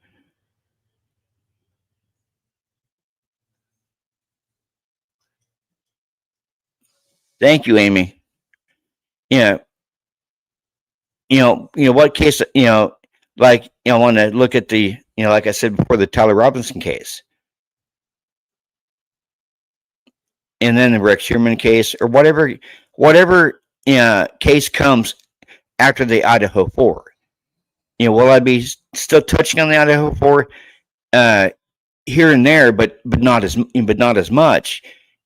Thank you, Amy. What case, like, I want to look at the, like I said before, the Tyler Robinson case. And then the Rex Heuermann case, or whatever case comes after the Idaho 4. Will I be still touching on the Idaho 4 here and there, but not as much.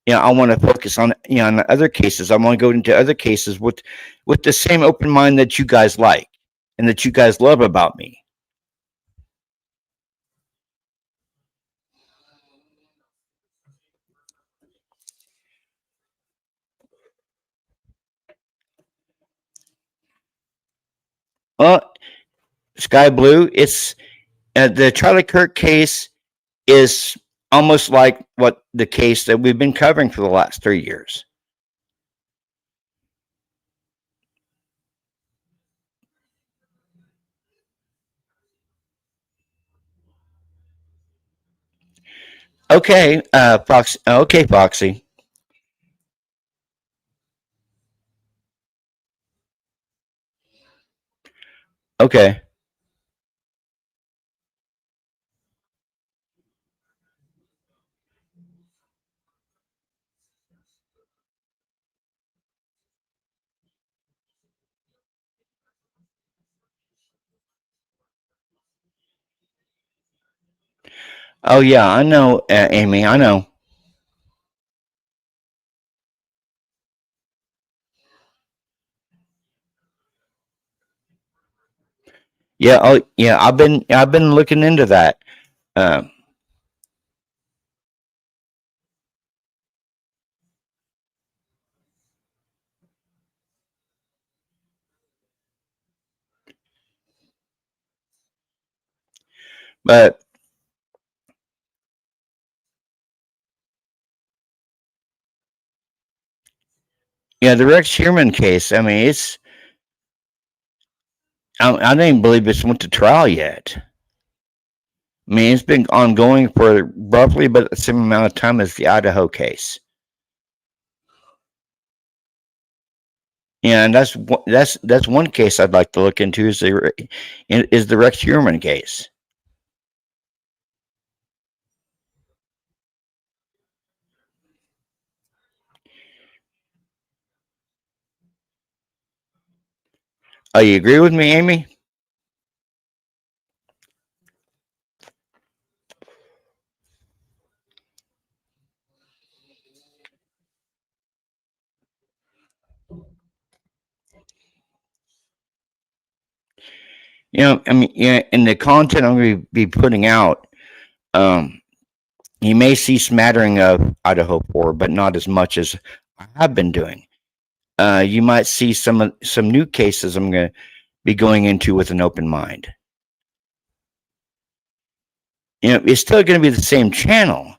I want to focus on on other cases. I want to go into other cases with the same open mind that you guys like and that you guys love about me. Well, Sky Blue, it's the Charlie Kirk case is almost like what the case that we've been covering for the last 3 years. Okay, Fox. Okay, Foxy. Okay. Oh yeah, I know, Amy. I know. Yeah. Oh yeah. I've been looking into that. But yeah, the Rex Heuermann case. I mean, I don't even believe it's went to trial yet. I mean, it's been ongoing for roughly about the same amount of time as the Idaho case. Yeah, and that's one case I'd like to look into is the Rex Heuermann case. Oh, you agree with me, Amy? I mean, in the content I'm going to be putting out, you may see smattering of Idaho 4, but not as much as I have been doing. You might see some new cases I'm going to be going into with an open mind. It's still going to be the same channel.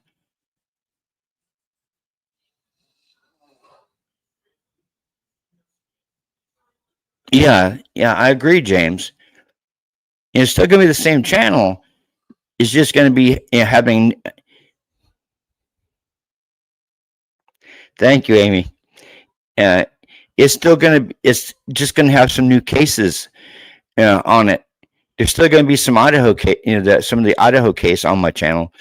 Yeah, I agree, James. It's still going to be the same channel. is just going to be having. Thank you, Amy. It's still going to. It's just going to have some new cases on it. There's still going to be some Idaho case, some of the Idaho case on my channel,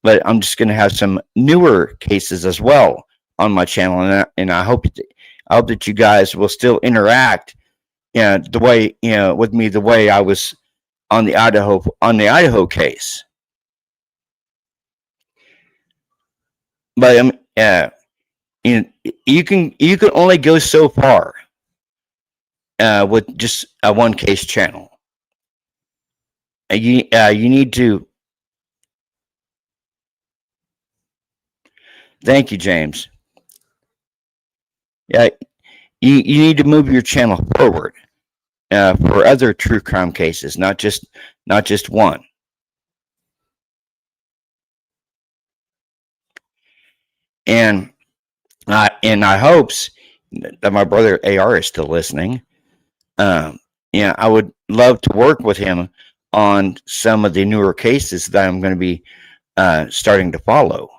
but I'm just going to have some newer cases as well on my channel, and I hope that you guys will still interact, the way with me the way I was on the Idaho case. But you can only go so far with just a one case channel. You need to. Thank you, James. Yeah, you need to move your channel forward for other true crime cases, not just one. And I hopes that my brother AR is still listening. I would love to work with him on some of the newer cases that I'm going to be starting to follow.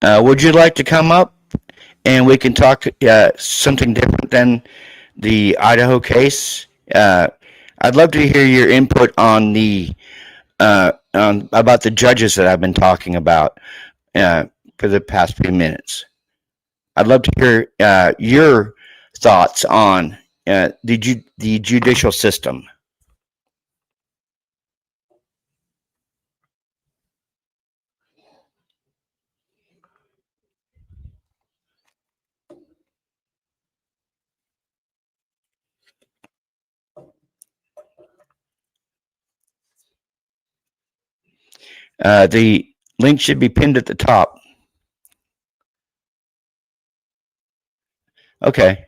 Would you like to come up and we can talk something different than the Idaho case? I'd love to hear your input on the about the judges that I've been talking about for the past few minutes. I'd love to hear your thoughts on the judicial system. The link should be pinned at the top. Okay.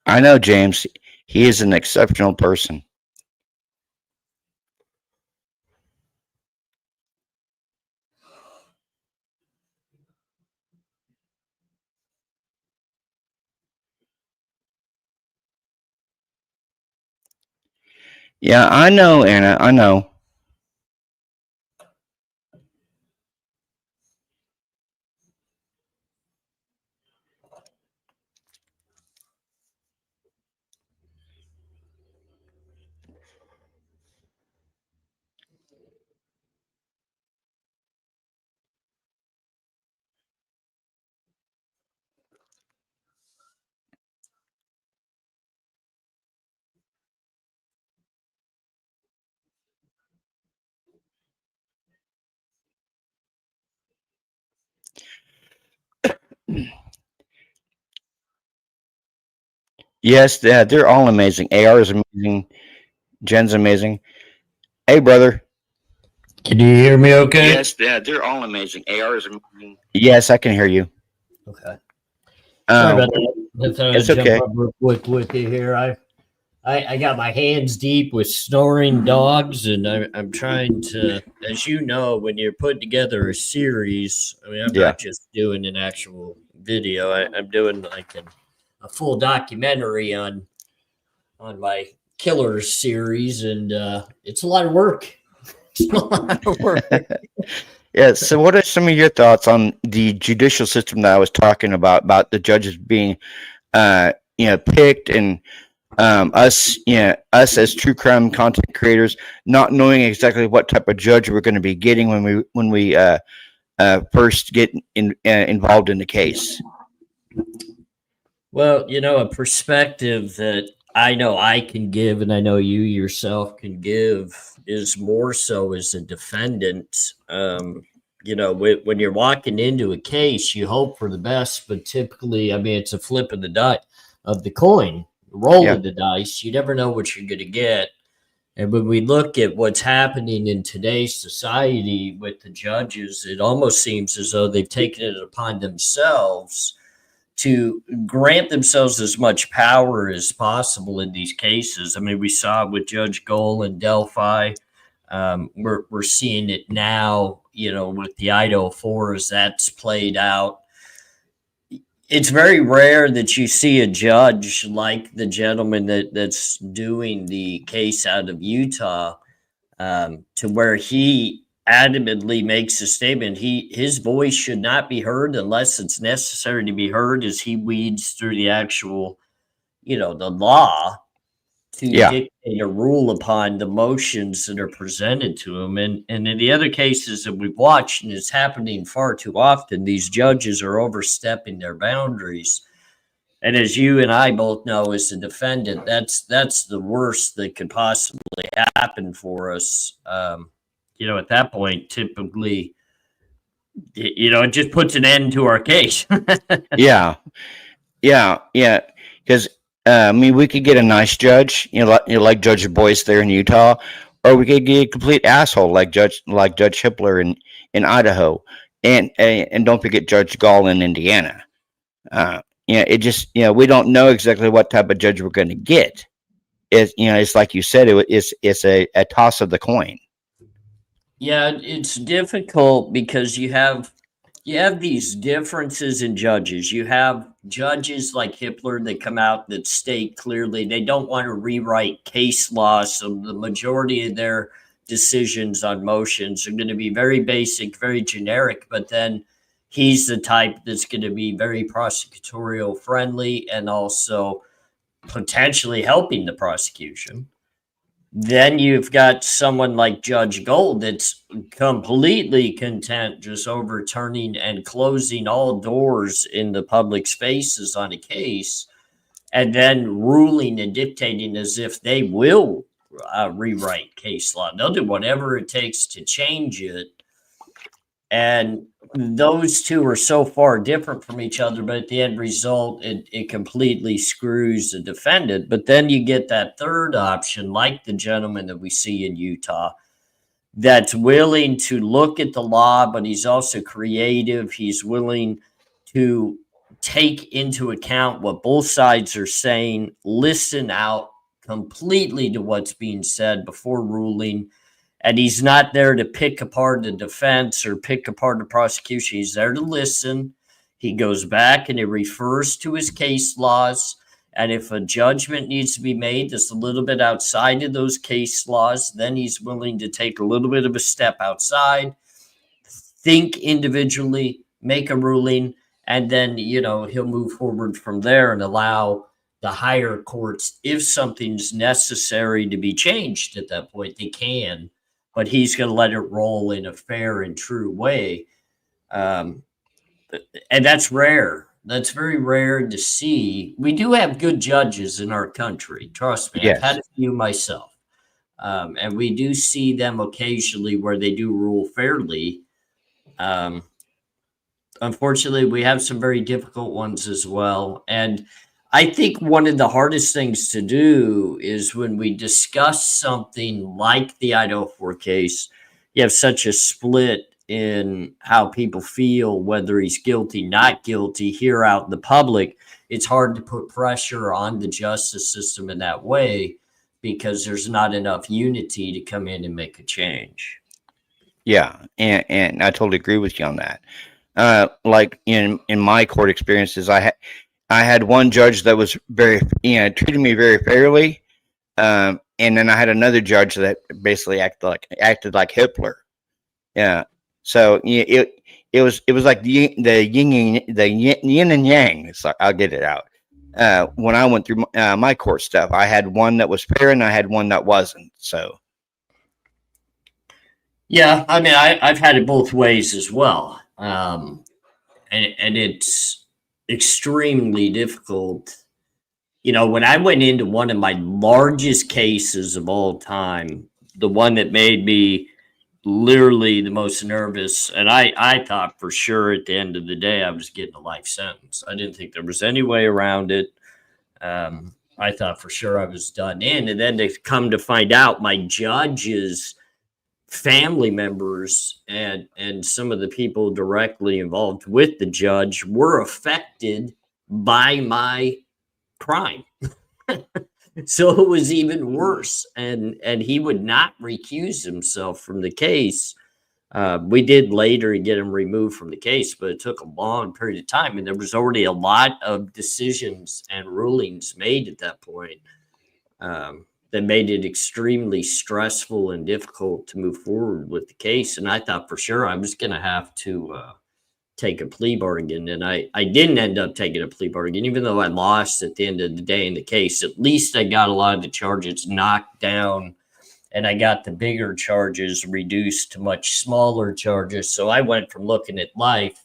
I know, James. He is an exceptional person. Yeah, I know, Anna. I know. Yes, they're all amazing. AR is amazing. Jen's amazing. Hey, brother. Can you hear me okay? Yes, they're all amazing. AR is amazing. Yes, I can hear you. Okay. Sorry about that. I thought It's I'd okay. jump up real quick with you here. I got my hands deep with snoring dogs, and I'm trying to, as you know, when you're putting together a series, I mean, I'm Yeah. not just doing an actual video. I'm doing like a full documentary on my Killers series, and it's a lot of work. It's a lot of work. Yeah. So, what are some of your thoughts on the judicial system that I was talking about the judges being, picked, and us as true crime content creators not knowing exactly what type of judge we're going to be getting when we first get involved in the case? Well, a perspective that I know I can give, and I know you yourself can give, is more so as a defendant. When you're walking into a case, you hope for the best, but typically, I mean, it's a flip of the coin, roll Yeah. of the dice. You never know what you're going to get. And when we look at what's happening in today's society with the judges, it almost seems as though they've taken it upon themselves to grant themselves as much power as possible in these cases. I mean, we saw it with Judge Gohl in Delphi. We're seeing it now, with the Idaho 4 as that's played out. It's very rare that you see a judge like the gentleman that's doing the case out of Utah, to where he adamantly makes a statement. His voice should not be heard unless it's necessary to be heard as he weeds through the actual, the law to dictate a rule upon the motions that are presented to him. And in the other cases that we've watched, and it's happening far too often, these judges are overstepping their boundaries. And as you and I both know, as a defendant, that's the worst that could possibly happen for us. At that point, typically, it just puts an end to our case. Yeah. Because we could get a nice judge, like Judge Boyce there in Utah, or we could get a complete asshole like Judge Hippler in Idaho, and don't forget Judge Gohl in Indiana. It just we don't know exactly what type of judge we're going to get. It's like you said, it's a toss of the coin. Yeah, it's difficult because you have these differences in judges. You have judges like Hippler that come out that state clearly they don't want to rewrite case law, so the majority of their decisions on motions are going to be very basic, very generic, but then he's the type that's going to be very prosecutorial friendly and also potentially helping the prosecution. Then you've got someone like Judge Gohl that's completely content just overturning and closing all doors in the public spaces on a case, and then ruling and dictating as if they will rewrite case law. They'll do whatever it takes to change it. And those two are so far different from each other, but at the end result, it completely screws the defendant. But then you get that third option, like the gentleman that we see in Utah, that's willing to look at the law, but he's also creative. He's willing to take into account what both sides are saying, listen out completely to what's being said before ruling. And he's not there to pick apart the defense or pick apart the prosecution. He's there to listen. He goes back and he refers to his case laws. And if a judgment needs to be made that's a little bit outside of those case laws, then he's willing to take a little bit of a step outside, think individually, make a ruling, and then, he'll move forward from there and allow the higher courts, if something's necessary to be changed at that point, they can. But he's going to let it roll in a fair and true way. And that's rare. That's very rare to see. We do have good judges in our country. Trust me. Yes. I've had a few myself. And we do see them occasionally where they do rule fairly. Unfortunately, we have some very difficult ones as well. And I think one of the hardest things to do is when we discuss something like the Idaho 4 case, you have such a split in how people feel, whether he's guilty, not guilty, here out in the public. It's hard to put pressure on the justice system in that way because there's not enough unity to come in and make a change. Yeah, and I totally agree with you on that. Like in my court experiences, I had one judge that was treated me very fairly, and then I had another judge that basically acted like Hippler. Yeah, so it was like the yin and yang. It's like, I'll get it out. When I went through my court stuff, I had one that was fair and I had one that wasn't. So yeah, I mean, I've had it both ways as well, and extremely difficult. You know, when I went into one of my largest cases of all time, the one that made me literally the most nervous, and I thought for sure at the end of the day I was getting a life sentence. I didn't think there was any way around it. I thought for sure I was done in, and then to come to find out my judge's family members and some of the people directly involved with the judge were affected by my crime. So it was even worse, and he would not recuse himself from the case. We did later get him removed from the case, but it took a long period of time, and there was already a lot of decisions and rulings made at that point that made it extremely stressful and difficult to move forward with the case. And I thought for sure I was going to have to take a plea bargain, and I didn't end up taking a plea bargain, even though I lost at the end of the day in the case. At least I got a lot of the charges knocked down, and I got the bigger charges reduced to much smaller charges. So I went from looking at life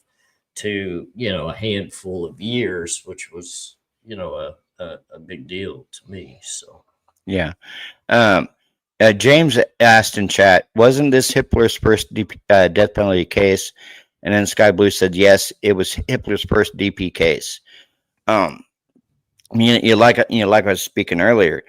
to, you know, a handful of years, which was, you know, a big deal to me. So Yeah. James asked in chat, wasn't this Hitler's first death penalty case? And then Sky Blue said, yes, it was Hitler's first DP case. Like I was speaking earlier,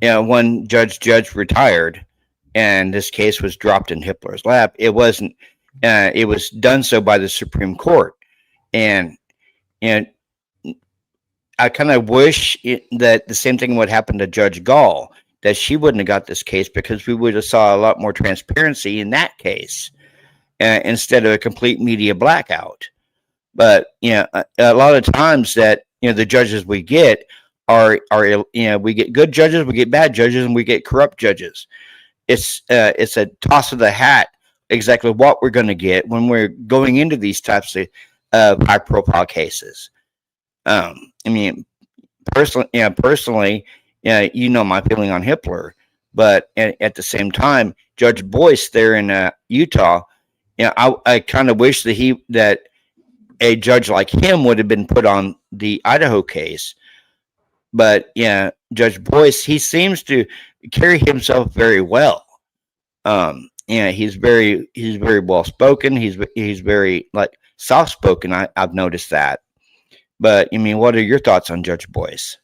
when Judge retired and this case was dropped in Hitler's lap, it wasn't, it was done so by the Supreme Court. And I kind of wish that the same thing would happen to Judge Gall, that she wouldn't have got this case, because we would have saw a lot more transparency in that case. Instead of a complete media blackout. But a lot of times that the judges we get are we get good judges, we get bad judges, and we get corrupt judges. It's a toss of the hat exactly what we're going to get when we're going into these types of high profile cases. Personally, my feeling on Hitler, but at the same time, Judge Boyce there in Utah. I kind of wish that a judge like him would have been put on the Idaho case. But Judge Boyce, he seems to carry himself very well. He's very well spoken. He's very soft spoken. I've noticed that. But what are your thoughts on Judge Boyce?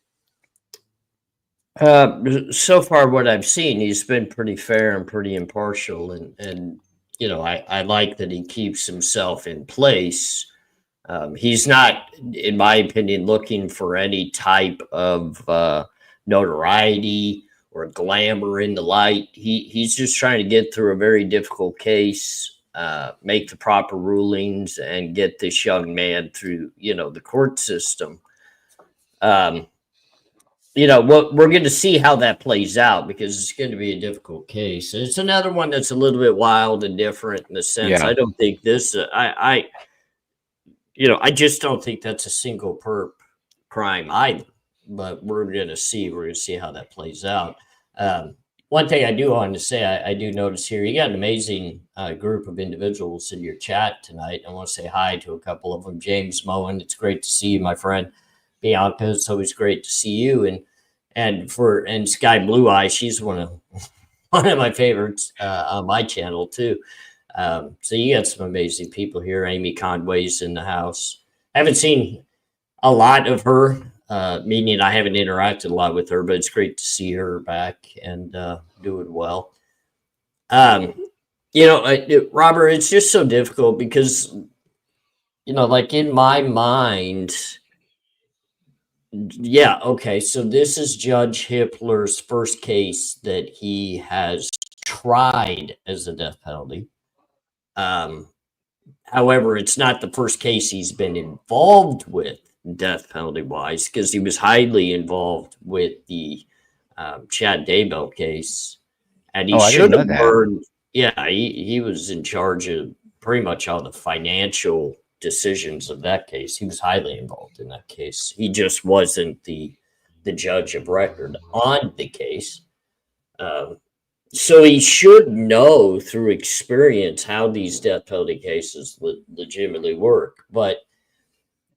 So far, what I've seen, he's been pretty fair and pretty impartial, and I like that he keeps himself in place. He's not, in my opinion, looking for any type of notoriety or glamour in the light. He's just trying to get through a very difficult case, make the proper rulings, and get this young man through, the court system. We're going to see how that plays out, because it's going to be a difficult case. It's another one that's a little bit wild and different in the sense. Yeah. I don't think this. I just don't think that's a single perp crime either. But we're going to see. We're going to see how that plays out. One thing I do want to say, I do notice here, you got an amazing group of individuals in your chat tonight. I want to say hi to a couple of them. James Moen, it's great to see you, my friend. Bianca, it's always great to see you, and Sky Blue Eye, she's one of my favorites on my channel too. So you got some amazing people here. Amy Conway's in the house. I haven't seen a lot of her, meaning I haven't interacted a lot with her, but it's great to see her back and doing well. Robert, it's just so difficult because, in my mind. Yeah, okay. So this is Judge Hitler's first case that he has tried as a death penalty. However, it's not the first case he's been involved with death penalty wise, because he was highly involved with the Chad Daybell case, and he should have learned. Yeah, he was in charge of pretty much all the financial decisions of that case. He was highly involved in that case. He just wasn't the judge of record on the case. So he should know through experience how these death penalty cases legitimately work. But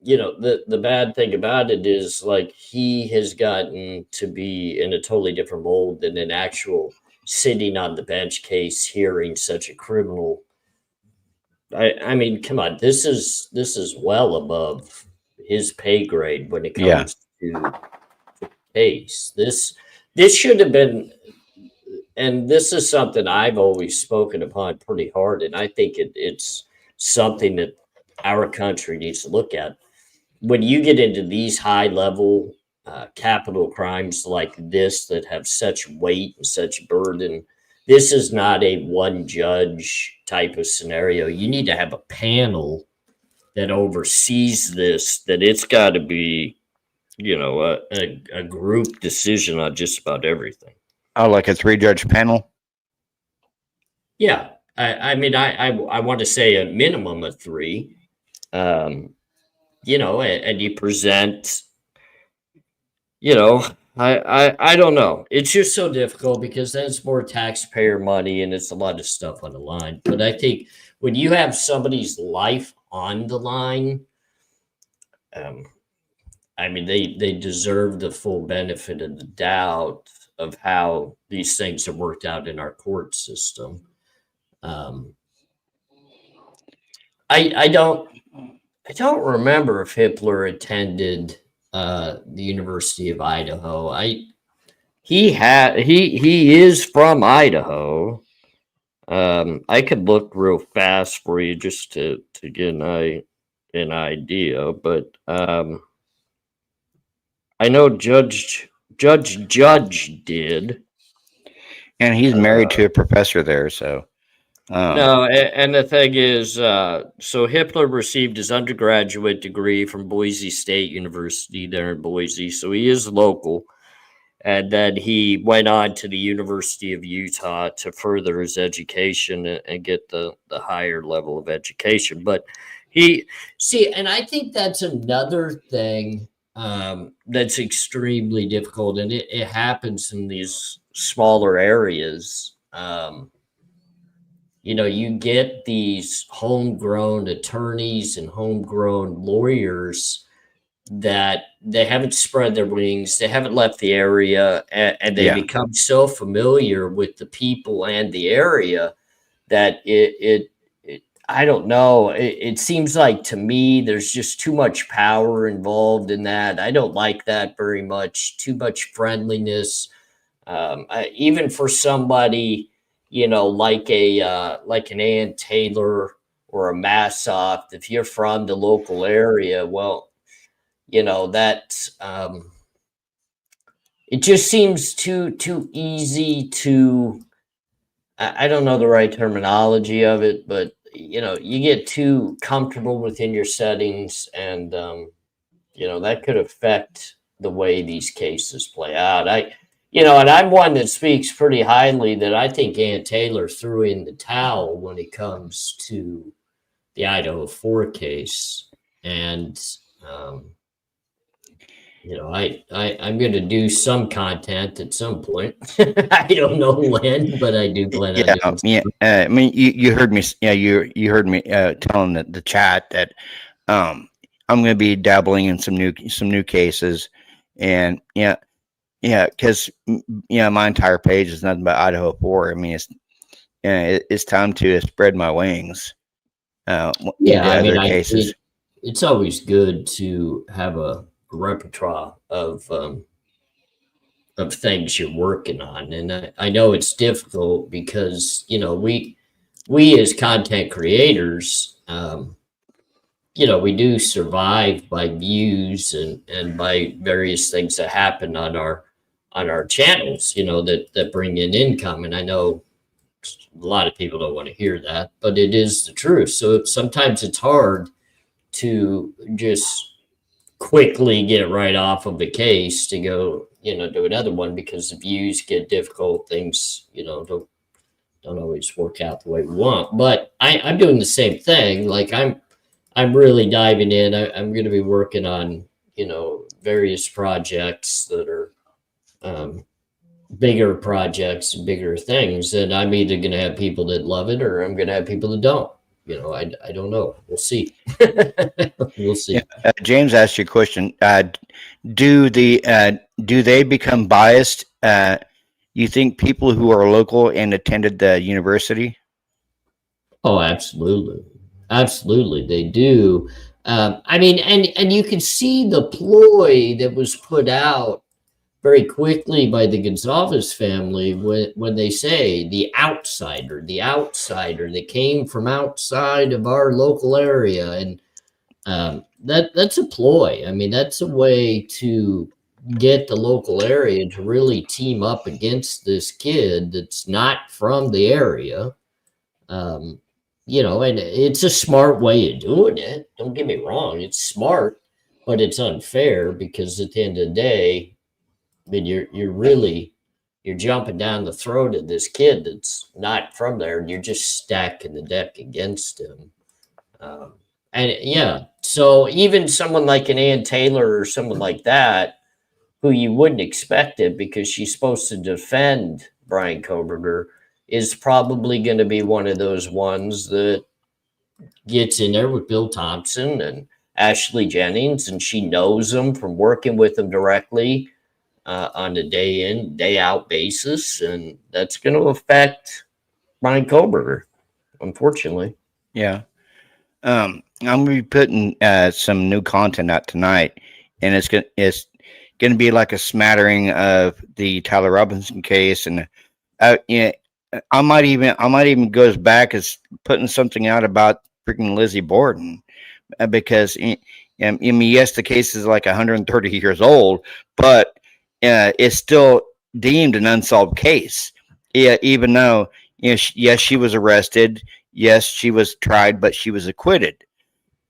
you know, the bad thing about it is like he has gotten to be in a totally different mold than an actual sitting on the bench case hearing such a criminal. I mean, come on, this is well above his pay grade when it comes to case. This should have been, and this is something I've always spoken upon pretty hard, and I think it's something that our country needs to look at. When you get into these high level capital crimes like this that have such weight and such burden, this is not a one judge type of scenario. You need to have a panel that oversees this, that it's got to be, you know, a group decision on just about everything. Oh, like a 3-judge panel? Yeah. I mean, I want to say a minimum of 3. You know, and you present, you know, I don't know. It's just so difficult because then it's more taxpayer money and it's a lot of stuff on the line. But I think when you have somebody's life on the line, I mean, they deserve the full benefit of the doubt of how these things are worked out in our court system. I don't remember if Hitler attended the University of Idaho. He is from Idaho. I could look real fast for you just to get an idea, but I know Judge did, and he's married to a professor there. So no, and the thing is, so Hitler received his undergraduate degree from Boise State University there in Boise, so he is local. And then he went on to the University of Utah to further his education and get the higher level of education. But and I think that's another thing that's extremely difficult, and it happens in these smaller areas. You know, you get these homegrown attorneys and homegrown lawyers that they haven't spread their wings, they haven't left the area, and they become so familiar with the people and the area that it I don't know. It seems like to me there's just too much power involved in that. I don't like that very much. Too much friendliness, even for somebody, you know, like an Ann Taylor or a Massoff. If you're from the local area, well, you know, that it just seems too easy to. I don't know the right terminology of it, but you know, you get too comfortable within your settings, and you know, that could affect the way these cases play out. And I'm one that speaks pretty highly that I think Ann Taylor threw in the towel when it comes to the Idaho 4 case. And, you know, I'm going to do some content at some point. I don't know when, but I do plan on doing I mean, you heard me. Yeah, you heard me telling the chat that I'm going to be dabbling in some new cases, and because my entire page is nothing but Idaho 4. I mean, it's time to spread my wings. Cases. It's always good to have a repertoire of things you're working on, and I know it's difficult because, you know, we as content creators, you know, we do survive by views and by various things that happen on our channels, you know, that bring in income. And I know a lot of people don't want to hear that, but it is the truth. So sometimes it's hard to just quickly get right off of a case to go, you know, do another one, because the views get difficult. Things, you know, don't always work out the way we want. But I'm doing the same thing. Like I'm really diving in. I'm going to be working on, you know, various projects that are bigger projects and bigger things. And I'm either going to have people that love it or I'm going to have people that don't. I don't know. We'll see. We'll see. Yeah. James asked you a question. Do they become biased? You think people who are local and attended the university? Oh, absolutely. Absolutely. They do. I mean, and you can see the ploy that was put out very quickly by the Gonzalez family when they say the outsider that came from outside of our local area. And that's a ploy. I mean, that's a way to get the local area to really team up against this kid that's not from the area. And it's a smart way of doing it. Don't get me wrong. It's smart, but it's unfair because at the end of the day, I mean, you're jumping down the throat of this kid that's not from there, and you're just stacking the deck against him. So even someone like an Ann Taylor or someone like that, who you wouldn't expect it because she's supposed to defend Bryan Kohberger, is probably going to be one of those ones that gets in there with Bill Thompson and Ashley Jennings, and she knows them from working with them directly on a day in, day out basis, and that's going to affect Bryan Kohberger, unfortunately. Yeah. I'm going to be putting some new content out tonight, and it's going to be like a smattering of the Tyler Robinson case, and I might even go as back as putting something out about freaking Lizzie Borden, because I mean, yes, the case is like 130 years old, but it's still deemed an unsolved case. Yeah, even though yes, she was arrested, yes, she was tried, but she was acquitted.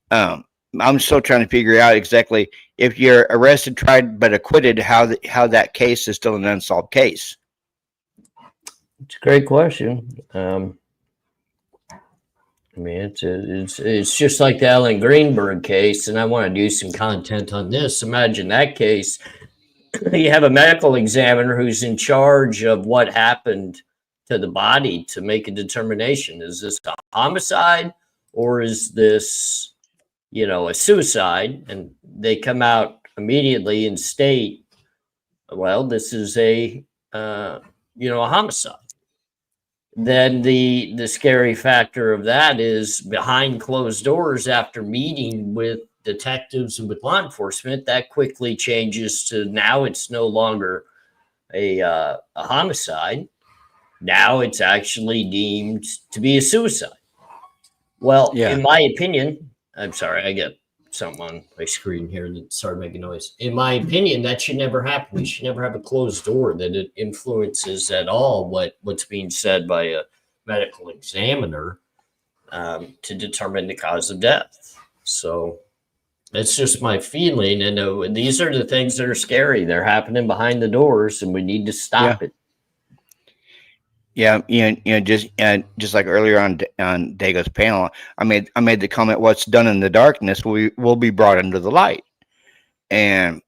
I'm still trying to figure out exactly if you're arrested, tried, but acquitted, how that case is still an unsolved case. It's a great question. I mean, it's just like the Alan Greenberg case, and I want to do some content on this. Imagine that case. You have a medical examiner who's in charge of what happened to the body to make a determination. Is this a homicide or is this, a suicide? And they come out immediately and state, well, this is a homicide. Then the scary factor of that is behind closed doors, after meeting with detectives and with law enforcement, that quickly changes to now it's no longer a homicide. Now it's actually deemed to be a suicide. Well, in my opinion, I'm sorry, I get something on my screen here that started making noise. In my opinion, that should never happen. We should never have a closed door that it influences at all what's being said by a medical examiner to determine the cause of death. So that's just my feeling. And these are the things that are scary. They're happening behind the doors, and we need to stop it. Yeah, just like earlier on Dago's panel, I made the comment: "What's done in the darkness will be brought into the light," and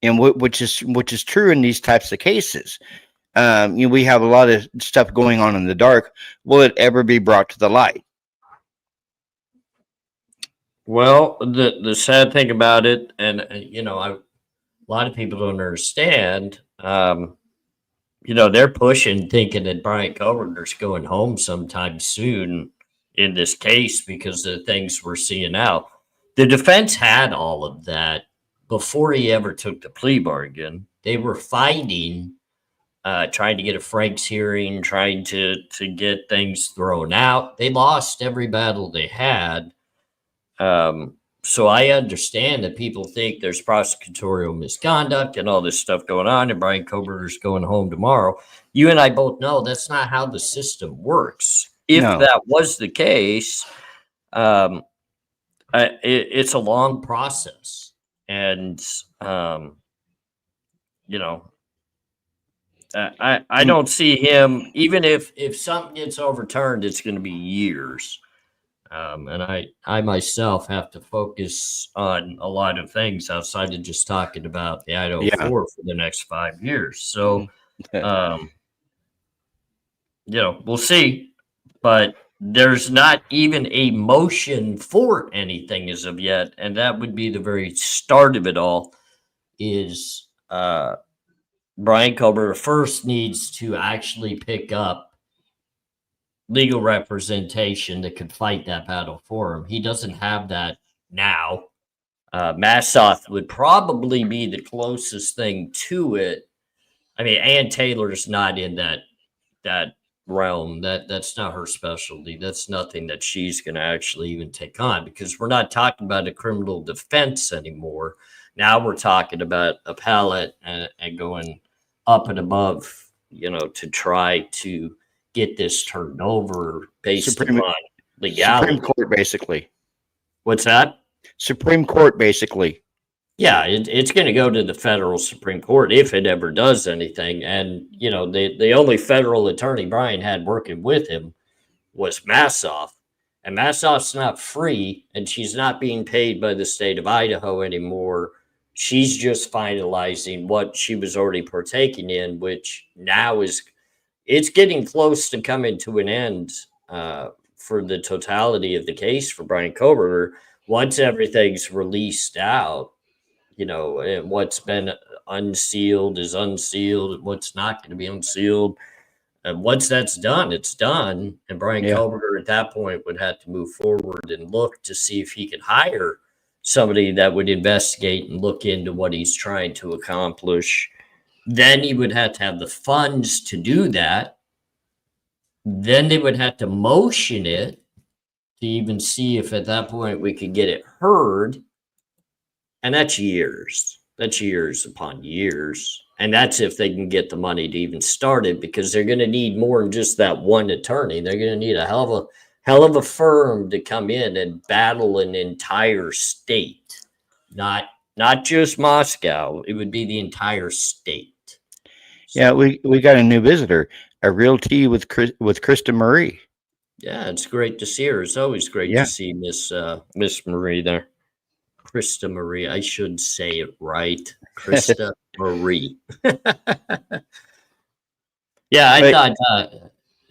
which is true in these types of cases. We have a lot of stuff going on in the dark. Will it ever be brought to the light? Well, the sad thing about it, and a lot of people don't understand. They're pushing, thinking that Bryan Kohberger's going home sometime soon in this case because of the things we're seeing now. The defense had all of that before he ever took the plea bargain. They were fighting, trying to get a Franks hearing, trying to get things thrown out. They lost every battle they had. So I understand that people think there's prosecutorial misconduct and all this stuff going on, and Bryan Kohberger's going home tomorrow. You and I both know that's not how the system works. If that was the case, it's a long process. And, I don't see him, even if something gets overturned, it's going to be years. And I myself have to focus on a lot of things outside of just talking about the Idaho 4 for the next 5 years. So, we'll see. But there's not even a motion for anything as of yet, and that would be the very start of it all. Is Brian Kober first needs to actually pick up legal representation that could fight that battle for him. He doesn't have that now. Massoff would probably be the closest thing to it. I mean, Ann Taylor's not in that realm. That's not her specialty. That's nothing that she's going to actually even take on, because we're not talking about a criminal defense anymore. Now we're talking about appellate and going up and above, to try to get this turned over based on legality. Supreme Court, basically. What's that? Supreme Court, basically. Yeah, it's going to go to the federal Supreme Court if it ever does anything. And, the only federal attorney Brian had working with him was Massoff. And Massoff's not free, and she's not being paid by the state of Idaho anymore. She's just finalizing what she was already partaking in, which now it's getting close to coming to an end for the totality of the case for Brian Kober. Once everything's released out, and what's been unsealed is unsealed, and what's not going to be unsealed. And once that's done, it's done. And Brian Kober at that point would have to move forward and look to see if he could hire somebody that would investigate and look into what he's trying to accomplish. Then he would have to have the funds to do that. Then they would have to motion it to even see if at that point we could get it heard. And that's years. That's years upon years. And that's if they can get the money to even start it, because they're going to need more than just that one attorney. They're going to need a hell of a firm to come in and battle an entire state, not just Moscow. It would be the entire state. Yeah, we got a new visitor, a real tea with Krista Marie. Yeah, it's great to see her. It's always great to see Miss Marie there. Krista Marie. I should say it right. Krista Marie. Yeah, I thought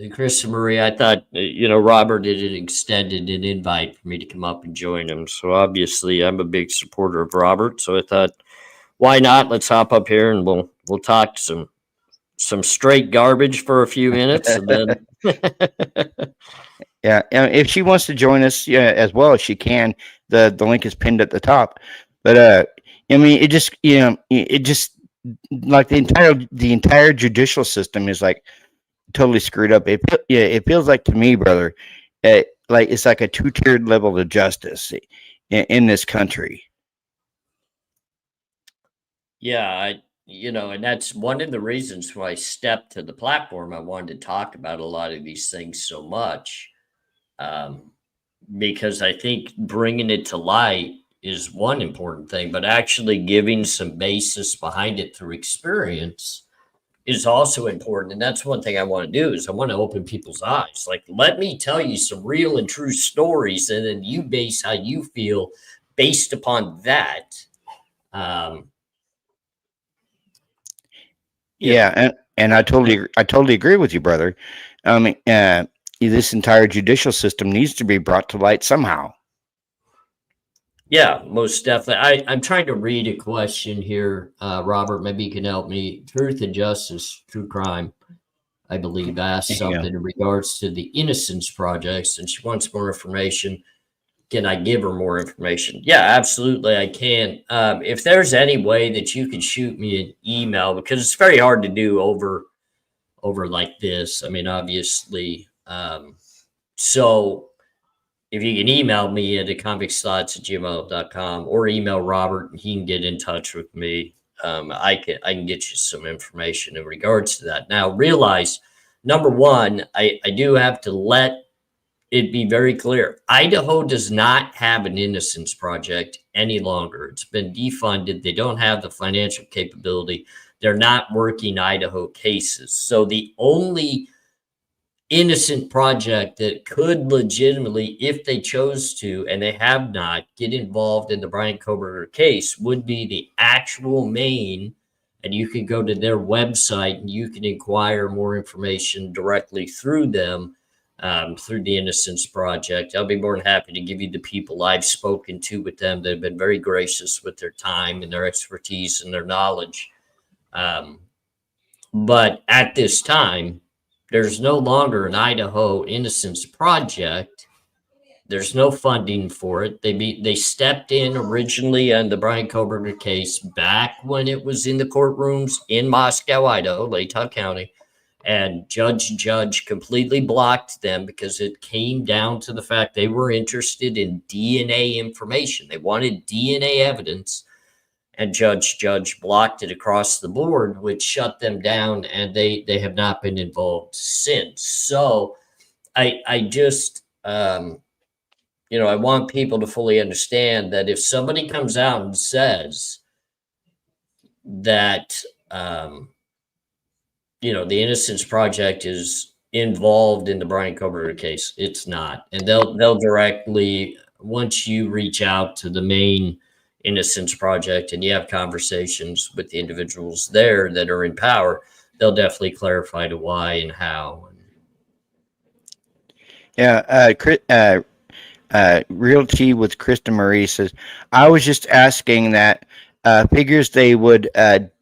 Krista Marie, I thought, Robert had extended an invite for me to come up and join him. So obviously I'm a big supporter of Robert. So I thought, why not? Let's hop up here and we'll talk some straight garbage for a few minutes. And then yeah, if she wants to join us as well, she can. The link is pinned at the top. But I mean, it just like the entire judicial system is like totally screwed up. It feels like to me, brother, like it's like a two-tiered level of justice in this country. Yeah, and that's one of the reasons why I stepped to the platform. I wanted to talk about a lot of these things so much, because I think bringing it to light is one important thing, but actually giving some basis behind it through experience is also important. And that's one thing I want to do is I want to open people's eyes. Like, let me tell you some real and true stories, and then you base how you feel based upon that. Yeah, and I totally agree with you, brother. This entire judicial system needs to be brought to light somehow. Yeah, most definitely. I'm trying to read a question here, Robert. Maybe you can help me. Truth and Justice, True Crime, I believe, asked something in regards to the Innocence Projects, and she wants more information. Can I give her more information? Yeah, absolutely, I can. If there's any way that you could shoot me an email, because it's very hard to do over like this. I mean, obviously. So if you can email me at convictsthoughts@gmail.com or email Robert and he can get in touch with me, I can get you some information in regards to that. Now, realize, number one, I do have to let it be very clear. Idaho does not have an Innocence Project any longer. It's been defunded. They don't have the financial capability. They're not working Idaho cases. So the only innocent project that could legitimately, if they chose to, and they have not, get involved in the Brian Kober case would be the actual Maine. And you can go to their website and you can inquire more information directly through them. through the Innocence Project. I'll be more than happy to give you the people I've spoken to with them that have been very gracious with their time and their expertise and their knowledge. But at this time, there's no longer an Idaho Innocence Project. There's no funding for it. They stepped in originally on the Brian Kohberger case back when it was in the courtrooms in Moscow, Idaho, Latah County. And Judge completely blocked them because it came down to the fact they were interested in DNA information. They wanted DNA evidence, and Judge blocked it across the board, which shut them down, and they have not been involved since. So I just, I want people to fully understand that if somebody comes out and says that, the Innocence Project is involved in the Brian Kohberger case, it's not. And they'll directly, once you reach out to the main Innocence Project and you have conversations with the individuals there that are in power, they'll definitely clarify to why and how. Yeah, Realty with Krista Marie says, I was just asking that figures they would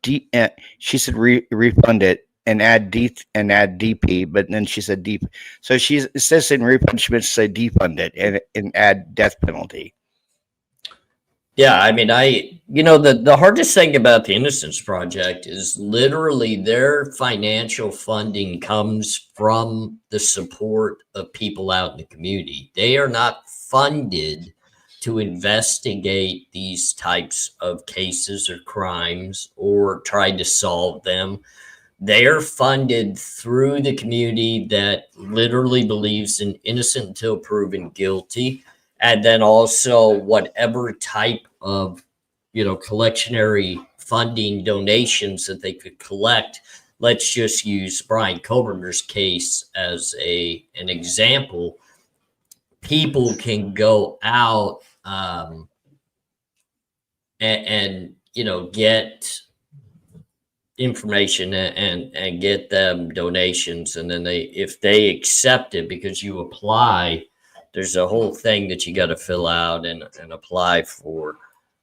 she said refund it and add DP, but then she said deep. So it says in refund, she meant to say defund it and add death penalty. Yeah, I mean, the hardest thing about the Innocence Project is literally their financial funding comes from the support of people out in the community. They are not funded to investigate these types of cases or crimes or try to solve them. They are funded through the community that literally believes in innocent until proven guilty. And then also whatever type of, collectionary funding donations that they could collect. Let's just use Brian Kohberger's case as an example. People can go out and get information and get them donations. And then if they accept it, because you apply, there's a whole thing that you got to fill out and apply for.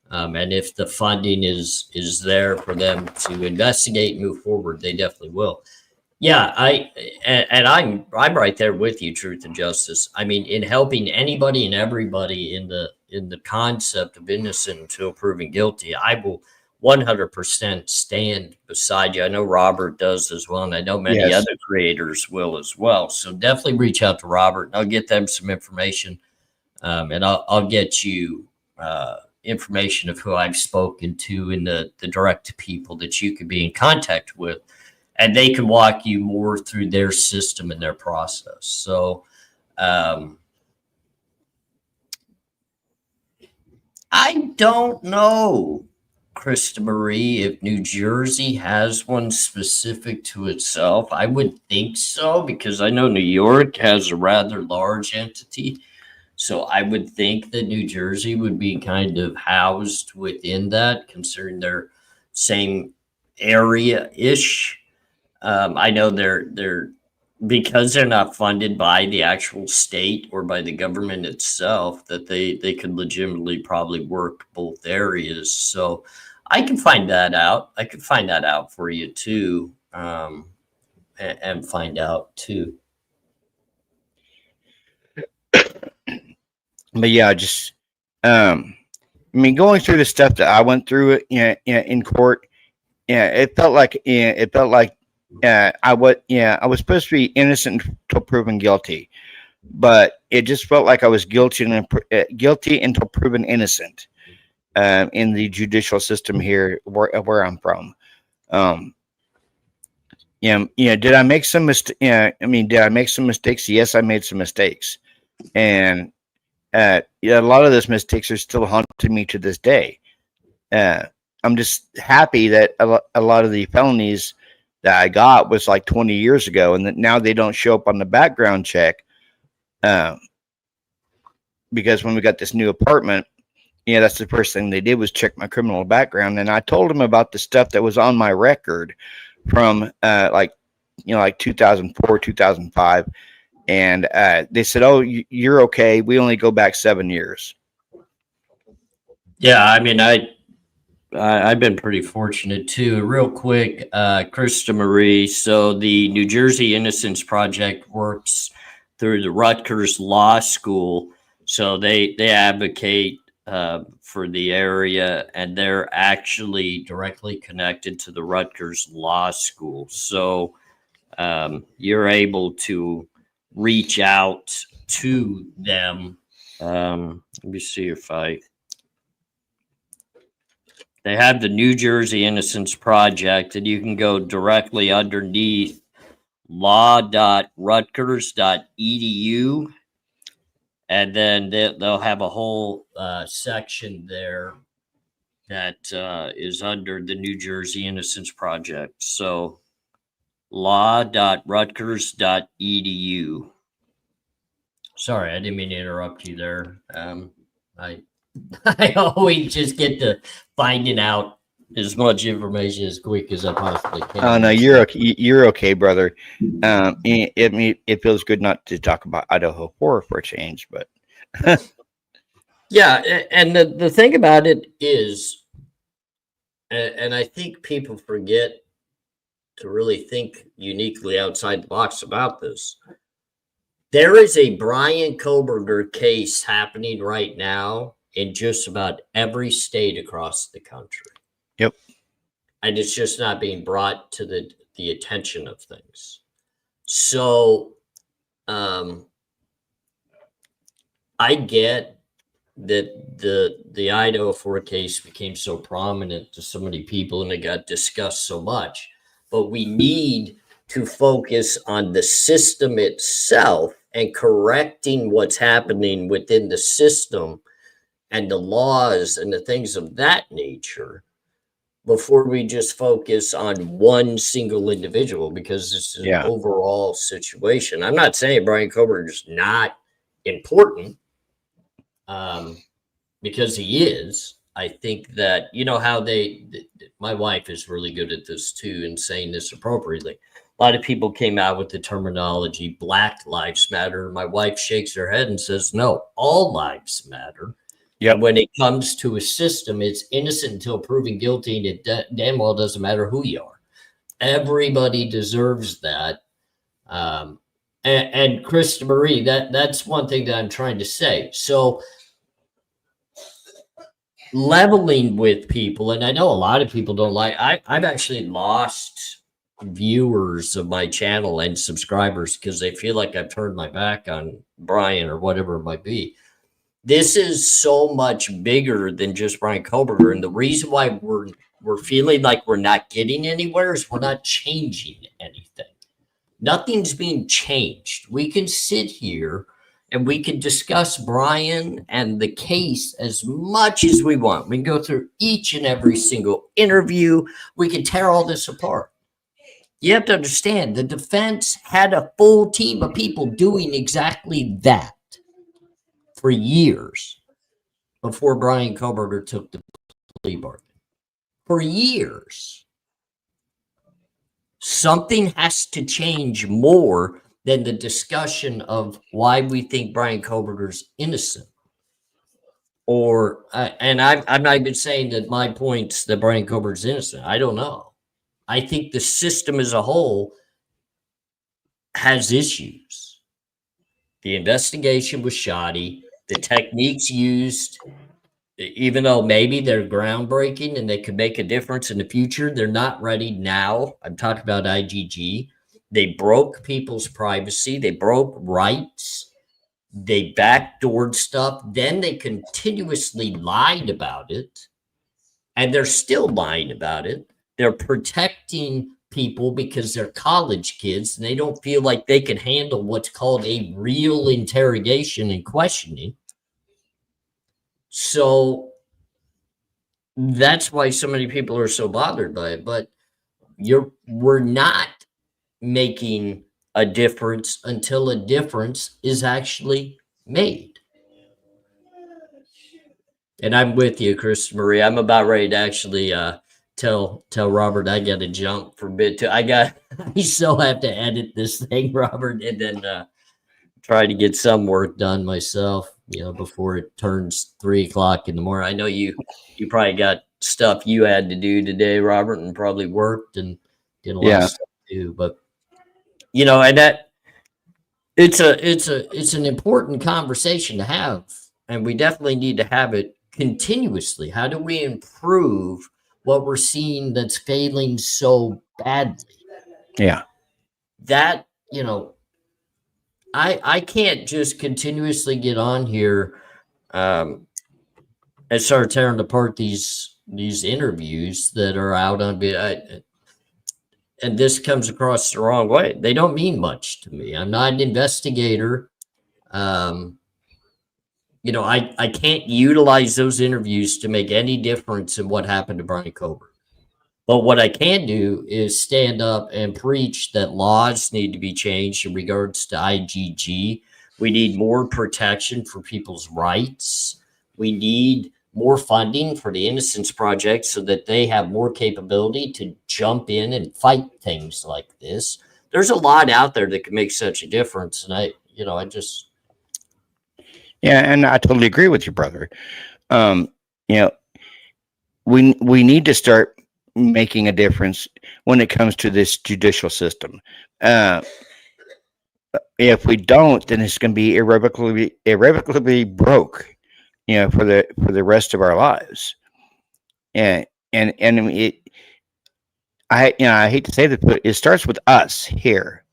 And if the funding is there for them to investigate and move forward, they definitely will. Yeah, I'm right there with you, Truth and Justice. I mean, in helping anybody and everybody in the concept of innocent until proven guilty, I will 100% stand beside you. I know Robert does as well, and I know many other creators will as well. So definitely reach out to Robert, and I'll get them some information, and I'll get you information of who I've spoken to and the direct people that you could be in contact with, and they can walk you more through their system and their process. So I don't know, Krista Marie, if New Jersey has one specific to itself. I would think so, because I know New York has a rather large entity. So I would think that New Jersey would be kind of housed within that, considering they're same area-ish. I know they're because they're not funded by the actual state or by the government itself, that they could legitimately probably work both areas. So I can find that out. I could find that out for you too, and find out too. But yeah, just going through the stuff that I went through in court, it felt like I was supposed to be innocent until proven guilty, but it just felt like I was guilty until proven innocent in the judicial system here where I'm from. Did I make some mistakes? Did I make some mistakes? Yes, I made some mistakes, and a lot of those mistakes are still haunting me to this day. I'm just happy that a lot of the felonies that I got was like 20 years ago, and that now they don't show up on the background check. Because when we got this new apartment, that's the first thing they did was check my criminal background. And I told them about the stuff that was on my record from like 2004, 2005. And they said, "Oh, you're okay. We only go back 7 years." Yeah, I mean, I've been pretty fortunate too. Real quick, Krista Marie. So the New Jersey Innocence Project works through the Rutgers Law School. So they advocate for the area, and they're actually directly connected to the Rutgers Law School. So you're able to reach out to them. Let me see if they have the New Jersey Innocence Project, and you can go directly underneath law.rutgers.edu, and then they'll have a whole section there that is under the New Jersey Innocence Project. So law.rutgers.edu. Sorry, I didn't mean to interrupt you there. I always just get to finding out as much information as quick as I possibly can. Oh no, you're okay. You're okay, brother. It feels good not to talk about Idaho horror for a change, but yeah. And the thing about it is, and I think people forget to really think uniquely outside the box about this. There is a Bryan Kohberger case happening right now in just about every state across the country. Yep. And it's just not being brought to the attention of things. So I get that the Idaho 4 case became so prominent to so many people and it got discussed so much, but we need to focus on the system itself and correcting what's happening within the system and the laws and the things of that nature before we just focus on one single individual, because it's an overall situation. I'm not saying Bryan Kohberger is not important, because he is. I think that, you know how my wife is really good at this too, and saying this appropriately. A lot of people came out with the terminology Black Lives Matter. My wife shakes her head and says, no, all lives matter. Yeah. When it comes to a system, it's innocent until proven guilty, and it damn well doesn't matter who you are. Everybody deserves that. And Krista Marie, that's one thing that I'm trying to say. So leveling with people, and I know a lot of people don't like, I've actually lost viewers of my channel and subscribers because they feel like I've turned my back on Bryan or whatever it might be. This is so much bigger than just Bryan Kohberger, and the reason why we're feeling like we're not getting anywhere is we're not changing anything. Nothing's being changed. We can sit here and we can discuss Bryan and the case as much as we want. We can go through each and every single interview. We can tear all this apart. You have to understand, the defense had a full team of people doing exactly that for years before Bryan Kohberger took the plea bargain. For years. Something has to change more than the discussion of why we think Bryan Kohberger's innocent. Or, and I'm not even saying that my point's that Bryan Kohberger's innocent. I don't know. I think the system as a whole has issues. The investigation was shoddy. The techniques used, even though maybe they're groundbreaking and they could make a difference in the future, they're not ready now. I'm talking about IGG. They broke people's privacy. They broke rights. They backdoored stuff. Then they continuously lied about it. And they're still lying about it. They're protecting people because they're college kids and they don't feel like they can handle what's called a real interrogation and questioning. So that's why so many people are so bothered by it. But we're not making a difference until a difference is actually made. And I'm with you, Krista Marie. I'm about ready to actually tell Robert I got to jump for a bit too. I still have to edit this thing, Robert, and then try to get some work done myself, you know, before it turns 3 o'clock in the morning. I know you probably got stuff you had to do today, Robert, and probably worked and did a lot of stuff too. But you know, and that it's an important conversation to have, and we definitely need to have it continuously. How do we improve what we're seeing that's failing so badly? Yeah. That, you know, I can't just continuously get on here and start tearing apart these interviews that are out on and this comes across the wrong way. They don't mean much to me. I'm not an investigator. You know, I can't utilize those interviews to make any difference in what happened to Brian Coburn. But what I can do is stand up and preach that laws need to be changed in regards to IGG. We need more protection for people's rights. We need more funding for the Innocence Project so that they have more capability to jump in and fight things like this. There's a lot out there that can make such a difference. And yeah, and I totally agree with you, brother. You know, we need to start making a difference when it comes to this judicial system. If we don't, then it's going to be irrevocably broke, you know, for the rest of our lives. I hate to say this, but it starts with us here.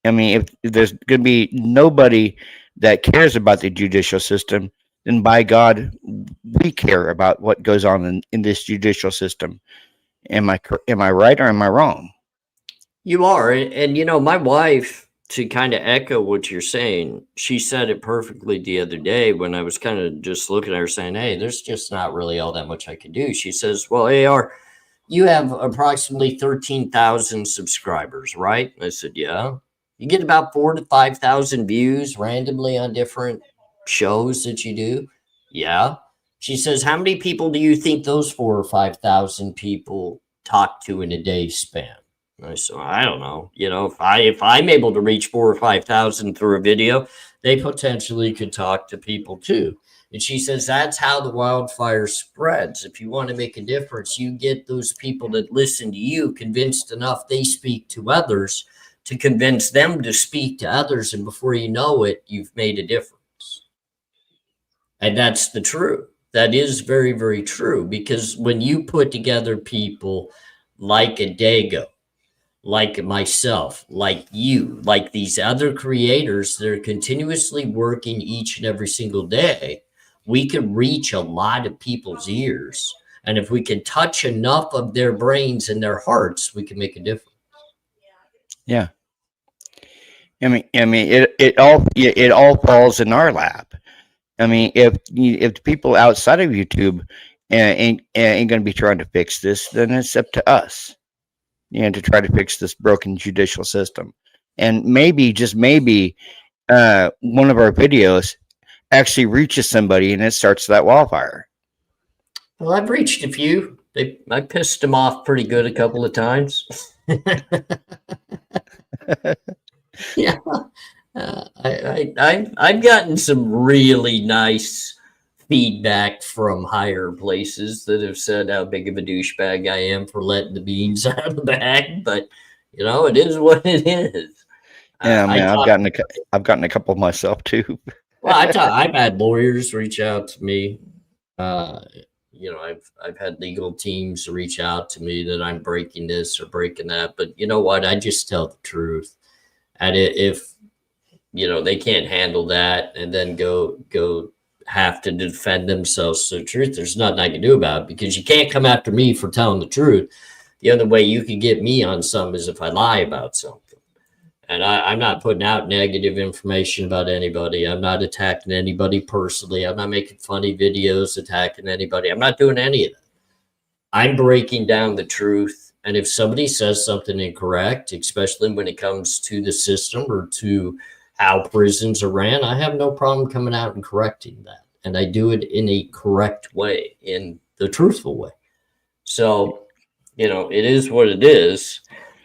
I mean, if there's going to be nobody that cares about the judicial system, then by God, we care about what goes on in this judicial system. Am I right or am I wrong? You are. And you know, my wife, to kind of echo what you're saying, she said it perfectly the other day when I was kind of just looking at her saying, hey, there's just not really all that much I can do. She says, well, AR, you have approximately 13,000 subscribers, right? I said, yeah. You get about 4,000 to 5,000 views randomly on different shows that you do. Yeah. She says, how many people do you think those 4,000 or 5,000 people talk to in a day span? I said, I don't know. You know, if I'm able to reach 4,000 or 5,000 through a video, they potentially could talk to people too. And she says, that's how the wildfire spreads. If you want to make a difference, you get those people that listen to you convinced enough they speak to others to convince them to speak to others. And before you know it, you've made a difference. And that's the truth. That is very, very true. Because when you put together people like a Dago, like myself, like you, like these other creators that are continuously working each and every single day, we can reach a lot of people's ears. And if we can touch enough of their brains and their hearts, we can make a difference. Yeah. I mean, it all falls in our lap. I mean, if the people outside of YouTube ain't going to be trying to fix this, then it's up to us, you know, to try to fix this broken judicial system. And maybe, just maybe, one of our videos actually reaches somebody and it starts that wildfire. Well, I've reached a few. I pissed them off pretty good a couple of times. Yeah. I've gotten some really nice feedback from higher places that have said how big of a douchebag I am for letting the beans out of the bag, but you know, it is what it is. Yeah, man, I've gotten a couple myself too. Well, I've had lawyers reach out to me. You know, I've had legal teams reach out to me that I'm breaking this or breaking that, but you know what? I just tell the truth. And if you know they can't handle that and then go have to defend themselves to the truth, there's nothing I can do about it, because you can't come after me for telling the truth. The only way you could get me on something is if I lie about something. And I'm not putting out negative information about anybody. I'm not attacking anybody personally. I'm not making funny videos attacking anybody. I'm not doing any of that. I'm breaking down the truth. And if somebody says something incorrect, especially when it comes to the system or to how prisons are ran, I have no problem coming out and correcting that. And I do it in a correct way, in the truthful way. So, you know, it is what it is.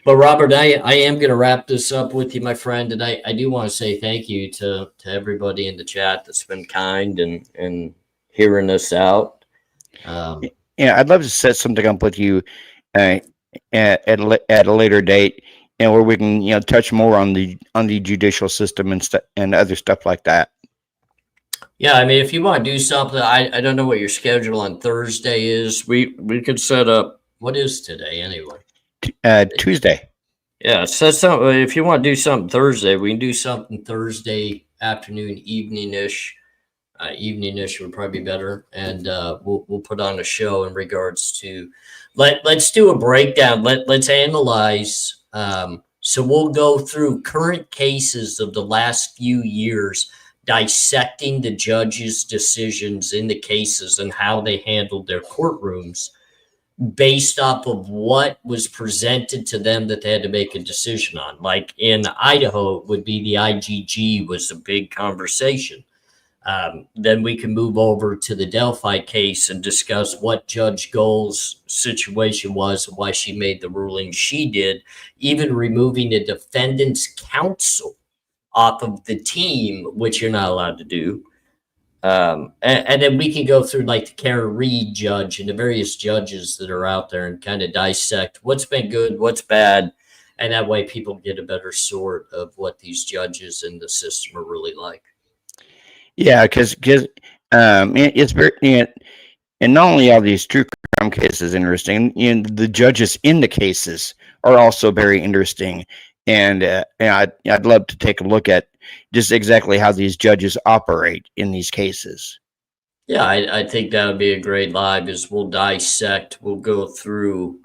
But Robert, I am going to wrap this up with you, my friend, and I do want to say thank you to everybody in the chat that's been kind and hearing us out. Yeah, I'd love to set something up with you at a later date, and where we can touch more on the judicial system and other stuff like that. Yeah, I mean, if you want to do something, I don't know what your schedule on Thursday is. We could set up. What is today anyway? Tuesday. Yeah, set something. If you want to do something Thursday, we can do something Thursday afternoon, evening-ish. Evening-ish would probably be better, and we'll put on a show in regards to. Let's do a breakdown. Let's analyze. So we'll go through current cases of the last few years, dissecting the judges' decisions in the cases and how they handled their courtrooms based off of what was presented to them that they had to make a decision on. Like in Idaho, it would be the IGG was a big conversation. Then we can move over to the Delphi case and discuss what Judge Gold's situation was and why she made the ruling she did, even removing the defendant's counsel off of the team, which you're not allowed to do. And then we can go through like the Karen Reed judge and the various judges that are out there and kind of dissect what's been good, what's bad. And that way people get a better sort of what these judges in the system are really like. Yeah, because it's very, and not only are these true crime cases interesting, the judges in the cases are also very interesting. And I'd love to take a look at just exactly how these judges operate in these cases. Yeah, I think that would be a great live. Is we'll dissect, we'll go through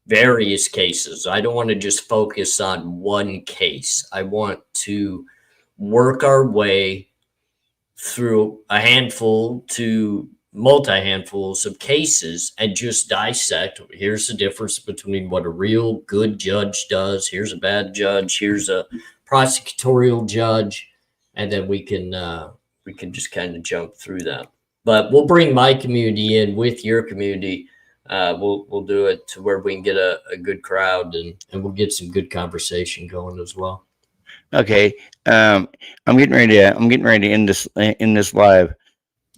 various cases. I don't want to just focus on one case. I want to work our way through a handful to multi-handfuls of cases and just dissect. Here's the difference between what a real good judge does. Here's a bad judge. Here's a prosecutorial judge. And then we can just kind of jump through that. But we'll bring my community in with your community. We'll do it to where we can get a good crowd and we'll get some good conversation going as well. Okay. I'm getting ready to end this live.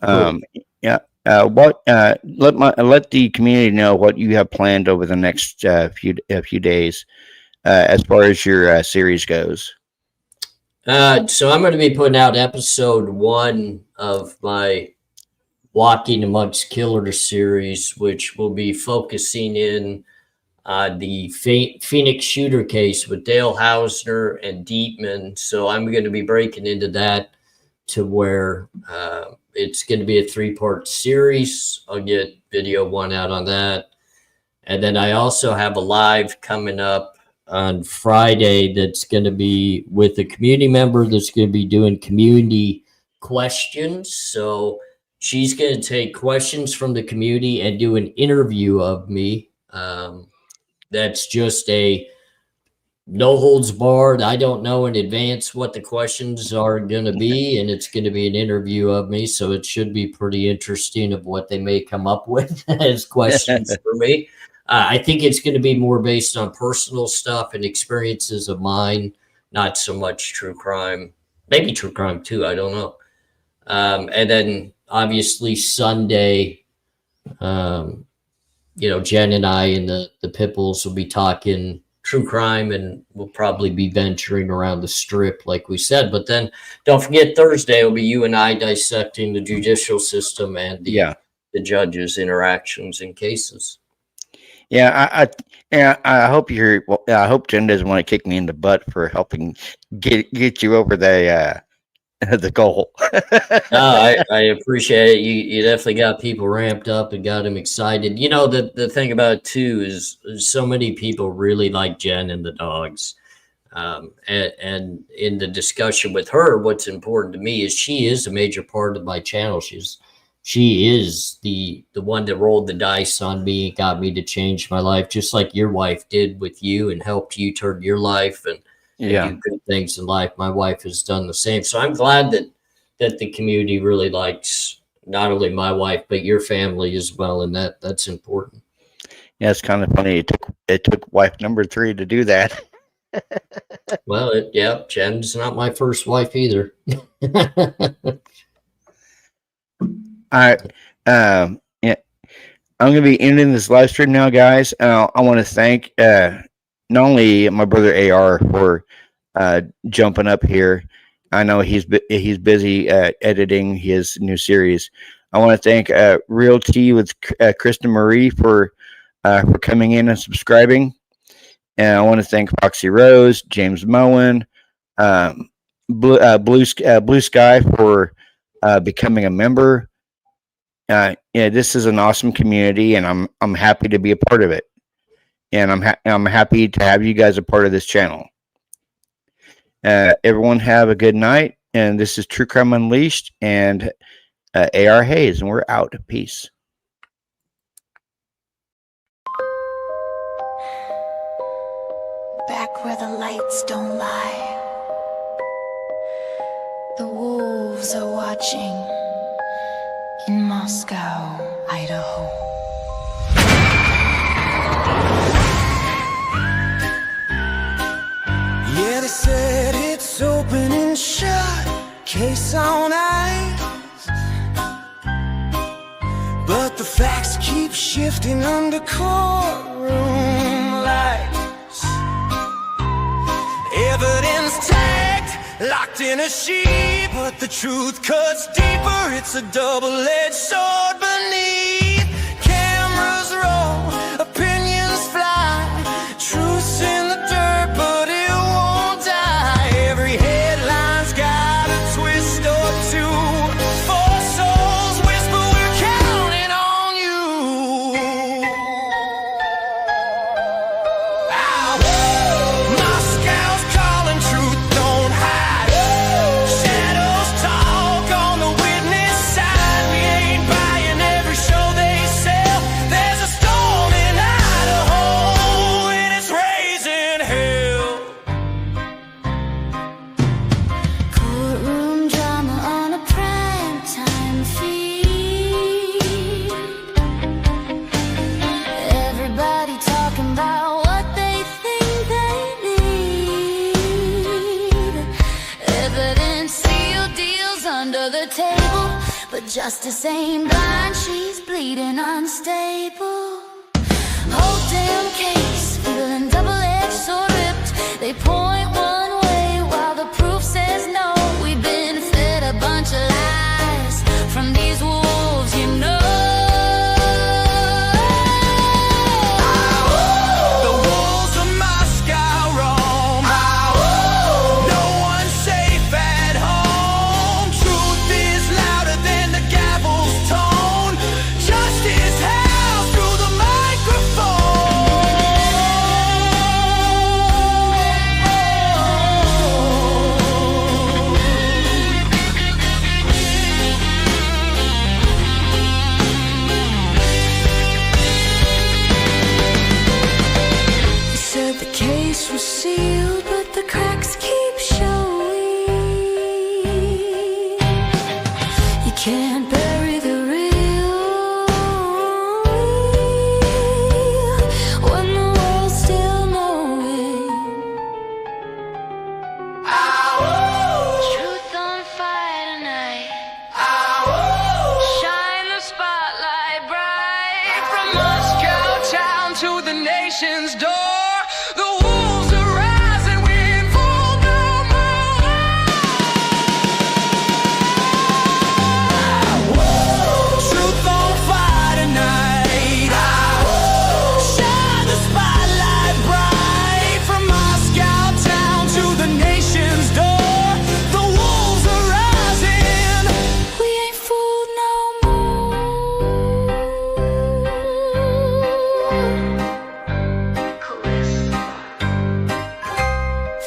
Cool. Yeah. Let the community know what you have planned over the next few days, as far as your series goes. So I'm going to be putting out episode 1 of my Walking Amongst Killers series, which will be focusing in the Phoenix shooter case with Dale Hausner and Dietman. So I'm going to be breaking into that to where it's going to be a 3-part series. I'll get video 1 out on that. And then I also have a live coming up on Friday that's going to be with a community member that's going to be doing community questions. So she's going to take questions from the community and do an interview of me. That's just a no holds barred. I don't know in advance what the questions are going to be, and it's going to be an interview of me. So it should be pretty interesting of what they may come up with as questions for me. I think it's going to be more based on personal stuff and experiences of mine, not so much true crime. Maybe true crime too. I don't know. And then obviously Sunday, Jen and I and the Pipples will be talking true crime, and we'll probably be venturing around the strip like we said. But then don't forget Thursday will be you and I dissecting the judicial system and the judges' interactions in cases. Yeah, I hope I hope Jen doesn't want to kick me in the butt for helping get you over the goal. No, I appreciate it. You definitely got people ramped up and got them excited. You know, the thing about it too is so many people really like Jen and the dogs. And in the discussion with her, what's important to me is she is a major part of my channel. She is the one that rolled the dice on me and got me to change my life, just like your wife did with you and helped you turn your life and do good things in life. My wife has done the same. So I'm glad that the community really likes not only my wife, but your family as well. And that's important. Yeah, it's kind of funny. It took wife number 3 to do that. Well, yeah, Jen's not my first wife either. All right. Yeah, I'm gonna be ending this live stream now, guys. I want to thank not only my brother AR for jumping up here. I know he's busy editing his new series. I want to thank Real Tea with Kristen Marie for coming in and subscribing. And I want to thank Foxy Rose, James Moen, Blue Sky for becoming a member. Yeah, this is an awesome community, and I'm happy to be a part of it. And I'm happy to have you guys a part of this channel. Everyone have a good night. And this is True Crime Unleashed and AR Hayes, and we're out. Peace. Back where the lights don't lie, the wolves are watching in Moscow, Idaho. Yeah, they said it's open and shut, case on ice, but the facts keep shifting under courtroom lights. Evidence tagged, locked in a sheet, but the truth cuts deeper. It's a double-edged sword beneath. Cameras roll, opinions fly, truth's in the dirt, but it won't die. Every headline's got a twist or two. Four souls whisper, we're counting on you. Moscow's calling, truth don't hide. Shadows talk on the witness side. We ain't buying every show they sell. There's a storm in Idaho and it's raising hell. Courtroom drama on a primetime feed. Everybody talking about what they think they need. Evidence, sealed deals under the table, but justice ain't blind, she's bleeding unstable. Whole damn case feeling double-edged, sword ripped. They point one way while the proof says no. We've been fed a bunch of lies from these wolves, you know. The wolves of Moscow roam. No one's safe at home. Truth is louder than the gavel's tone. Justice howls through the microphone. They said the case was sealed, but the cracks keep showing. You can't bury the real when the world's still knowing. Truth on fire tonight. Shine the spotlight bright. From Moscow town to the nation's door, the wolves are rising, we ain't fooled no more. Truth on fire tonight. Shine the spotlight bright. From Moscow town to the nation's door, the wolves are rising. We ain't fooled no more.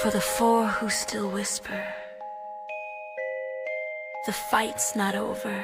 For the four who still whisper, the fight's not over.